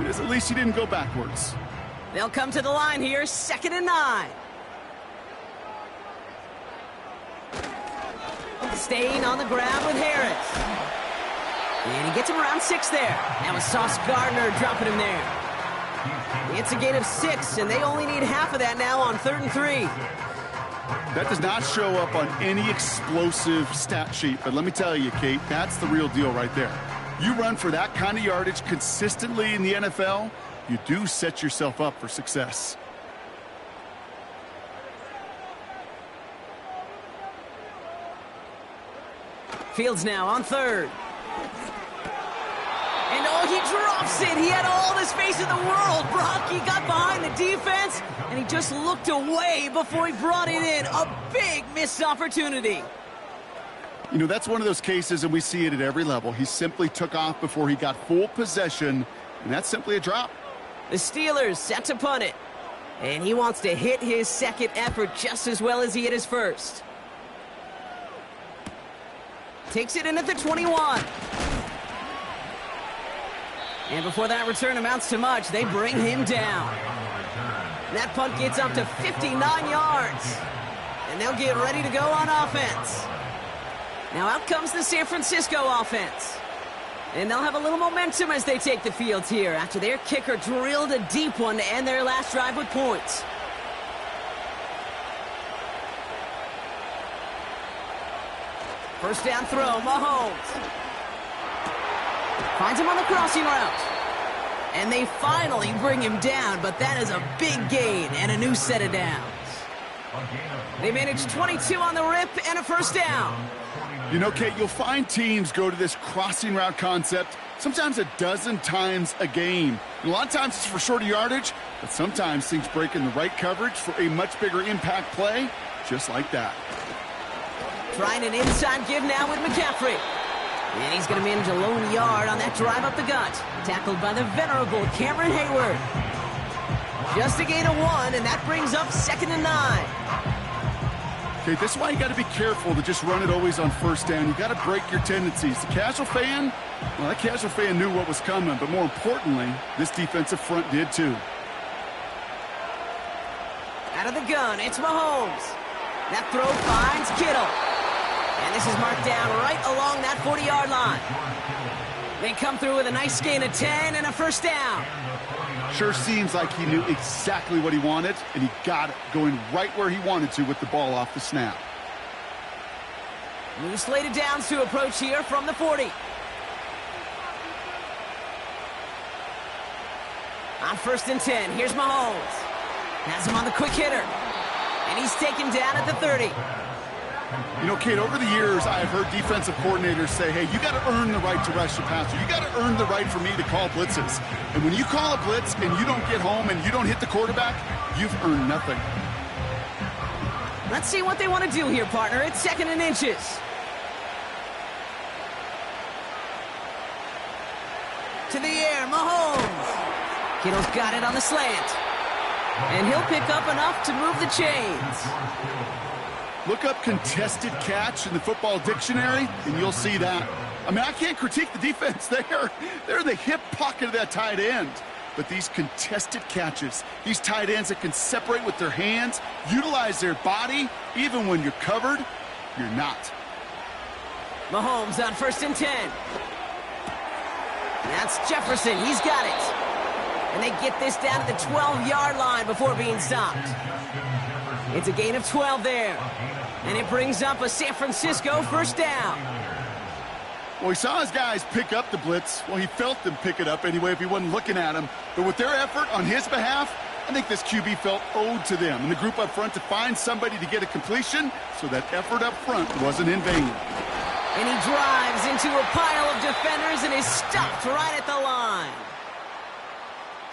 B: is at least he didn't go backwards.
A: They'll come to the line here, 2nd and 9. Staying on the ground with Harris. And he gets him around 6 there. That was Sauce Gardner dropping him there. It's a gain of 6, and they only need half of that now on 3rd and 3.
B: That does not show up on any explosive stat sheet, but let me tell you, Kate, that's the real deal right there. You run for that kind of yardage consistently in the NFL, you do set yourself up for success.
A: Fields now on 3rd. And oh, he drops it. He had all the space in the world. Brock, he got behind the defense, and he just looked away before he brought it in. A big missed opportunity.
B: You know, that's one of those cases, and we see it at every level. He simply took off before he got full possession, and that's simply a drop.
A: The Steelers set to punt it, and he wants to hit his 2nd effort just as well as he hit his 1st. Takes it in at the 21. And before that return amounts to much, they bring him down. That punt gets up to 59 yards. And they'll get ready to go on offense. Now out comes the San Francisco offense. And they'll have a little momentum as they take the field here after their kicker drilled a deep one to end their last drive with points. First down throw, Mahomes. Finds him on the crossing route. And they finally bring him down, but that is a big gain and a new set of downs. They managed 22 on the rip and a first down.
B: You know, Kate, you'll find teams go to this crossing route concept sometimes a dozen times a game. And a lot of times it's for shorter yardage, but sometimes things break in the right coverage for a much bigger impact play, just like that.
A: Trying an inside give now with McCaffrey. And he's going to manage a lone yard on that drive up the gut. Tackled by the venerable Cameron Hayward. Just a gain of 1, and that brings up 2nd and 9.
B: Okay, this is why you got to be careful to just run it always on first down. You got to break your tendencies. The casual fan, well, that casual fan knew what was coming, but more importantly, this defensive front did too.
A: At Out of the gun, it's Mahomes. That throw finds Kittle. And this is marked down right along that 40-yard line. They come through with a nice gain of 10 and a first down.
B: Sure seems like he knew exactly what he wanted, and he got it, going right where he wanted to with the ball off the snap.
A: New slated downs to approach here from the 40. On 1st and 10, here's Mahomes. Has him on the quick hitter. And he's taken down at the 30.
B: You know, Kate, over the years, I have heard defensive coordinators say, hey, you got to earn the right to rush the passer. You got to earn the right for me to call blitzes. And when you call a blitz and you don't get home and you don't hit the quarterback, you've earned nothing.
A: Let's see what they want to do here, partner. It's 2nd and inches. To the air, Mahomes. Kittle's got it on the slant. And he'll pick up enough to move the chains.
B: Look up contested catch in the football dictionary, and you'll see that. I mean, I can't critique the defense there. They're in the hip pocket of that tight end. But these contested catches, these tight ends that can separate with their hands, utilize their body, even when you're covered, you're not.
A: Mahomes on 1st and 10. That's Jefferson. He's got it. And they get this down to the 12-yard line before being stopped. It's a gain of 12 there. And it brings up a San Francisco first down.
B: Well, he saw his guys pick up the blitz. Well, he felt them pick it up anyway if he wasn't looking at them. But with their effort on his behalf, I think this QB felt owed to them and the group up front to find somebody to get a completion, so that effort up front wasn't in vain.
A: And he drives into a pile of defenders and is stopped right at the line.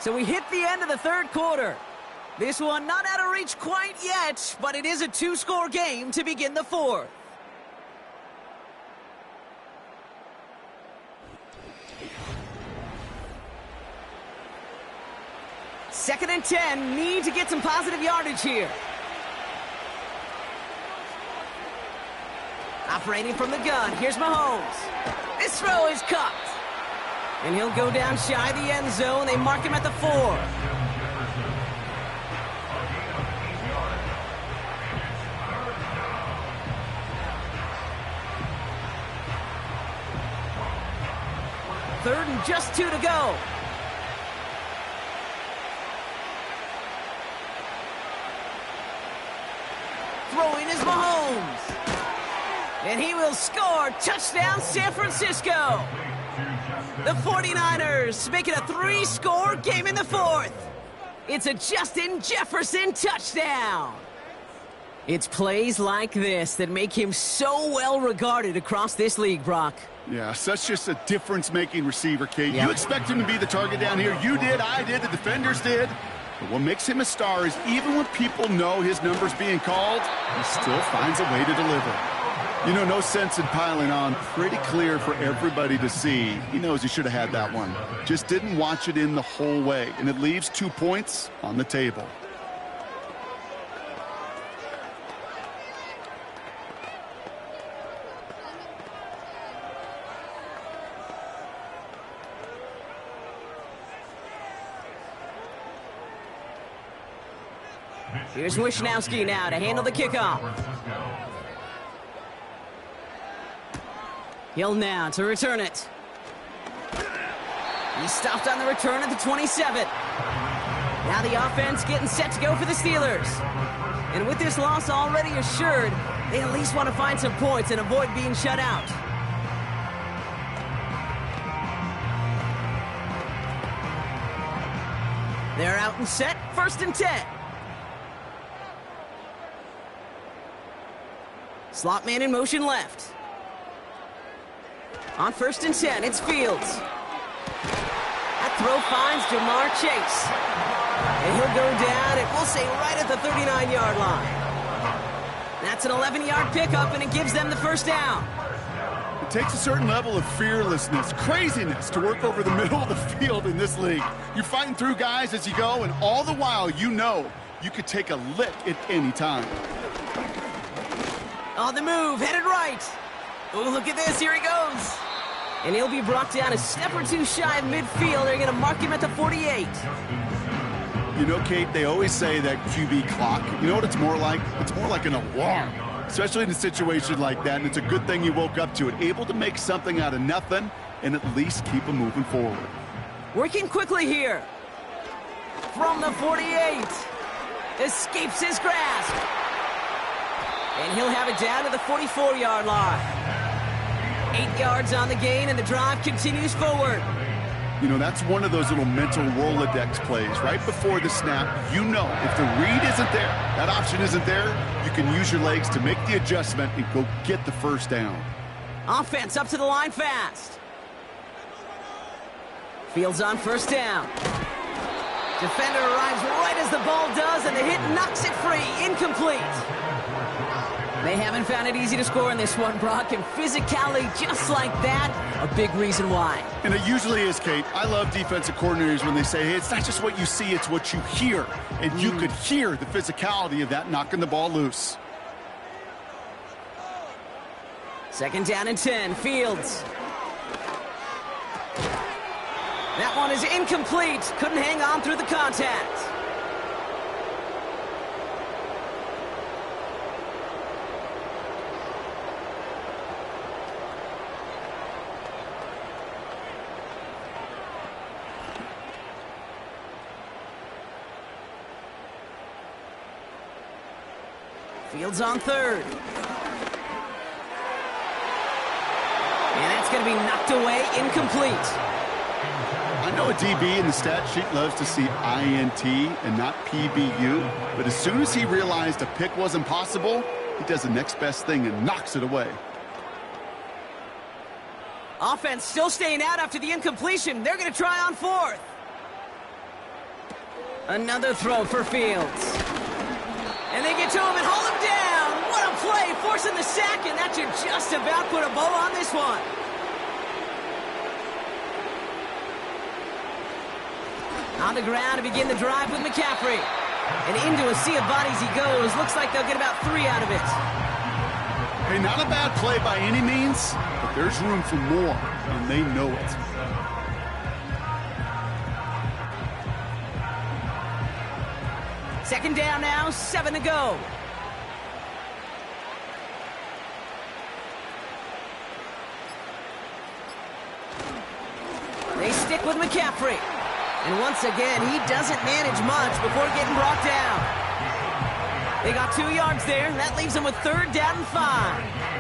A: So we hit the end of the 3rd quarter. This one not out of reach quite yet, but it is a 2-score game to begin the 4th. Second and 10, need to get some positive yardage here. Operating from the gun, here's Mahomes. This throw is caught. And he'll go down shy of the end zone. They mark him at the 4. Third and just 2 to go. Throwing is Mahomes. And he will score. Touchdown, San Francisco. The 49ers make it a 3-score game in the 4th. It's a Justin Jefferson touchdown. It's plays like this that make him so well regarded across this league, Brock.
B: Yeah, such just a difference-making receiver, Kate. You expect him to be the target down here. You did, I did, the defenders did. But what makes him a star is even when people know his number's being called, he still finds a way to deliver. You know, no sense in piling on. Pretty clear for everybody to see. He knows he should have had that one. Just didn't watch it in the whole way. And it leaves 2 points on the table.
A: Here's Wishnowski now to handle the kickoff. Hill now to return it. He stopped on the return at the 27. Now the offense getting set to go for the Steelers. And with this loss already assured, they at least want to find some points and avoid being shut out. They're out and set, 1st and 10. Slot man in motion left. On 1st and 10, it's Fields. That throw finds Jamar Chase. And he'll go down, and we'll say right at the 39-yard line. That's an 11-yard pickup, and it gives them the first down.
B: It takes a certain level of fearlessness, craziness to work over the middle of the field in this league. You're fighting through guys as you go, and all the while you know you could take a lick at any time.
A: On the move, headed right. Oh, look at this, here he goes. And he'll be brought down a step or two shy of midfield. They're going to mark him at the 48.
B: You know, Kate, they always say that QB clock, you know what it's more like? It's more like an alarm, especially in a situation like that, and it's a good thing you woke up to it, able to make something out of nothing and at least keep them moving forward.
A: Working quickly here. From the 48. Escapes his grasp. And he'll have it down to the 44-yard line. 8 yards on the gain, and the drive continues forward.
B: You know, that's one of those little mental Rolodex plays. Right before the snap, you know if the read isn't there, that option isn't there, you can use your legs to make the adjustment and go get the first down.
A: Offense up to the line fast. Fields on first down. Defender arrives right as the ball does, and the hit knocks it free. Incomplete. They haven't found it easy to score in this one, Brock, and physicality just like that, a big reason why.
B: And it usually is, Kate. I love defensive coordinators when they say, hey, it's not just what you see, it's what you hear. And you could hear the physicality of that knocking the ball loose.
A: Second down and 10, Fields. That one is incomplete. Couldn't hang on through the contact. Fields on third. And that's going to be knocked away, incomplete.
B: I know a DB in the stat sheet loves to see INT and not PBU, but as soon as he realized a pick wasn't possible, he does the next best thing and knocks it away.
A: Offense still staying out after the incompletion. They're going to try on fourth. Another throw for Fields. And they get to him and hold him down. What a play, forcing the sack, and that should just about put a bow on this one. On the ground to begin the drive with McCaffrey. And into a sea of bodies he goes. Looks like they'll get about 3 out of it.
B: Hey, not a bad play by any means, but there's room for more, and they know it.
A: Second down now, 7 to go. They stick with McCaffrey. And once again, he doesn't manage much before getting brought down. They got 2 yards there, and that leaves them with third down and 5.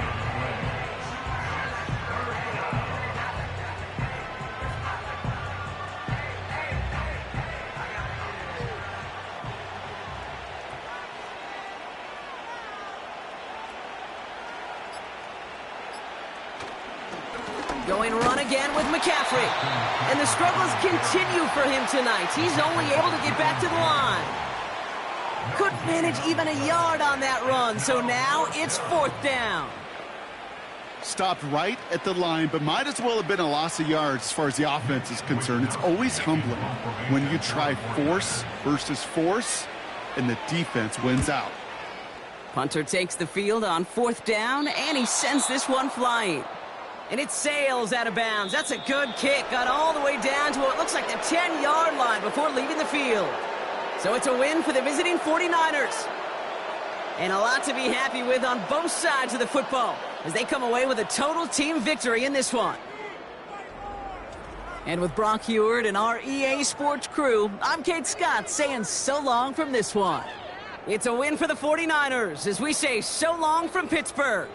A: Going run again with McCaffrey. And the struggles continue for him tonight. He's only able to get back to the line. Couldn't manage even a yard on that run, so now it's fourth down.
B: Stopped right at the line, but might as well have been a loss of yards as far as the offense is concerned. It's always humbling when you try force versus force, and the defense wins out.
A: Punter takes the field on fourth down, and he sends this one flying. And it sails out of bounds. That's a good kick. Got all the way down to what looks like the 10-yard line before leaving the field. So it's a win for the visiting 49ers. And a lot to be happy with on both sides of the football as they come away with a total team victory in this one. And with Brock Heward and our EA Sports crew, I'm Kate Scott saying so long from this one. It's a win for the 49ers as we say so long from Pittsburgh.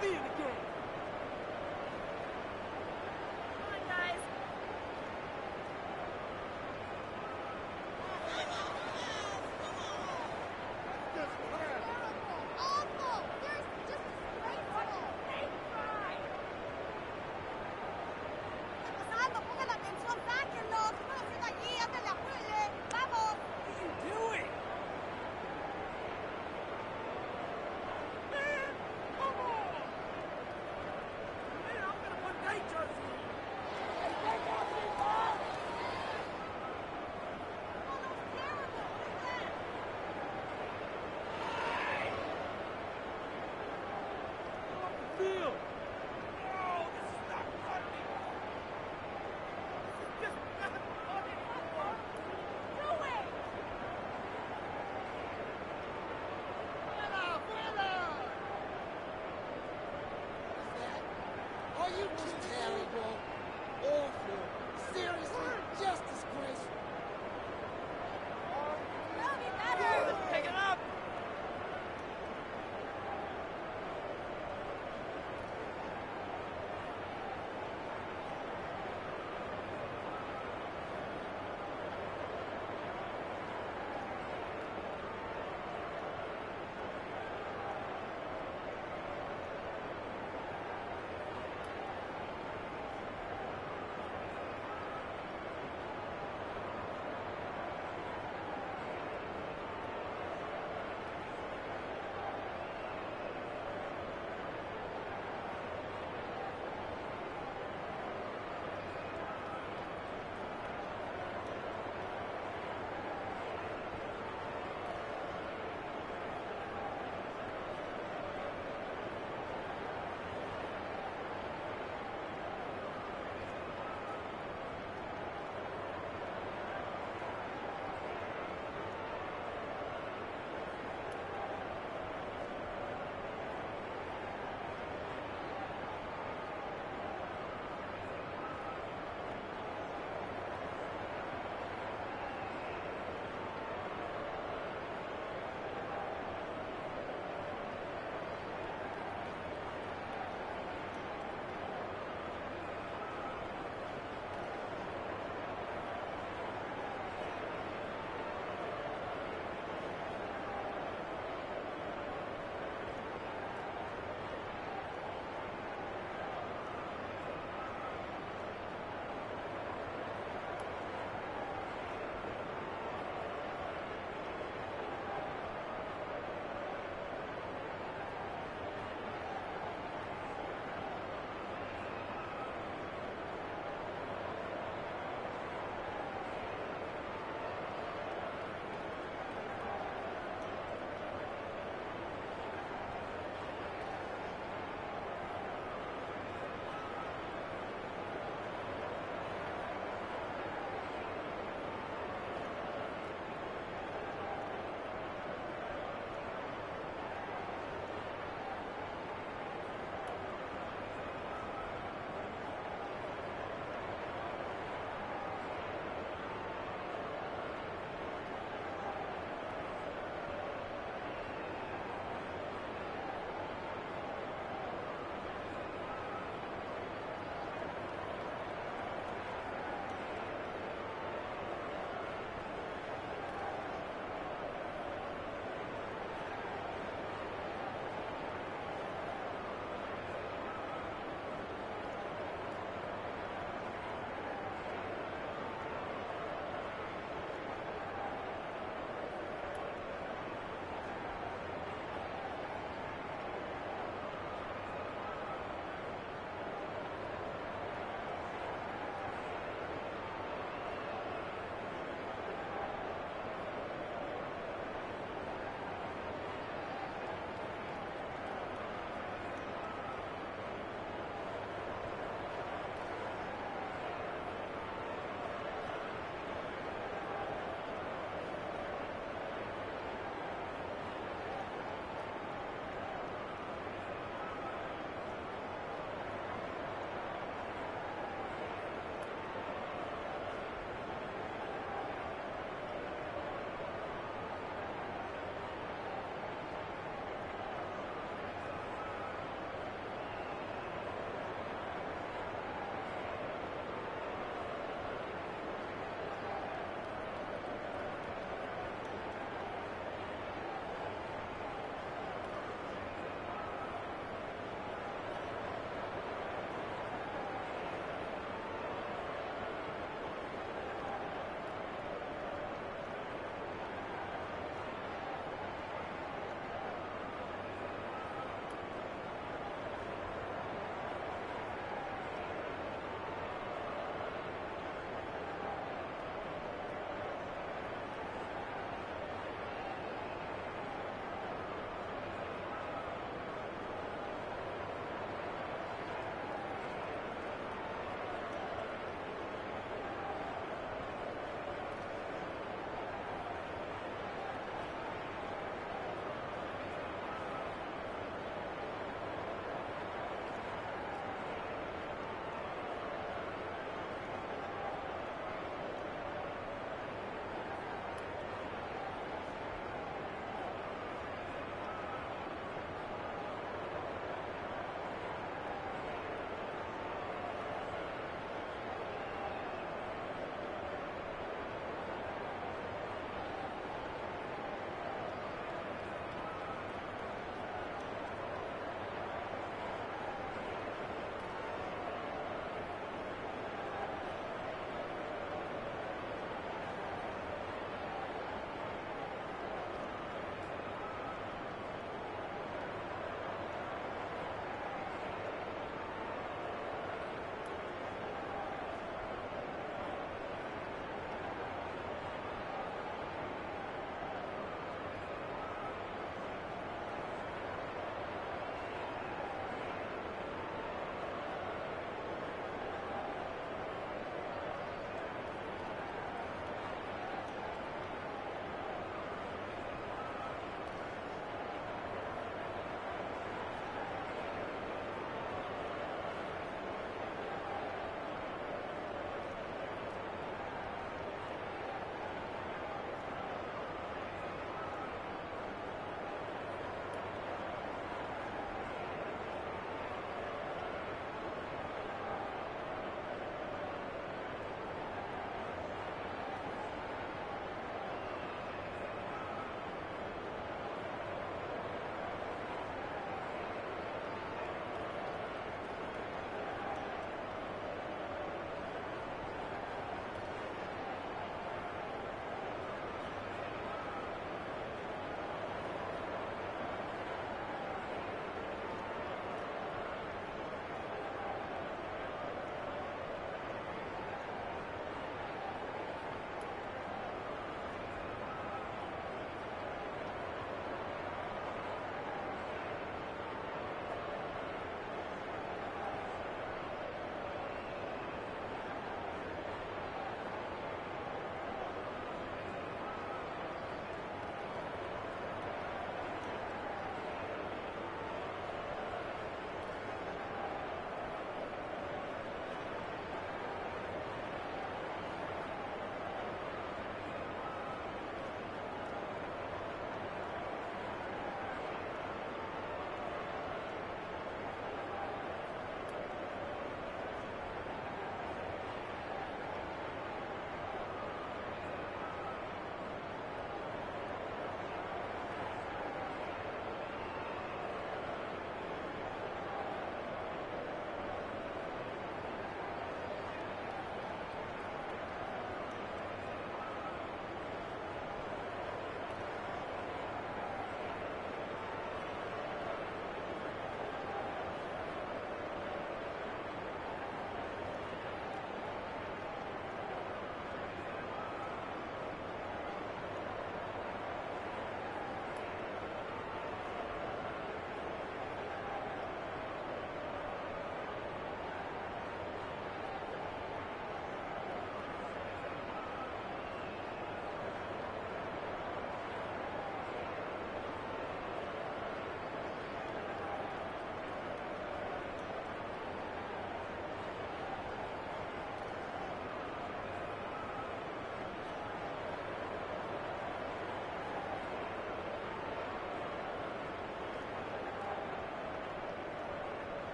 I: Be in the game.